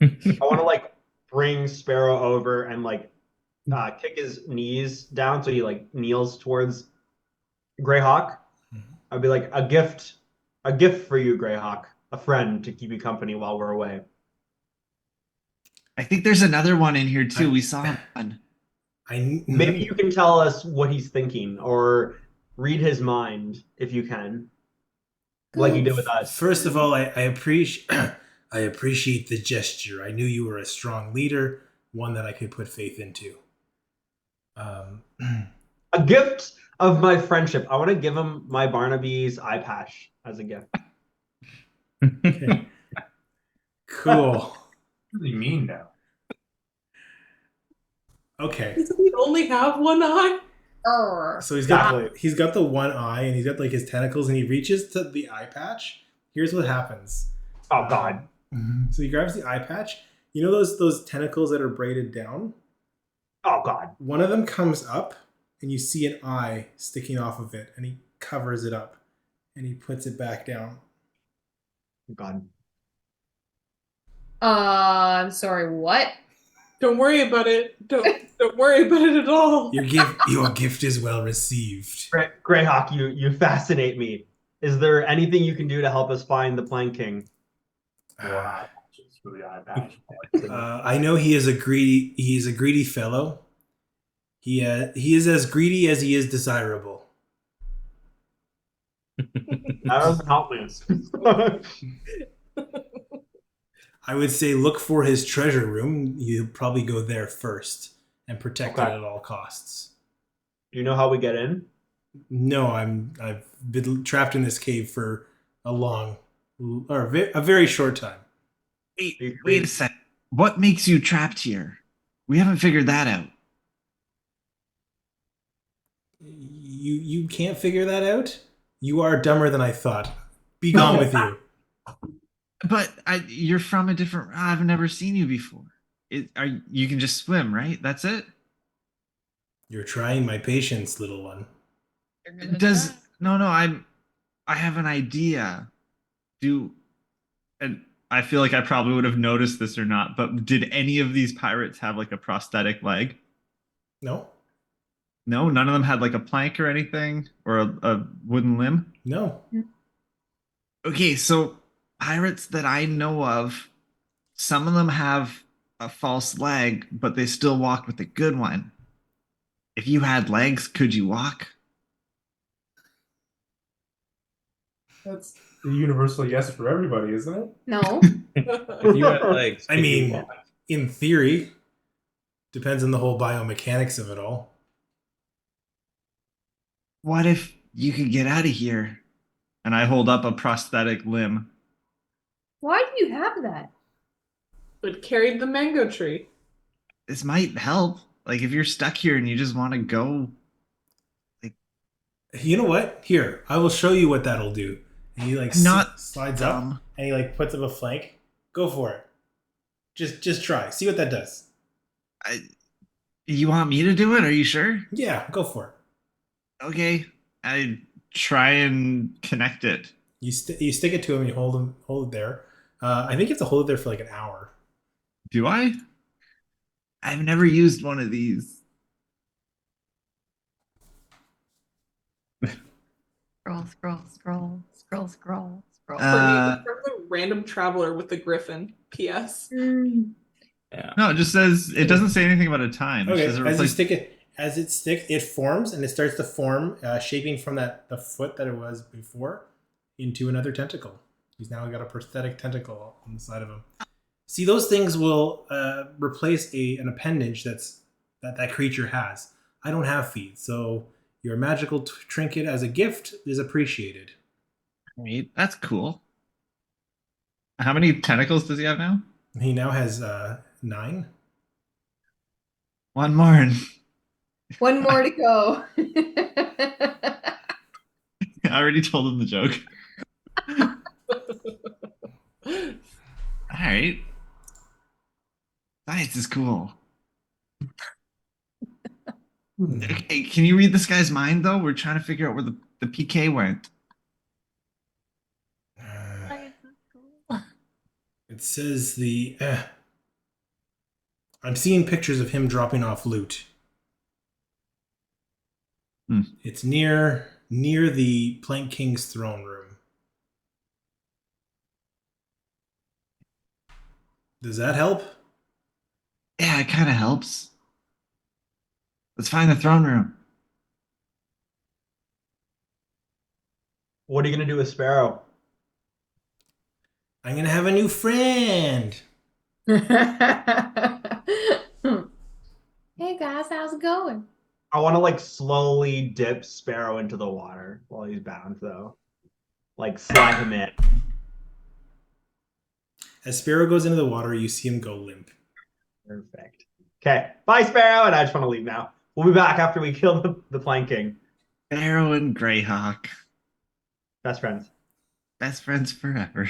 I want to like bring Sparrow over and like kick his knees down so he like kneels towards Greyhawk. I'd be like, a gift for you, Greyhawk, a friend to keep you company while we're away. I think there's another one in here too. We saw one. Maybe you can tell us what he's thinking or read his mind if you can, like you did with us. First of all, I appreciate I appreciate the gesture. I knew you were a strong leader, one that I could put faith into. A gift of my friendship. I want to give him my Barnaby's eye patch as a gift. Okay. Cool. What do you mean now? Okay. Does he only have one eye? So he's got the one eye and he's got like his tentacles and he reaches to the eye patch. Here's what happens. Oh God. So he grabs the eye patch. You know those tentacles that are braided down? Oh God. One of them comes up and you see an eye sticking off of it and he covers it up and he puts it back down. God. I'm sorry, what? Don't worry about it. Don't worry about it at all. Your gift is well received. Greyhawk, you fascinate me. Is there anything you can do to help us find the Plank King? Wow. Just for the eye patch. I know he is a greedy fellow. He is as greedy as he is desirable. That doesn't help me. I would say look for his treasure room. You'll probably go there first and protect it at all costs. Do you know how we get in? No, I've been trapped in this cave for a very short time. Wait a sec. What makes you trapped here? We haven't figured that out. You can't figure that out? You are dumber than I thought. Be gone with you. But you're from a different. I've never seen you before. You can just swim, right? That's it. You're trying my patience, little one. No. I have an idea. And I feel like I probably would have noticed this or not. But did any of these pirates have like a prosthetic leg? No. No, none of them had like a plank or anything or a wooden limb. No. Okay, so pirates that I know of, some of them have a false leg, but they still walk with a good one. If you had legs, could you walk? That's the universal yes for everybody, isn't it? No. If you had legs, I mean, in theory, depends on the whole biomechanics of it all. What if you could get out of here? And I hold up a prosthetic limb. Why do you have that? But carried the mango tree. This might help. Like if you're stuck here and you just want to go. You know what? Here, I will show you what that'll do. And he like slides up and he like puts up a flank. Go for it. Just try. See what that does. You want me to do it? Are you sure? Yeah, go for it. Okay. I try and connect it. You stick it to him. You hold it there. I think you have to hold it there for like an hour. Do I? I've never used one of these. Scroll. Courtney, from the random traveler with the griffin. P.S. Yeah. No, it just says it doesn't say anything about a time. Okay, It says as it sticks, it forms and it starts to form, shaping from the foot that it was before into another tentacle. He's now got a prosthetic tentacle on the side of him. See, those things will replace an appendage that creature has. I don't have feet, so your magical trinket as a gift is appreciated. Wait, that's cool. How many tentacles does he have now? He now has 9. One more. One more to go. I already told him the joke. All right. Science is cool. Okay, can you read this guy's mind, though? We're trying to figure out where the PK went. It says I'm seeing pictures of him dropping off loot. It's near the Plank King's throne room. Does that help? Yeah, it kind of helps. Let's find the throne room. What are you gonna do with Sparrow? I'm gonna have a new friend. Hey guys, how's it going? I want to like slowly dip Sparrow into the water while he's bound, though. Like slide him in. As Sparrow goes into the water, you see him go limp. Perfect. Okay, bye, Sparrow, and I just want to leave now. We'll be back after we kill the Plank King. Sparrow and Greyhawk. Best friends. Best friends forever.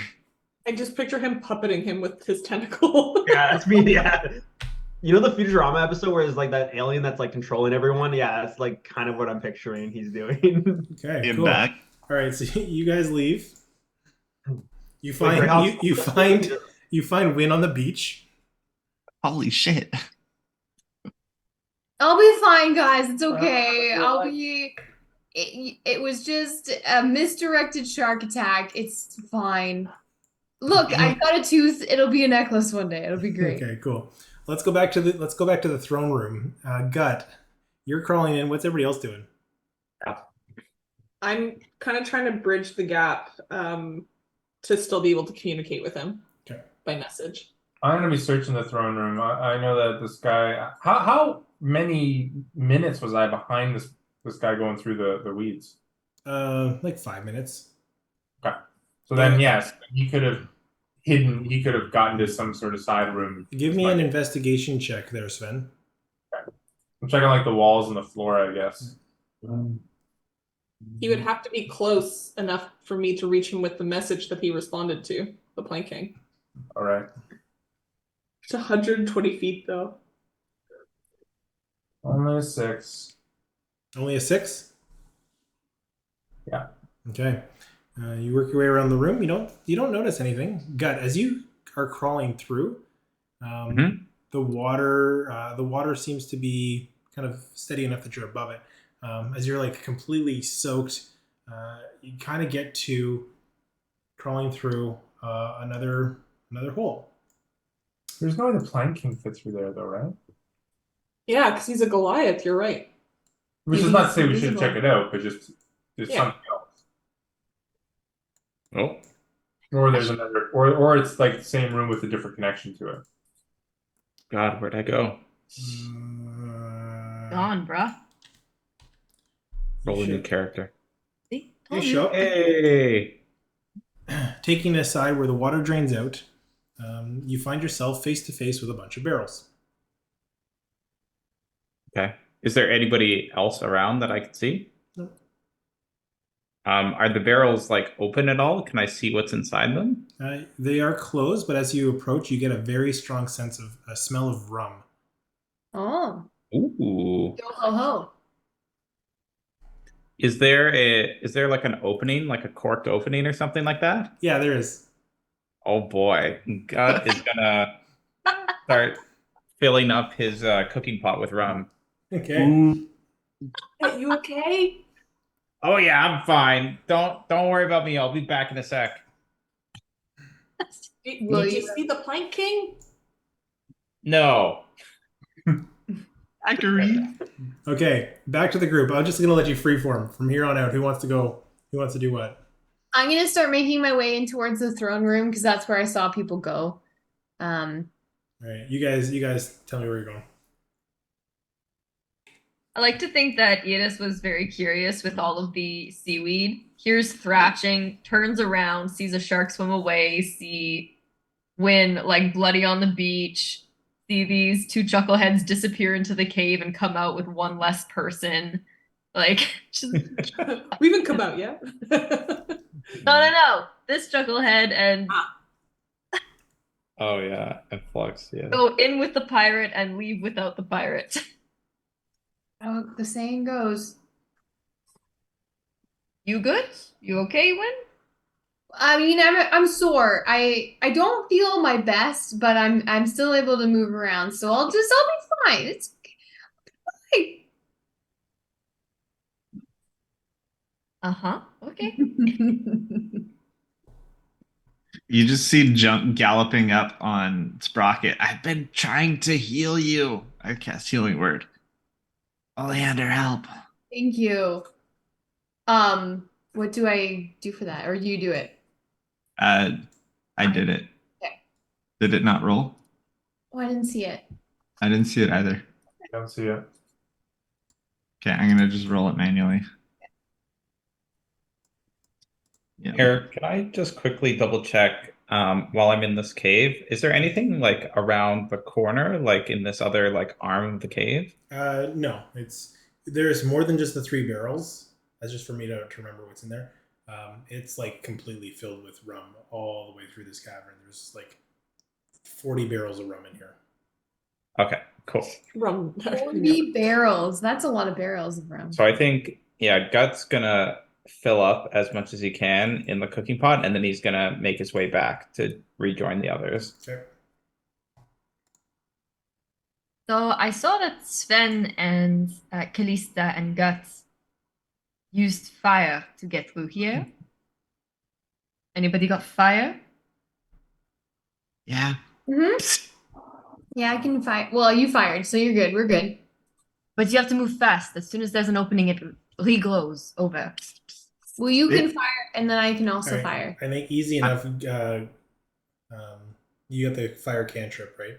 I just picture him puppeting him with his tentacle. Yeah, that's me. Yeah. You know the Futurama episode where it's like that alien that's like controlling everyone? Yeah, that's like kind of what I'm picturing he's doing. Okay, Get cool. back. All right, so you guys leave. You Wait, find you find Win on the beach. Holy shit. I'll be fine, guys. It's okay. I'll be. It was just a misdirected shark attack. It's fine. Look, I got a tooth. It'll be a necklace one day. It'll be great. Okay, cool. Let's go back to the throne room. Gut, you're crawling in. What's everybody else doing? I'm kind of trying to bridge the gap to still be able to communicate with him by message. I'm gonna be searching the throne room. I know that this guy. How many minutes was I behind this guy going through the weeds? Like 5 minutes. Okay. So then, yes, he could have hidden. He could have gotten to some sort of side room. Give me an investigation check there, Sven. Okay. I'm checking like the walls and the floor, I guess. He would have to be close enough for me to reach him with the message that he responded to, the Plank King. All right. It's 120 feet, though. Only a 6. Only a 6? Yeah. Okay. You work your way around the room. You don't notice anything. Gut, as you are crawling through, the water seems to be kind of steady enough that you're above it. As you're like completely soaked, you kind of get to crawling through another hole. There's no way the Plank King fits through there, though, right? Yeah, because he's a Goliath. You're right. Which is not to say we should check it out, but just there's something else. Oh. Or there's another, or it's like the same room with a different connection to it. God, where'd I go? Gone, bruh. Roll a new character. See? You Told you. show up. Hey. Taking a side where the water drains out, you find yourself face to face with a bunch of barrels. Okay. Is there anybody else around that I can see? No. Are the barrels like open at all? Can I see what's inside them? They are closed, but as you approach, you get a very strong sense of a smell of rum. Oh. Ooh. Yo ho ho. Is there like an opening, like a corked opening or something like that? Yeah, there is. Oh boy. Gut is gonna start filling up his cooking pot with rum. Okay. Are you okay? Oh yeah, I'm fine. Don't worry about me. I'll be back in a sec. Did you see the Plank King? No. Agree. Okay, back to the group. I'm just gonna let you freeform from here on out. Who wants to go? Who wants to do what? I'm gonna start making my way in towards the throne room because that's where I saw people go. All right, you guys, tell me where you're going. I like to think that Edis was very curious with all of the seaweed. Hears thrashing, turns around, sees a shark swim away, see Win like bloody on the beach, see these two chuckleheads disappear into the cave and come out with one less person. Like, just, We haven't come out yet. no. This chucklehead and Oh yeah, and Flux. Yeah. go in with the pirate and leave without the pirate. Oh, the saying goes. You good? You okay, Win? I mean, I'm sore. I don't feel my best, but I'm still able to move around, so I'll be fine. It's fine. Uh-huh. Okay. You just see Junk galloping up on Sprocket. I've been trying to heal you. I cast healing word. Oleander, help. Thank you. What do I do for that, or do you do it? I did it. Okay. Did it not roll? Oh, I didn't see it. I didn't see it either. Don't see it. Okay, I'm gonna just roll it manually. Yeah. Eric, can I just quickly double check while I'm in this cave? Is there anything like around the corner, like in this other like arm of the cave? No, there's more than just the 3 barrels. That's just for me to remember what's in there. It's like completely filled with rum all the way through this cavern. There's like 40 barrels of rum in here. Okay, cool. Rum. 40 barrels. That's a lot of barrels of rum. So I think Gut's gonna fill up as much as he can in the cooking pot, and then he's gonna make his way back to rejoin the others. Okay. So I saw that Sven and Callista and Guts used fire to get through here. Anybody got fire? Yeah. Yeah, I can fire. Well, you fired, so you're good. We're good. But you have to move fast. As soon as there's an opening, it reglows over. Well, you can fire, and then I can also All right. fire. I think easy enough. You got the fire cantrip, right?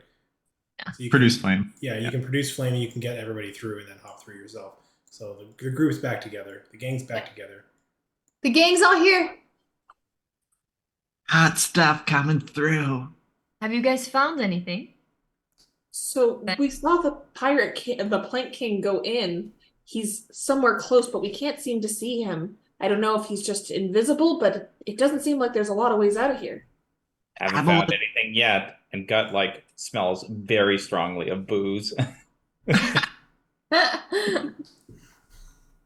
Yeah. So you Produce can, flame. Yeah, you can produce flame, and you can get everybody through, and then hop through yourself. So the group's back together. The gang's back together. The gang's all here. Hot stuff coming through. Have you guys found anything? So we saw the the Plank King go in. He's somewhere close, but we can't seem to see him. I don't know if he's just invisible, but it doesn't seem like there's a lot of ways out of here. Haven't found anything yet, and Gut like smells very strongly of booze.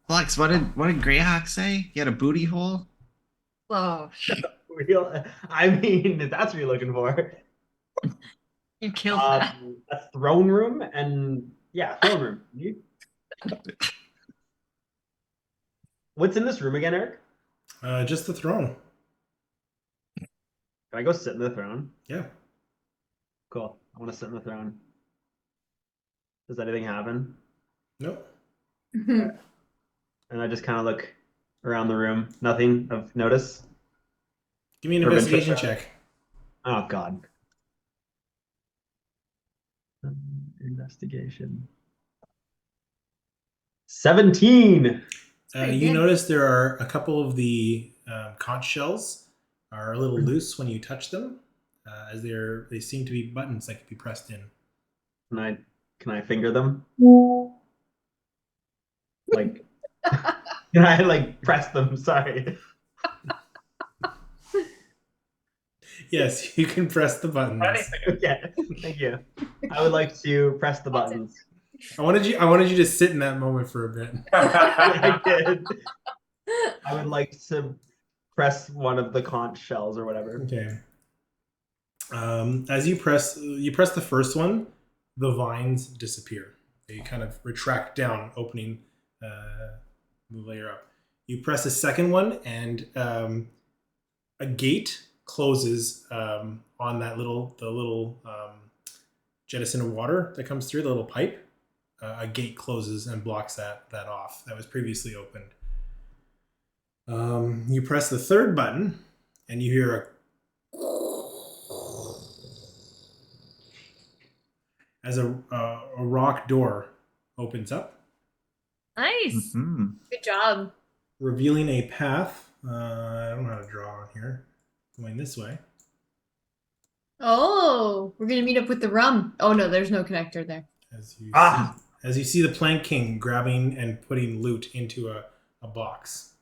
Flux, what did Greyhawk say? He had a booty hole? Oh, I mean, that's what you're looking for. you killed that. A throne room and throne room. What's in this room again, Eric? Just the throne. Can I go sit in the throne? Yeah. Cool. I want to sit in the throne. Does anything happen? Nope. And I just kind of look around the room. Nothing of notice. Give me an investigation check. Oh God. Investigation. 17. You notice there are a couple of the conch shells are a little loose when you touch them, as they seem to be buttons that can be pressed in. Can I finger them? Like, can I like press them? Sorry. Yes, you can press the buttons. Yeah, thank you. I would like to press the buttons. I wanted you to sit in that moment for a bit. I did. I would like to press one of the conch shells or whatever. Okay. As you press the first one, the vines disappear. They kind of retract down, opening the layer up. You press the second one, and a gate closes on that little jettison of water that comes through the little pipe. a gate closes and blocks that off. That was previously opened. You press the third button, and you hear as a rock door opens up, Nice. Mhm. Good job. revealing a path. I don't know how to draw on here. Going this way. Oh, we're gonna meet up with the rum. Oh no, there's no connector there. As you see the Plank King grabbing and putting loot into a box.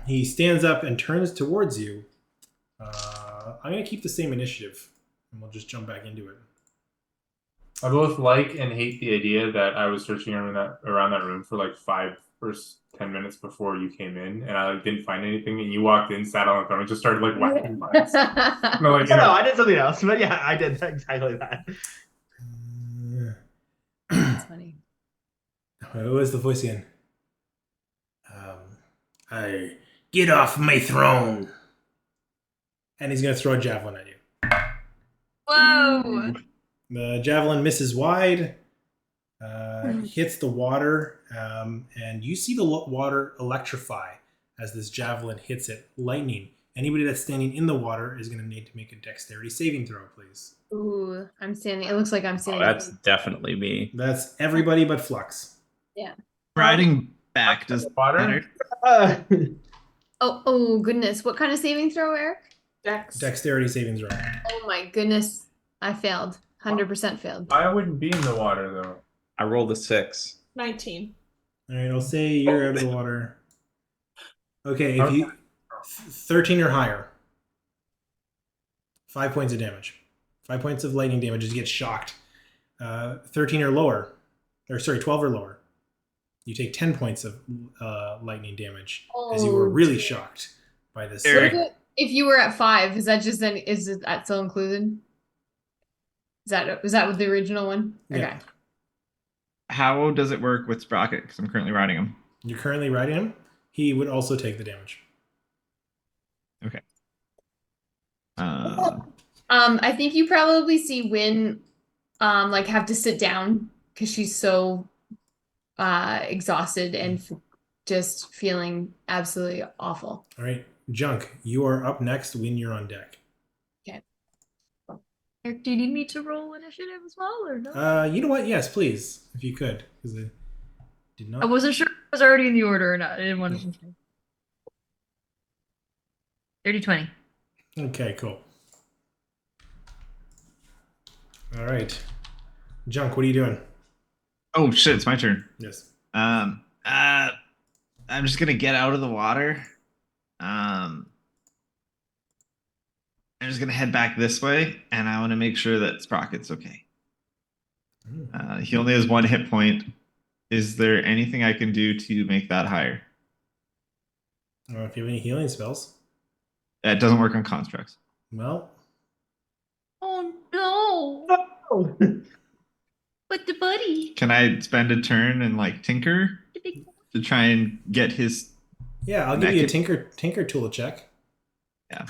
He stands up and turns towards you. I'm going to keep the same initiative, and we'll just jump back into it. I both like and hate the idea that I was searching around that room for like 5 or 10 minutes before you came in, and I like didn't find anything, and you walked in, sat on the throne, and just started like whacking buttons. No, like, No, I did something else, but yeah, I did exactly that. That's funny. What was the voice again? I get off my throne, and he's going to throw a javelin at you. Whoa. The javelin misses wide, hits the water, and you see the water electrify as this javelin hits it, lightning. Anybody that's standing in the water is going to need to make a dexterity saving throw, please. Ooh, I'm standing. It looks like I'm Oh, standing. that's definitely me. That's everybody but Flux. Yeah. Riding back does Water? matter. Oh goodness. What kind of saving throw, Eric? Dex. Dexterity saving throw. Oh my goodness. I failed. 100% failed. I wouldn't be in the water though. I rolled a 6. 19. All right, I'll say you're out of the water. Okay, if you 13 or higher, 5 points of damage. 5 points of lightning damage as you get shocked. 13 or lower, 12 or lower, you take 10 points of lightning damage as you were really shocked by this. Eric. What if you were at 5? Is that just then? Is that still included? Is that with the original one? Yeah. Okay. How does it work with Sprocket? Because I'm currently riding him. You're currently riding him. He would also take the damage. Okay. I think you probably see Win, like have to sit down because she's so exhausted and just feeling absolutely awful. All right, Junk, you are up next when you're on deck. Eric, do you need me to roll initiative as well, or no? You know what? Yes, please, if you could, because I did not. I wasn't sure if it was already in the order or not. I didn't want to. 30-20. Okay, cool. All right, Junk, what are you doing? Oh shit, it's my turn. Yes. I'm just gonna get out of the water. I'm just gonna head back this way, and I want to make sure that Sprocket's okay. He only has 1 hit point. Is there anything I can do to make that higher? I don't know if you have any healing spells. It doesn't work on constructs. Well, Oh no! Oh. But the buddy. Can I spend a turn and like tinker to try and get his? yeah, I'll give you a tinker tool check. Yeah.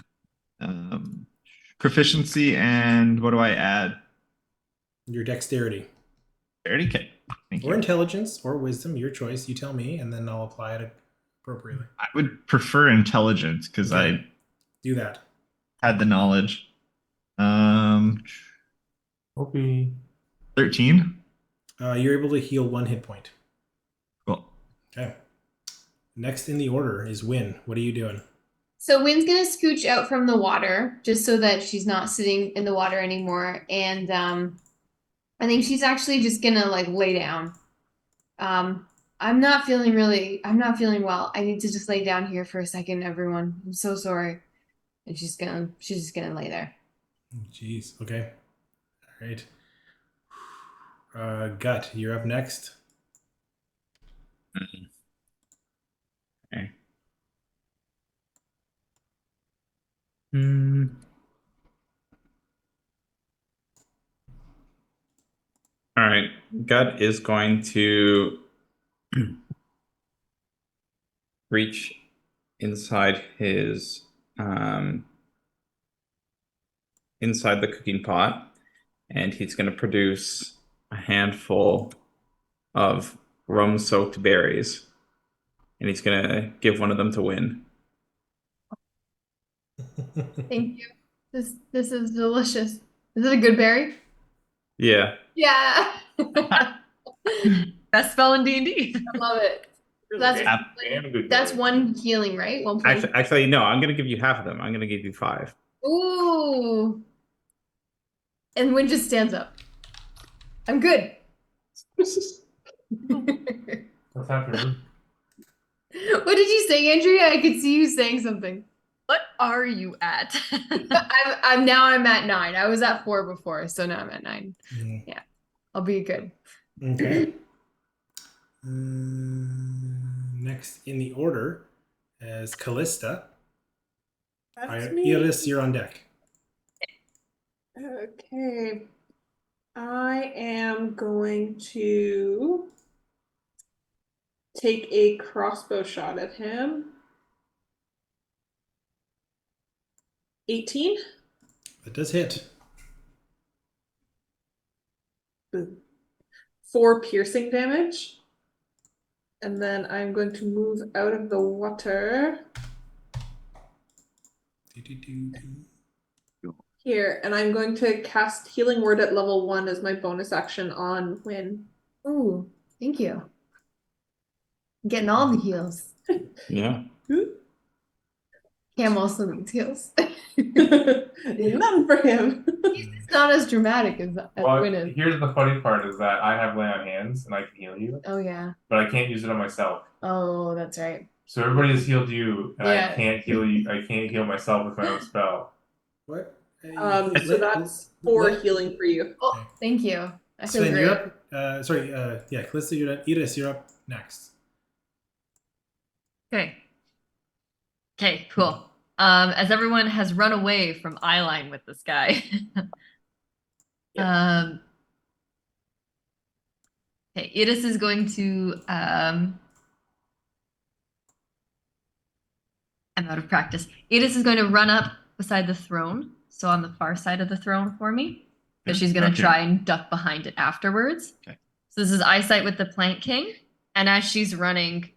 Proficiency and what do I add? Your dexterity. 30K. Thank Or you. intelligence, or wisdom, your choice. You tell me, and then I'll apply it appropriately. I would prefer intelligence because I Do that. had the knowledge. Okay. 13. You're able to heal 1 hit point. Cool. Okay. Next in the order is Win. What are you doing? So Win's gonna scooch out from the water just so that she's not sitting in the water anymore, and I think she's actually just gonna like lay down. I'm not feeling well. I need to just lay down here for a second, everyone. I'm so sorry. And she's just gonna lay there. Jeez. Okay. All right. Gut, you're up next. Okay. All right. Gut is going to reach inside his inside the cooking pot, and he's going to produce a handful of rum-soaked berries, and he's gonna give one of them to Win. Thank you. This is delicious. Is it a good berry? Yeah. Yeah. Best spell in D&D. I love it. That's Damn good that's berry. one healing, right? 1 point. Actually, no. I'm gonna give you half of them. I'm gonna give you 5. Ooh. And Win just stands up. I'm good. What's happening? What did you say, Andrea? I could see you saying something. What are you at? I'm at 9. I was at 4 before, so now I'm at 9. Mm. Yeah, I'll be good. Okay. Next in the order is Callista. That's me. Iris, you're on deck. Okay. I am going to take a crossbow shot at him. 18. That does hit. Boom. 4 piercing damage. And then I'm going to move out of the water here, and I'm going to cast Healing Word at level 1 as my bonus action on Win. Ooh, thank you. Getting all the heals. Yeah. Cam also needs heals. None for him. It's not as dramatic as Well, Win is. here's the funny part is that I have lay on hands and I can heal you, Oh yeah. but I can't use it on myself. Oh, that's right. So everybody has healed you, and Yeah. I can't heal you. I can't heal myself with my own spell. What? So that's 4 healing for you. Oh, thank you. I feel Sven, great. you're up. Yeah, Callista, you're up. Iris, you're up next. Okay. Okay, cool. As everyone has run away from eyeline with this guy. Okay, Iris is going to I'm out of practice. Iris is going to run up beside the throne, so on the far side of the throne for me. Because she's going to try and duck behind it afterwards. Okay. So this is eyesight with the Plank King. And as she's running,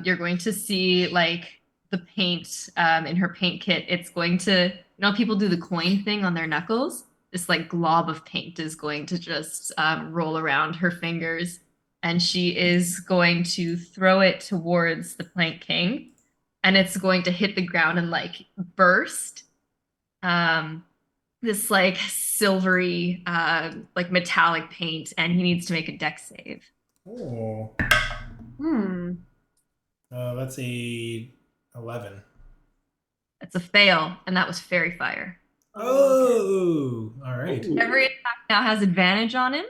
you're going to see like the paint in her paint kit. It's going to, people do the coin thing on their knuckles. This like glob of paint is going to just roll around her fingers. And she is going to throw it towards the Plank King. And it's going to hit the ground and like burst. This like silvery, like metallic paint, and he needs to make a dex save. Oh. That's a 11. That's a fail, and that was fairy fire. Oh, all right. Every attack now has advantage on him.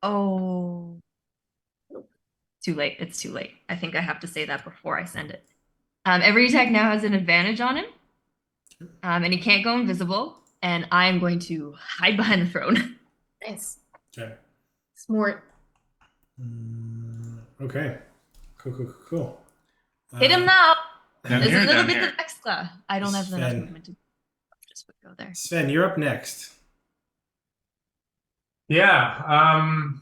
Oh. Too late. It's too late. I think I have to say that before I send it. Every attack now has an advantage on him. And he can't go invisible. And I am going to hide behind the throne. Nice. Okay. Smart. Okay. Cool. Hit him now. Down There's here, a little down bit here. of extra. I don't have enough Sven. movement to just go there. Sven, you're up next. Yeah. I'm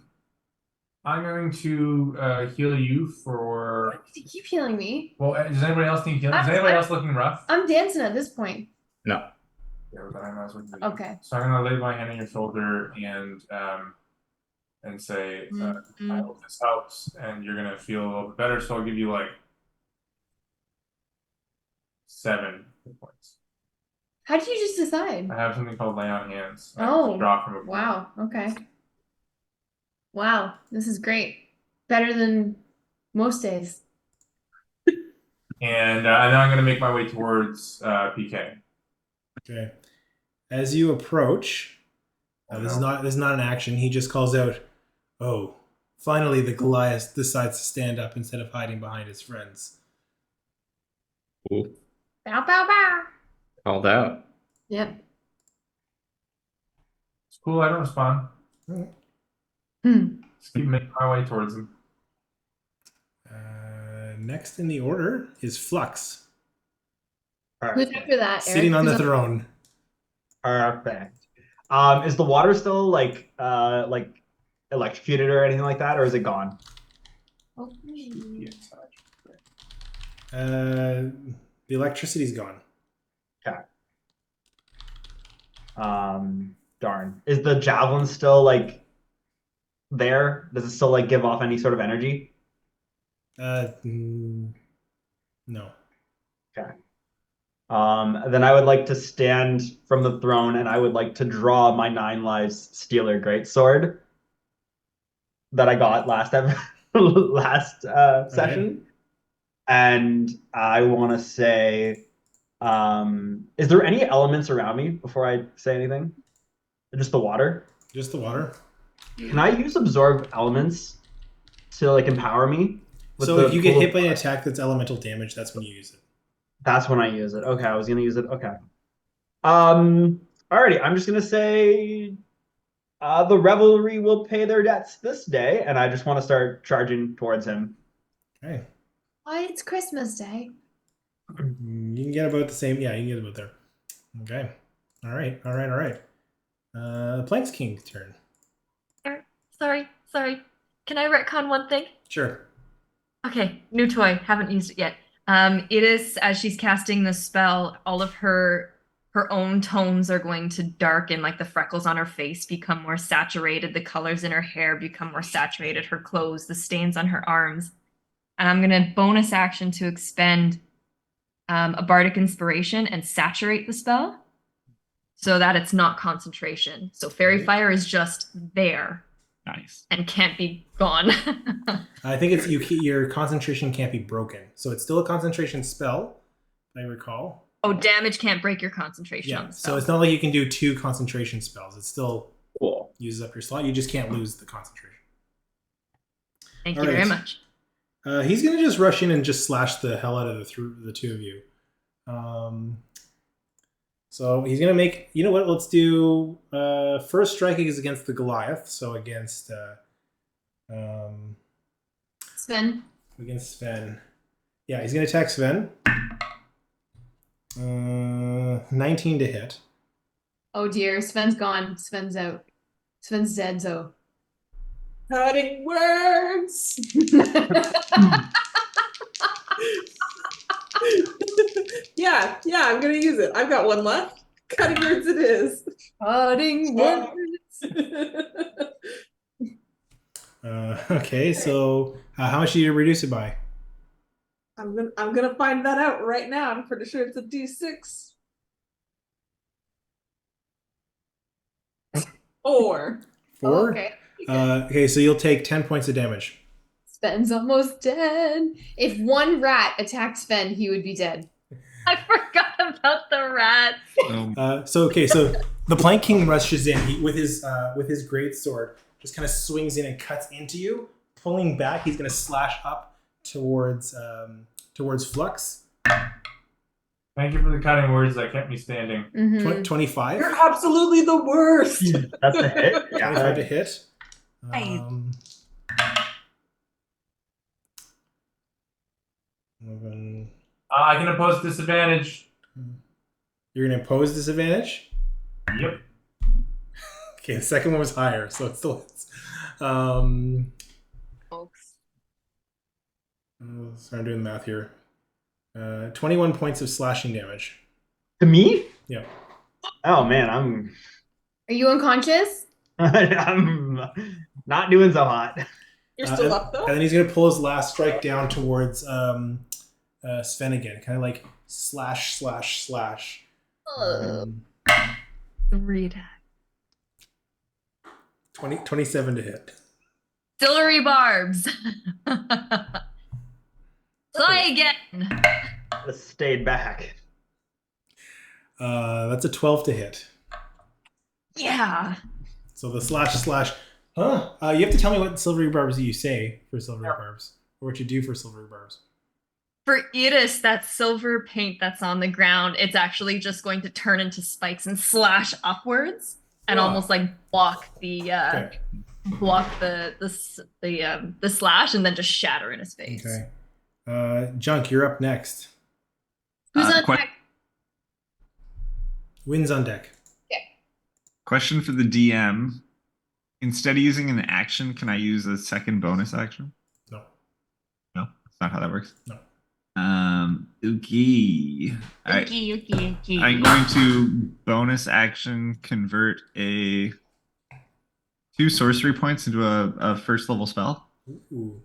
going to heal you for. You keep healing me. Well, does anybody else need healing? Is anybody else looking rough? I'm dancing at this point. No. Yeah, then I might as well do it. Okay. So I'm gonna lay my hand on your shoulder and say, I hope this helps, and you're gonna feel a little bit better. So I'll give you like 7 hit points. How did you just decide? I have something called lay on hands. I Oh, draw from a book. wow. Okay. Wow, this is great. Better than most days. And now I'm gonna make my way towards PK. Okay. As you approach, this is not an action. He just calls out, "Oh, finally the Goliath decides to stand up instead of hiding behind his friends." Ooh. Bow, bow, bow. Called out. Yep. It's cool. I don't respond. Just keep making my way towards him. Next in the order is Flux, Who's after that? sitting Eric? on the Who's throne. Perfect. Is the water still like electrocuted or anything like that, or is it gone? Oh, The electricity's gone. Darn. Is the javelin still like there? Does it still like give off any sort of energy? No. Okay. Then I would like to stand from the throne and I would like to draw my 9 lives Stealer Greatsword that I got last session. And I want to say, is there any elements around me before I say anything? Or just the water? Just the water. Can I use absorb elements to like empower me? So if you get hit by an attack that's elemental damage, that's when you use it. That's when I use it. Okay, I was gonna use it. Okay. Alrighty, I'm just gonna say the revelry will pay their debts this day, and I just want to start charging towards him. Okay. why it's Christmas Day. You can get about the same. Yeah, you can get about there. Okay. All right. Plank's King's turn. Sorry. Can I retcon one thing? Sure. Okay, new toy. Haven't used it yet. It is, as she's casting the spell, all of her own tones are going to darken, like the freckles on her face become more saturated, the colors in her hair become more saturated, her clothes, the stains on her arms. And I'm gonna bonus action to expend a bardic inspiration and saturate the spell so that it's not concentration. So fairy fire is just there. Nice. And can't be gone. I think it's your concentration can't be broken, so it's still a concentration spell, if I recall. Oh, damage can't break your concentration on the spell. So it's not like you can do 2 concentration spells. It still Cool. uses up your slot. You just can't lose the concentration. Thank All you very right. much. He's gonna just rush in and just slash the hell out of the 2 of you. So he's gonna make. You know what? Let's do first strike is against the Goliath. So against Sven. against Sven. Yeah, he's gonna attack Sven. 19 to hit. Oh dear, Sven's gone. Sven's out. Sven's dead, so. Cutting words. yeah, I'm gonna use it. I've got one left. Cutting words it is. Cutting words. Okay, so how much do you reduce it by? I'm gonna find that out right now. I'm pretty sure it's a D6. 4. 4? Okay. Okay, so you'll take 10 points of damage. Sven's almost dead. If one rat attacked Sven, he would be dead. I forgot about the rats. So the Plank King rushes in with his great sword, just kind of swings in and cuts into you. Pulling back, he's going to slash up towards Flux. Thank you for the cutting words that kept me standing. Mhm. 25. You're absolutely the worst. That's a hit. 25 to hit. Nice. 11. I can oppose disadvantage. You're going to impose disadvantage? Yep. Okay, the second one was higher, so it still hits. Folks. So I'm doing the math here. 21 points of slashing damage. To me? Yeah. Oh man, I'm Are you unconscious? I'm not doing so hot. You're still up And though. then he's going to pull his last strike down towards Sven again. Kind of like slash. Ugh. 3 attack. 27 to hit. Distillery barbs. Try again. Just stayed back. That's a 12 to hit. Yeah. So the slash. Huh? You have to tell me what silvery barbs you say for silvery barbs. Or what you do for silvery barbs. For Iris, that silver paint that's on the ground, it's actually just going to turn into spikes and slash upwards and almost like block the Okay. the slash and then just shatter in his face. Okay. Junk, you're up next. Who's on que- deck? Wind's on deck. Question for the DM. Instead of using an action, can I use a second bonus action? No. not how that works. No. Okay. Okay. I'm going to bonus action convert 2 sorcery points into a first level spell. Ooh.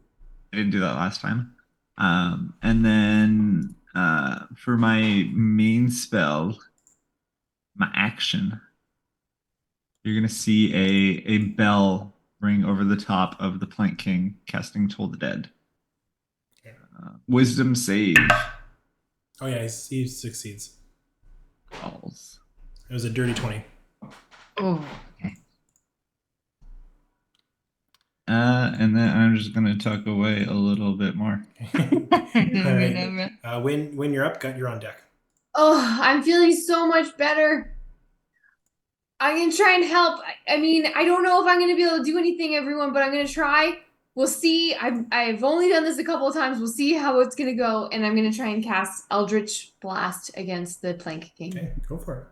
I didn't do that last time. And then for my main spell, my action, you're gonna see a bell ring over the top of the Plank King, casting Toll the Dead. Wisdom save. Oh yeah, he succeeds. Balls. It was a dirty 20. Oh, okay. And then I'm just gonna tuck away a little bit more. Alright. When you're up, Gut, you're on deck. Oh, I'm feeling so much better. I'm gonna try and help. I mean, I don't know if I'm gonna be able to do anything, everyone, but I'm gonna try. We'll see. I've only done this a couple of times. We'll see how it's gonna go, and I'm gonna try and cast Eldritch Blast against the Plank King. Okay, go for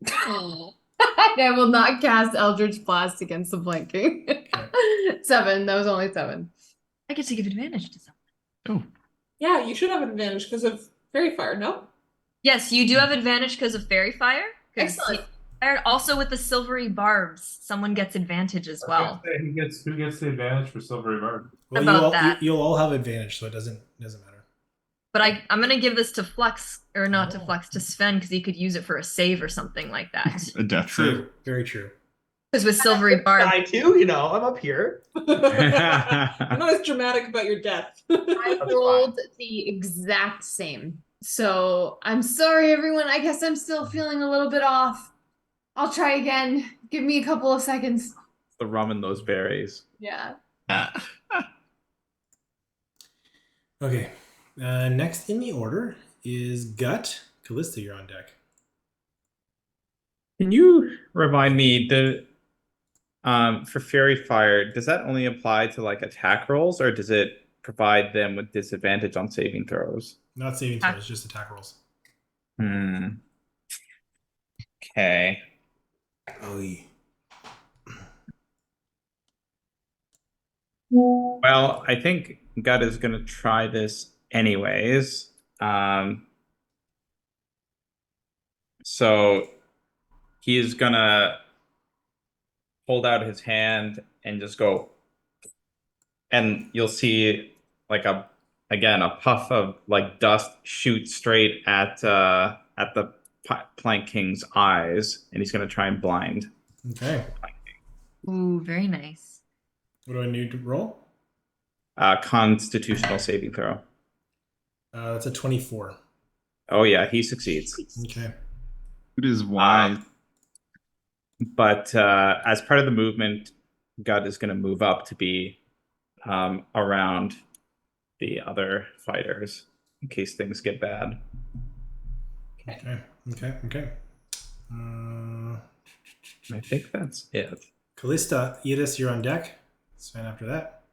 it. I will not cast Eldritch Blast against the Plank King. 7. That was only 7. I get to give advantage to someone. Oh. Yeah, you should have an advantage because of Fairy Fire, no? Yes, you do have advantage because of Fairy Fire. Excellent. And also with the silvery barbs, someone gets advantage as well. Who gets the advantage for Silvery Barb? Well, About that. you'll all have advantage, so it doesn't matter. But I'm gonna give this to Flux, or not to Flux, to Sven, because he could use it for a save or something like that. A death save. True. Very true. Because with silvery barb, I too, I'm up here. I'm not as dramatic about your death. I rolled the exact same. So I'm sorry, everyone. I guess I'm still feeling a little bit off. I'll try again. Give me a couple of seconds. The rum and those berries. Yeah. Okay. Next in the order is Gut. Callista, you're on deck. Can you remind me for Fairy Fire, does that only apply to like attack rolls, or does it provide them with disadvantage on saving throws? Not saving throws, just attack rolls. Okay. Oy. Well, I think Gut is gonna try this anyways. So he is gonna hold out his hand and just go, and you'll see like a puff of like dust shoot straight at the Plank King's eyes, and he's gonna try and blind. Okay. ooh, very nice. What do I need to roll? Constitutional saving throw. That's a 24. Oh yeah, he succeeds. Okay. It is wise. But as part of the movement, Gut is going to move up to be around the other fighters in case things get bad. Okay. I think that's it. Callista, Edis, you're on deck. Sven after that.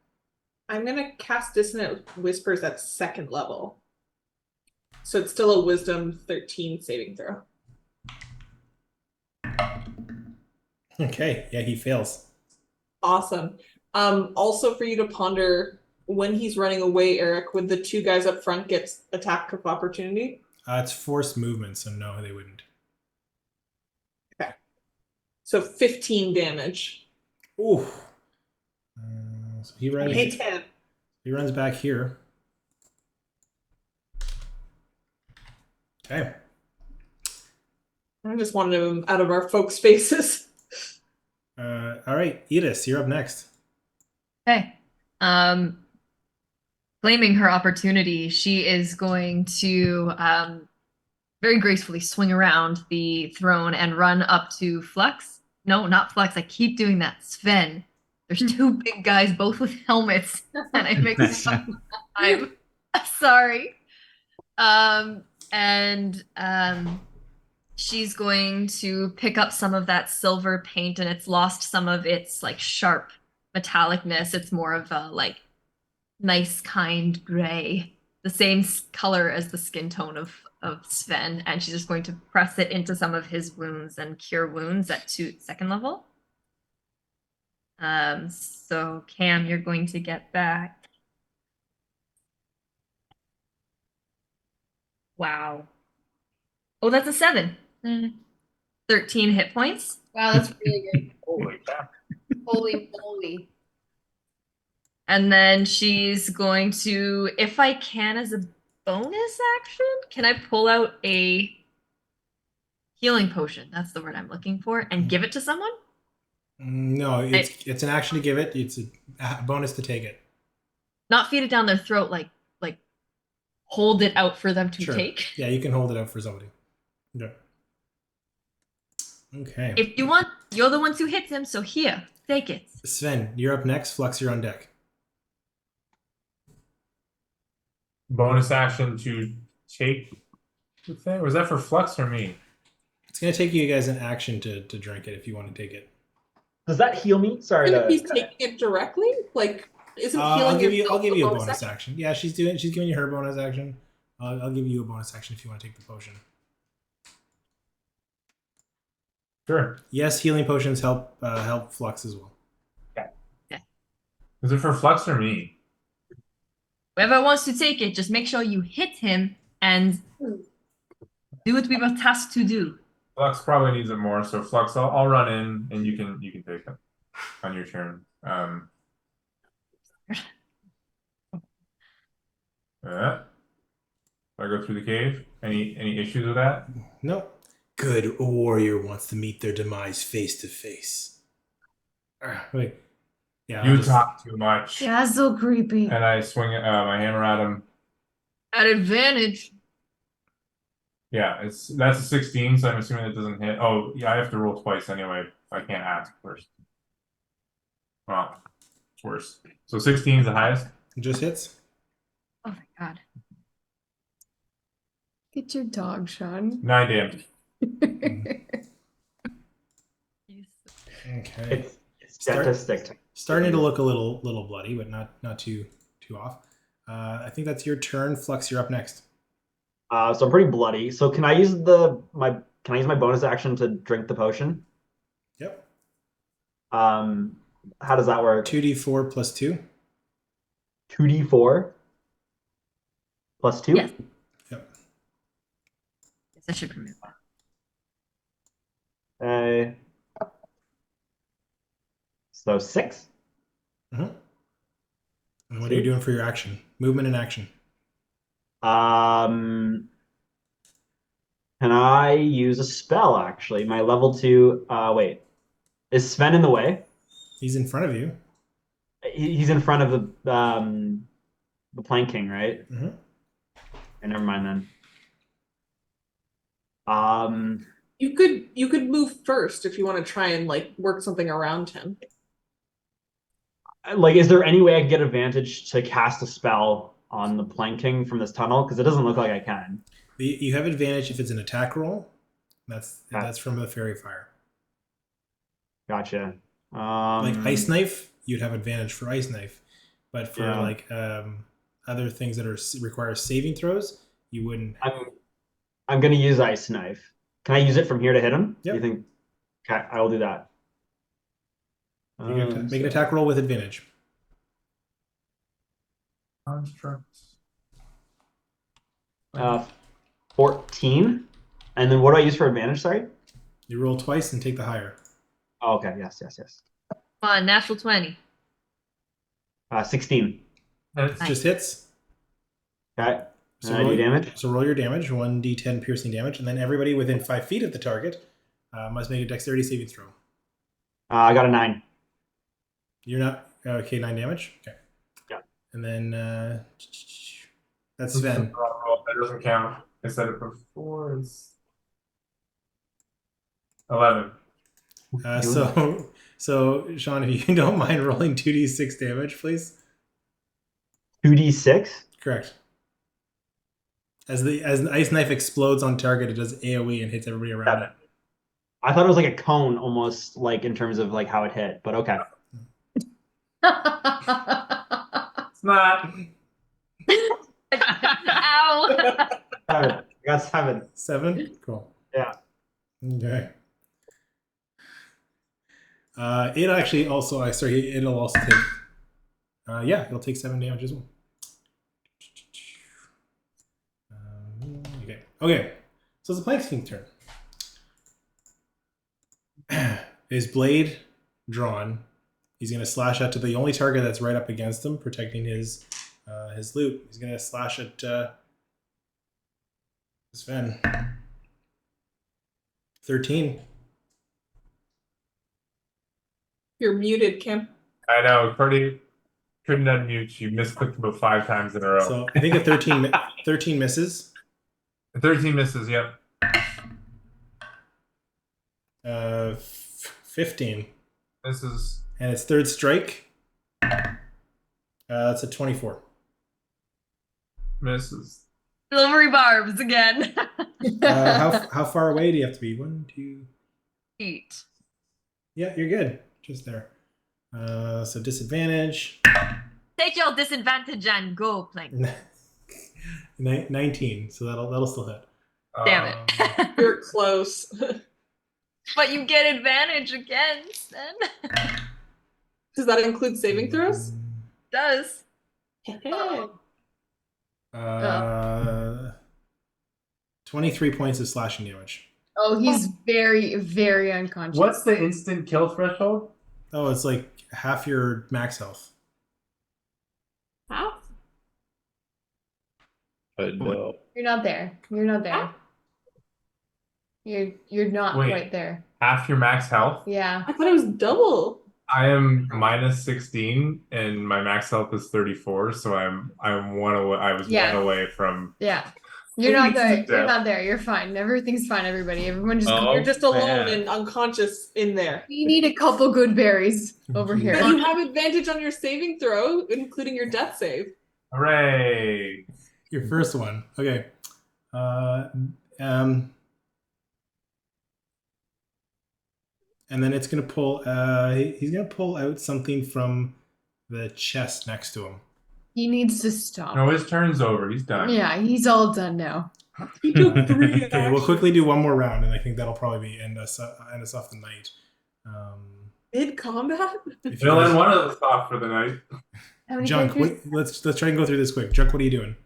I'm gonna cast Dissonant Whispers at 2nd level. So it's still a Wisdom 13 saving throw. Okay. Yeah, he fails. Awesome. Also for you to ponder, when he's running away, Eric, would the 2 guys up front get attack of opportunity? It's forced movement, so no, they wouldn't. Okay. So 15 damage. Ooh. So he I runs. hate 10. He runs back here. Okay. I just wanted him out of our folks' faces. All right, Edis, you're up next. Okay. Claiming her opportunity, she is going to very gracefully swing around the throne and run up to Flux. No, not Flux. I keep doing that. Sven. There's 2 big guys, both with helmets, and I mix them up. I'm sorry. She's going to pick up some of that silver paint, and it's lost some of its like sharp metallicness. It's more of a like nice, kind gray, the same color as the skin tone of Sven, and she's just going to press it into some of his wounds and cure wounds at 2nd level. So Cam, you're going to get back. Wow. Oh, that's a 7. 13 hit points. Wow, that's really good. Holy crap. Holy moly. And then she's going to, if I can as a bonus action, can I pull out a healing potion? That's the word I'm looking for, and give it to someone? No, it's an action to give it. It's a bonus to take it. Not feed it down their throat, like hold it out for them to Sure. take. Yeah, you can hold it out for somebody. Yeah. Okay. If you want, you're the ones who hits him, so here, take it. Sven, you're up next. Flux, you're on deck. Bonus action to take the thing? Was that for Flux or me? It's going to take you guys an action to drink it if you want to take it. Does that heal me? Sorry. And if he's taking it directly, like, isn't healing I'll give yourself you a a bonus action. Yeah, she's giving you her bonus action. I'll give you a bonus action if you want to take the potion. Sure. Yes, healing potions help Flux as well. Is it for Flux or me? Whoever wants to take it, just make sure you hit him and do what we were tasked to do. Flux probably needs it more, so Flux, I'll run in and you can take it on your turn. I go through the cave. Any issues with that? No. Good warrior wants to meet their demise face to face. Wait. Yeah. You talk too much. Yeah, so creepy. And I swing my hammer at him. At advantage. Yeah, that's a 16, so I'm assuming that doesn't hit. Oh, yeah, I have to roll twice anyway. I can't ask first. Well, it's worse. So 16 is the highest. It just hits. Oh my god. Get your dog, Shawn. 9 damage. Okay. It's statistic. Starting to look a little bloody, but not too off. I think that's your turn. Flux, you're up next. So I'm pretty bloody. So can I use my bonus action to drink the potion? Yep. How does that work? 2d4 plus 2. 2d4 plus 2? Yes. Yep. Yes, I should remove that. So 6? Mm-hmm. And what are you doing for your action? Movement and action. Can I use a spell, actually? My level 2... wait. Is Sven in the way? He's in front of you. He's in front of the planking, right? Mm-hmm. Okay, never mind then. You could move first if you want to try and like work something around him. Like, is there any way I can get advantage to cast a spell on the planking from this tunnel? Because it doesn't look like I can. You have advantage if it's an attack roll. That's from the fairy fire. Gotcha. Like ice knife, you'd have advantage for ice knife, but for other things that require saving throws, you wouldn't. I'm gonna use ice knife. Can I use it from here to hit him? Yep. You think? Okay, I will do that. Make an attack roll with advantage. Constructs. 14. And then what do I use for advantage? Sorry. You roll twice and take the higher. Oh, okay. Yes. Come on, natural 20. 16. That's Just hits. Okay. So I do damage. So roll your damage, 1d10 piercing damage, and then everybody within 5 feet of the target must make a dexterity saving throw. I got a 9. You're not okay. 9 damage. Okay. Yeah. And then that's Sven. That doesn't count. I said it before. It's 11. So Shawn, if you don't mind rolling 2d6 damage, please. 2d6. Correct. As the ice knife explodes on target, it does AOE and hits everybody around it. I thought it was like a cone, almost like in terms of like how it hit. But okay. It's not. Ow! 7. I got 7. 7? Cool. Yeah. Okay. It actually also, it'll also take, it'll take 7 damage as well. Okay. So it's the Plank King's turn. His blade drawn. He's going to slash out to the only target that's right up against him, protecting his loot. He's going to slash at Sven. 13. You're muted, Kim. I know, Courtney couldn't unmute. You misclicked about 5 times in a row. So I think a 13 misses. 13 misses, yep. 15. This is And its third strike. That's a 24. misses. Silvery barbs again. How far away do you have to be? 1, 2. 8. Yeah, you're good. Just there. So disadvantage. Take your disadvantage and go, Plank. 19. So that'll still hit. Damn it. You're close. But you get advantage again, then. Does that include saving throws? Does. Hey. 23 points of slashing damage. Oh, he's very, very unconscious. What's the instant kill threshold? Oh, it's like half your max health. How? No. You're not there. You're not there. You're not Wait. quite there. Half your max health? Yeah. I thought it was double. I am minus 16 and my max health is 34, so I'm one away. I was Yeah. one away from. Yeah. You're not there. Yeah. You're not there. You're fine. Everything's fine, everybody. Everyone just Oh. You're just alone man. and unconscious in there. We need a couple good berries over here. But you have advantage on your saving throw, including your death save. Hooray! Your first one. Okay. And then it's gonna pull. He's gonna pull out something from the chest next to him. He needs to stop. No, his turn's over. He's done. Yeah, he's all done now. He took 3 Okay, we'll quickly do one more round, and I think that'll probably be end us off the night. Mid combat? If you Fill guys- in one of us off for the night. How many Junk, characters? wait, let's try and go through this quick. Junk, what are you doing?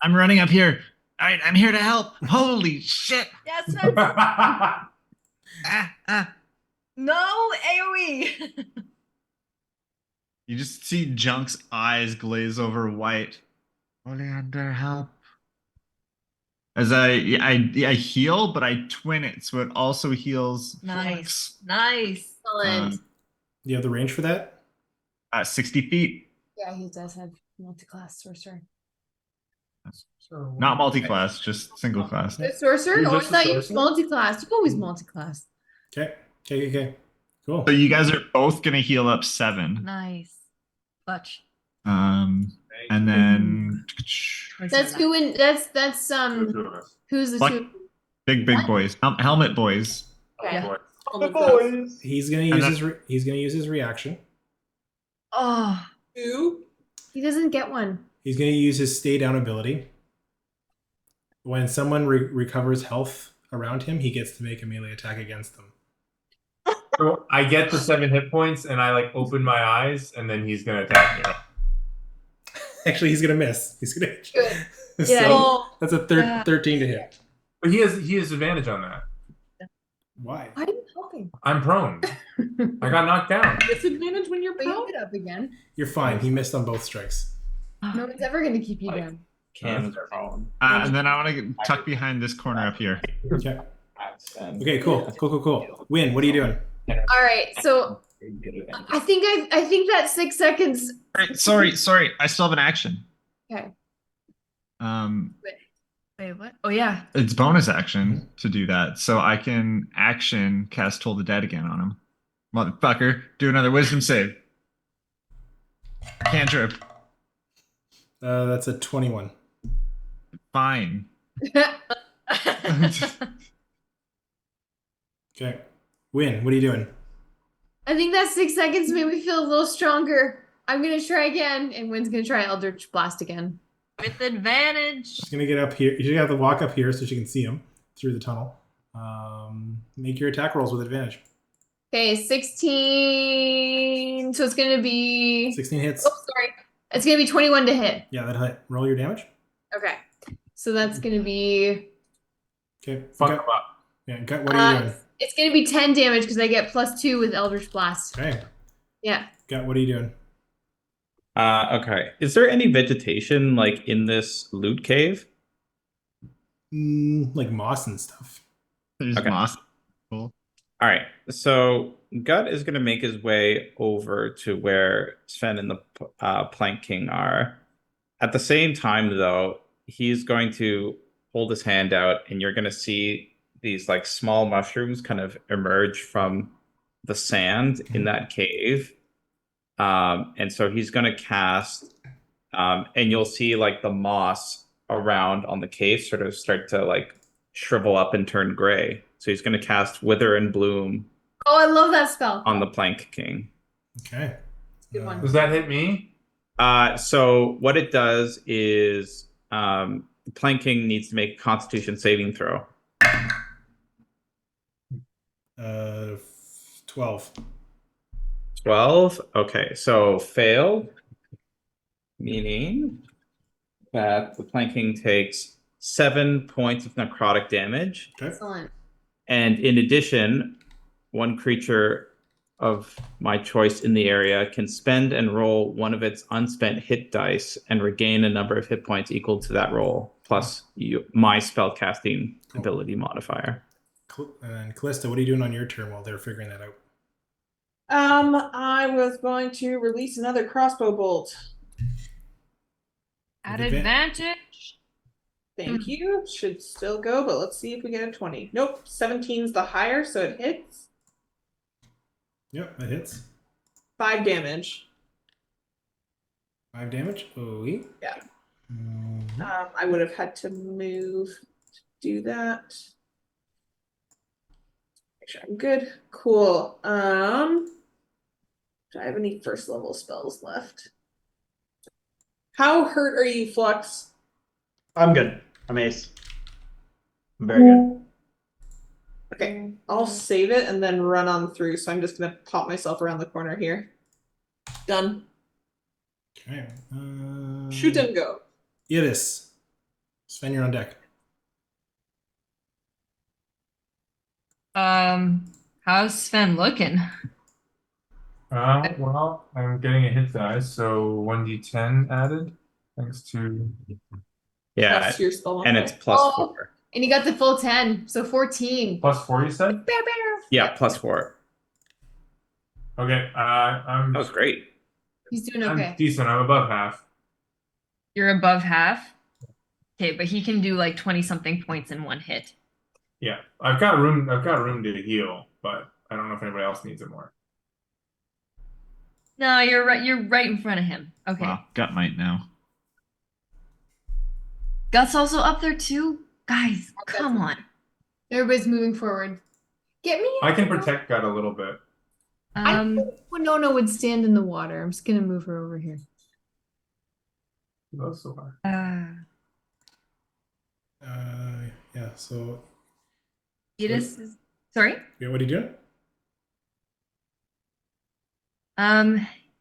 I'm running up here. All right, I'm here to help. Holy shit! Yes, that's Ah. no AoE. You just see Junk's eyes glaze over white. Oleander, help! As I heal, but I twin it, so it also heals. Nice. Flux. Nice. Excellent. Do you have the range for that? 60 feet. Yeah, he does have multi-class sorcerer. Not multi-class, just single class. The sorcerer? You're Oh, I just a thought you were sorcerer? multi-class. You always multi-class. Okay. Cool. So you guys are both gonna heal up 7. Nice. Clutch. And then That's who in that's who's the What? two? big boys, helmet boys. Okay. He's gonna use his reaction. Oh. 2. He doesn't get one. He's gonna use his stay down ability. When someone recovers health around him, he gets to make a melee attack against them. So I get the 7 hit points, and I like open my eyes, and then he's gonna attack me. Actually, he's gonna miss. He's gonna. Good. So Yeah. that's a 13 to hit. But he has advantage on that. Why? Why are you helping? I'm prone. I got knocked down. Disadvantage when you're But you prone? get up again. You're fine. He missed on both strikes. No one's ever gonna keep you down. Cam's prone. And then I want to tuck behind this corner up here. Okay. Okay. Cool. Win. What are you doing? All right, so I think that 6 seconds. Right, sorry. I still have an action. Okay. Wait, what? Oh yeah. It's bonus action to do that, so I can action cast Toll the Dead again on him. Motherfucker, do another Wisdom save. Cantrip. That's a 21. Fine. Okay. Win. What are you doing? I think that 6 seconds made me feel a little stronger. I'm gonna try again, and Wynn's gonna try Eldritch Blast again. With advantage. She's gonna get up here. You're gonna have to walk up here so she can see him through the tunnel. Make your attack rolls with advantage. Okay, 16. So it's gonna be 16 hits. Oh, sorry. It's gonna be 21 to hit. Yeah, that hit. Roll your damage. Okay. So that's gonna be Okay. Fuck Gut. them up. Yeah, Gut, what are you doing? it's gonna be 10 damage because I get +2 with Eldritch Blast. Okay. Yeah. Gut, what are you doing? Okay. Is there any vegetation like in this loot cave? Like moss and stuff. There's Okay. moss. Cool. All right. So Gut is going to make his way over to where Sven and the Plank King are. At the same time, though, he's going to hold his hand out, and you're going to see these like small mushrooms kind of emerge from the sand in that cave. And so he's going to cast, and you'll see like the moss around on the cave sort of start to like shrivel up and turn gray. So he's going to cast Wither and Bloom Oh, I love that spell. on the Plank King. Okay. Good one. Does that hit me? So what it does is the Plank King needs to make a Constitution saving throw. 12. 12. Okay, so failed, meaning that the Plank King takes 7 points of necrotic damage. Okay. Excellent. And in addition, one creature of my choice in the area can spend and roll one of its unspent hit dice and regain a number of hit points equal to that roll, plus my spellcasting ability modifier. And Callista, what are you doing on your turn while they're figuring that out? I was going to release another crossbow bolt. At With advantage. Thank you. Should still go, but let's see if we get a 20. Nope, 17's the higher, so it hits. Yep, that hits. 5 damage. 5 damage. Oh, Yeah. I would have had to move to do that. Make sure I'm good. Cool. Do I have any first level spells left? How hurt are you, Flux? I'm good. I'm ace. I'm very good. Okay, I'll save it and then run on through. So I'm just gonna pop myself around the corner here. Done. Okay. Shoot and go. It is. Sven, you're on deck. How's Sven looking? Well, I'm getting a hit die, so 1d10 added, thanks to. Yeah, Plus your spell and it's modifier. plus Oh. 4. And you got the full 10, so 14. Plus 4, you said? Bear, bear. Yeah, plus 4. Okay, I'm. That was great. He's doing I'm okay. decent. I'm above half. You're above half? Okay, but he can do like 20 something points in one hit. Yeah, I've got room. I've got room to heal, but I don't know if anybody else needs it more. No, you're right. You're right in front of him. Okay. Well, Gut might now. Gut's also up there too? Guys, come on. Everybody's moving forward. Get me. I can protect Gut a little bit. I think Winona would stand in the water. I'm just gonna move her over here. That's so hard. Yeah, so. Edis is sorry? Yeah, what are you doing?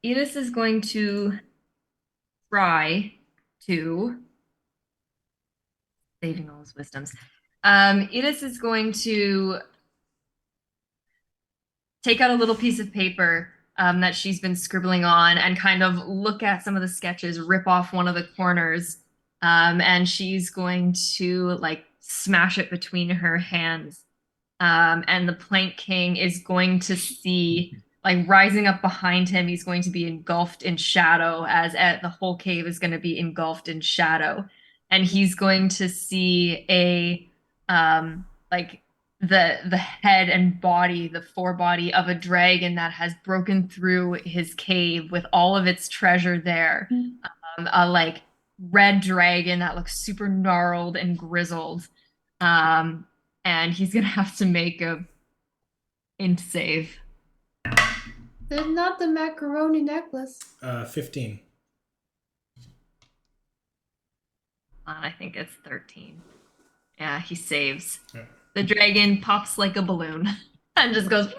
Edis is going to try to saving all his wisdoms. Edis is going to take out a little piece of paper that she's been scribbling on and kind of look at some of the sketches, rip off one of the corners, and she's going to like smash it between her hands. And the Plank King is going to see, like rising up behind him, he's going to be engulfed in shadow as the whole cave is going to be engulfed in shadow. And he's going to see a like the head and body, the forebody of a dragon that has broken through his cave with all of its treasure there. A like red dragon that looks super gnarled and grizzled. And he's gonna have to make a int save. There's not the macaroni necklace. 15. I think it's 13. Yeah, he saves. Yeah. The dragon pops like a balloon and just goes.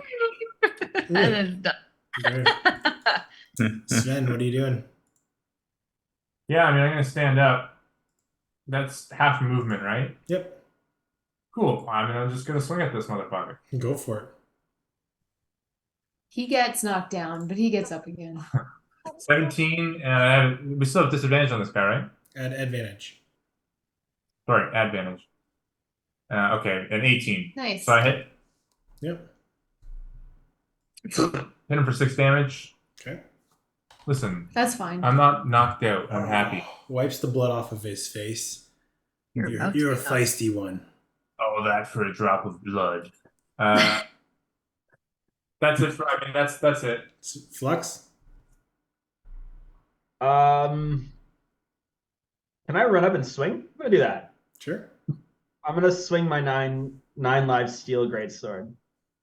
And then Okay. done. Sven, what are you doing? Yeah, I mean, I'm gonna stand up. That's half movement, right? Yep. Cool. I mean, I'm just gonna swing at this motherfucker. Go for it. He gets knocked down, but he gets up again. 17, and we still have disadvantage on this guy, right? Add advantage. Sorry, advantage. Okay, an 18. Nice. So I hit Yep. him for 6 damage. Okay. Listen, That's fine. I'm not knocked out. I'm happy. Wipes the blood off of his face. You're about to You're a be feisty one. Oh, that for a drop of blood. That's it. I mean, that's it. Flux? Can I run up and swing? I'm gonna do that. Sure. I'm gonna swing my nine live steel greatsword.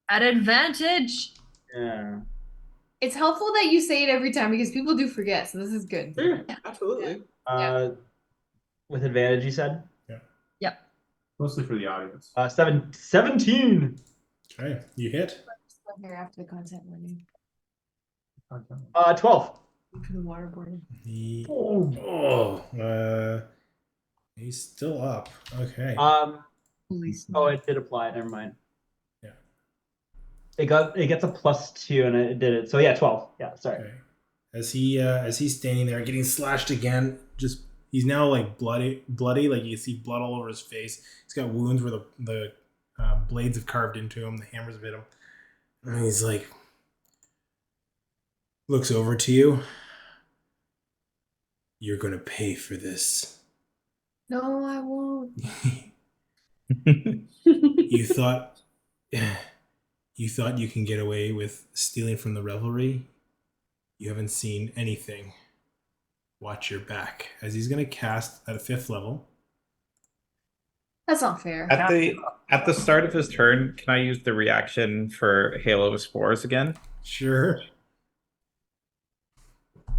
At advantage. Yeah. It's helpful that you say it every time because people do forget, so this is good. Sure, absolutely. With advantage, you said? Yep. Mostly for the audience. 17. Okay. You hit. Here after the content warning 12. for the waterboard. He's still up. Okay. Holy Oh, it did apply. Never mind. Yeah. It gets a +2 and it did it. So yeah, 12. Yeah, sorry. Okay. As he's standing there getting slashed again, he's now like bloody, like you see blood all over his face. He's got wounds where the blades have carved into him, the hammers have hit him. And he's like, looks over to you. You're gonna pay for this. No, I won't. You thought you can get away with stealing from the revelry? You haven't seen anything. Watch your back. As he's gonna cast at a 5th level. That's not fair. At the start of his turn, can I use the reaction for Halo of Spores again? Sure.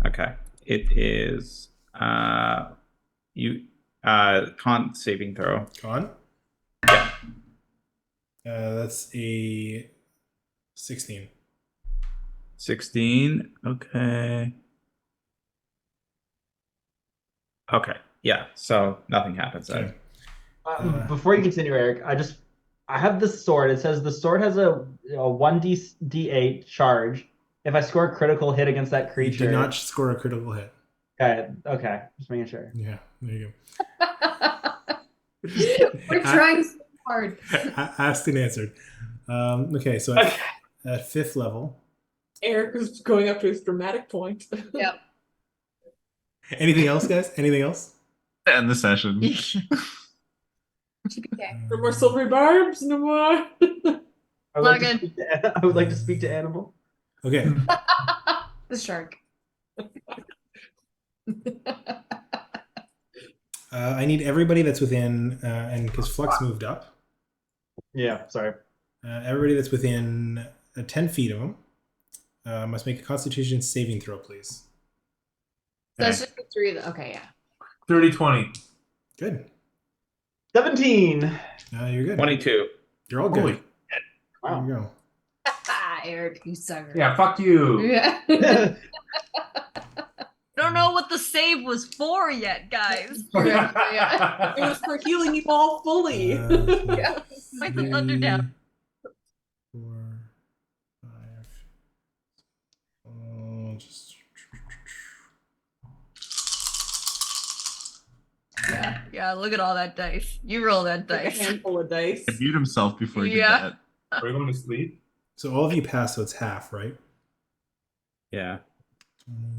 Okay. It is con saving throw. Con? Yeah. That's a 16. 16. Okay. Okay. Yeah. So nothing happens then. Okay. Before you continue, Eric, I have this sword. It says the sword has a 1d8 charge. If I score a critical hit against that You creature. did not score a critical hit. Okay. Just making sure. Yeah, there you We're trying so hard. go. Asked and answered. Okay, so at 5th level. Eric is going up to his dramatic point. Yep. Anything else, guys? Anything else? End the session. Okay. No more silvery barbs, no more. I would like to speak to Animal. Okay. The shark. I need everybody that's within, and because Flux moved up, Yeah, sorry. everybody that's within 10 feet of him must make a Constitution saving throw, please. So that's just the 3 of them. Okay, yeah. 30-20. Good. 17. You're good. 22. You're all good. Holy Wow. There you go. Eric, you sucker. Yeah, fuck you. Yeah. Don't know what the save was for yet, guys. Yeah. It was for healing you all fully. Yeah. Might be under down. 4, 5. Just Yeah, look at all that dice. You roll that Like a dice. handful of dice. He mute himself before he did Yeah. that. Are we going to sleep? so all of you pass, so it's half, right? Yeah.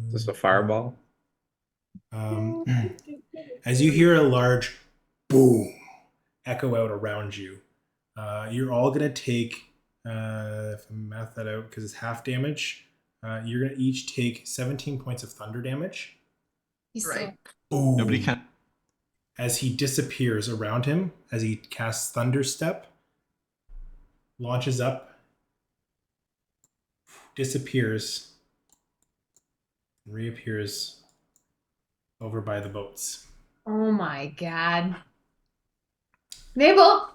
Is this a fireball? As you hear a large boom echo out around you, you're all gonna take. If I math that out, because it's half damage, you're gonna each take 17 points of thunder damage. He's Right. Boom. Nobody can. As he disappears around him, as he casts Thunder Step, launches up, disappears, and reappears over by the boats. Oh my god. Mabel!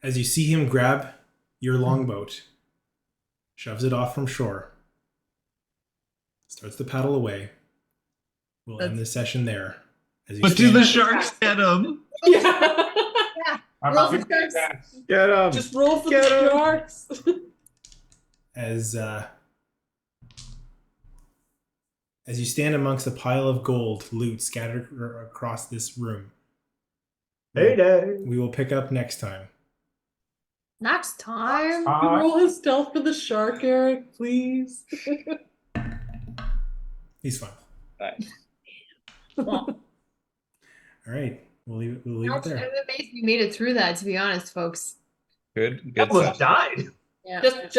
As you see him grab your longboat, shoves it off from shore, starts to paddle away. We'll end this session there. As you But do stand- the sharks get him? Yeah. I'm Roll not for gonna do sharks. that. Get him. Just roll for Get the 'em. sharks. As you stand amongst a pile of gold loot scattered across this room. Heyday. We will pick up next time. Next time. You roll his stealth for the shark, Eric, please. He's fine. Nice. All right. We'll leave it there. I'm amazed we made it through that, to be honest, folks. Good Almost stuff. died. Yeah. Just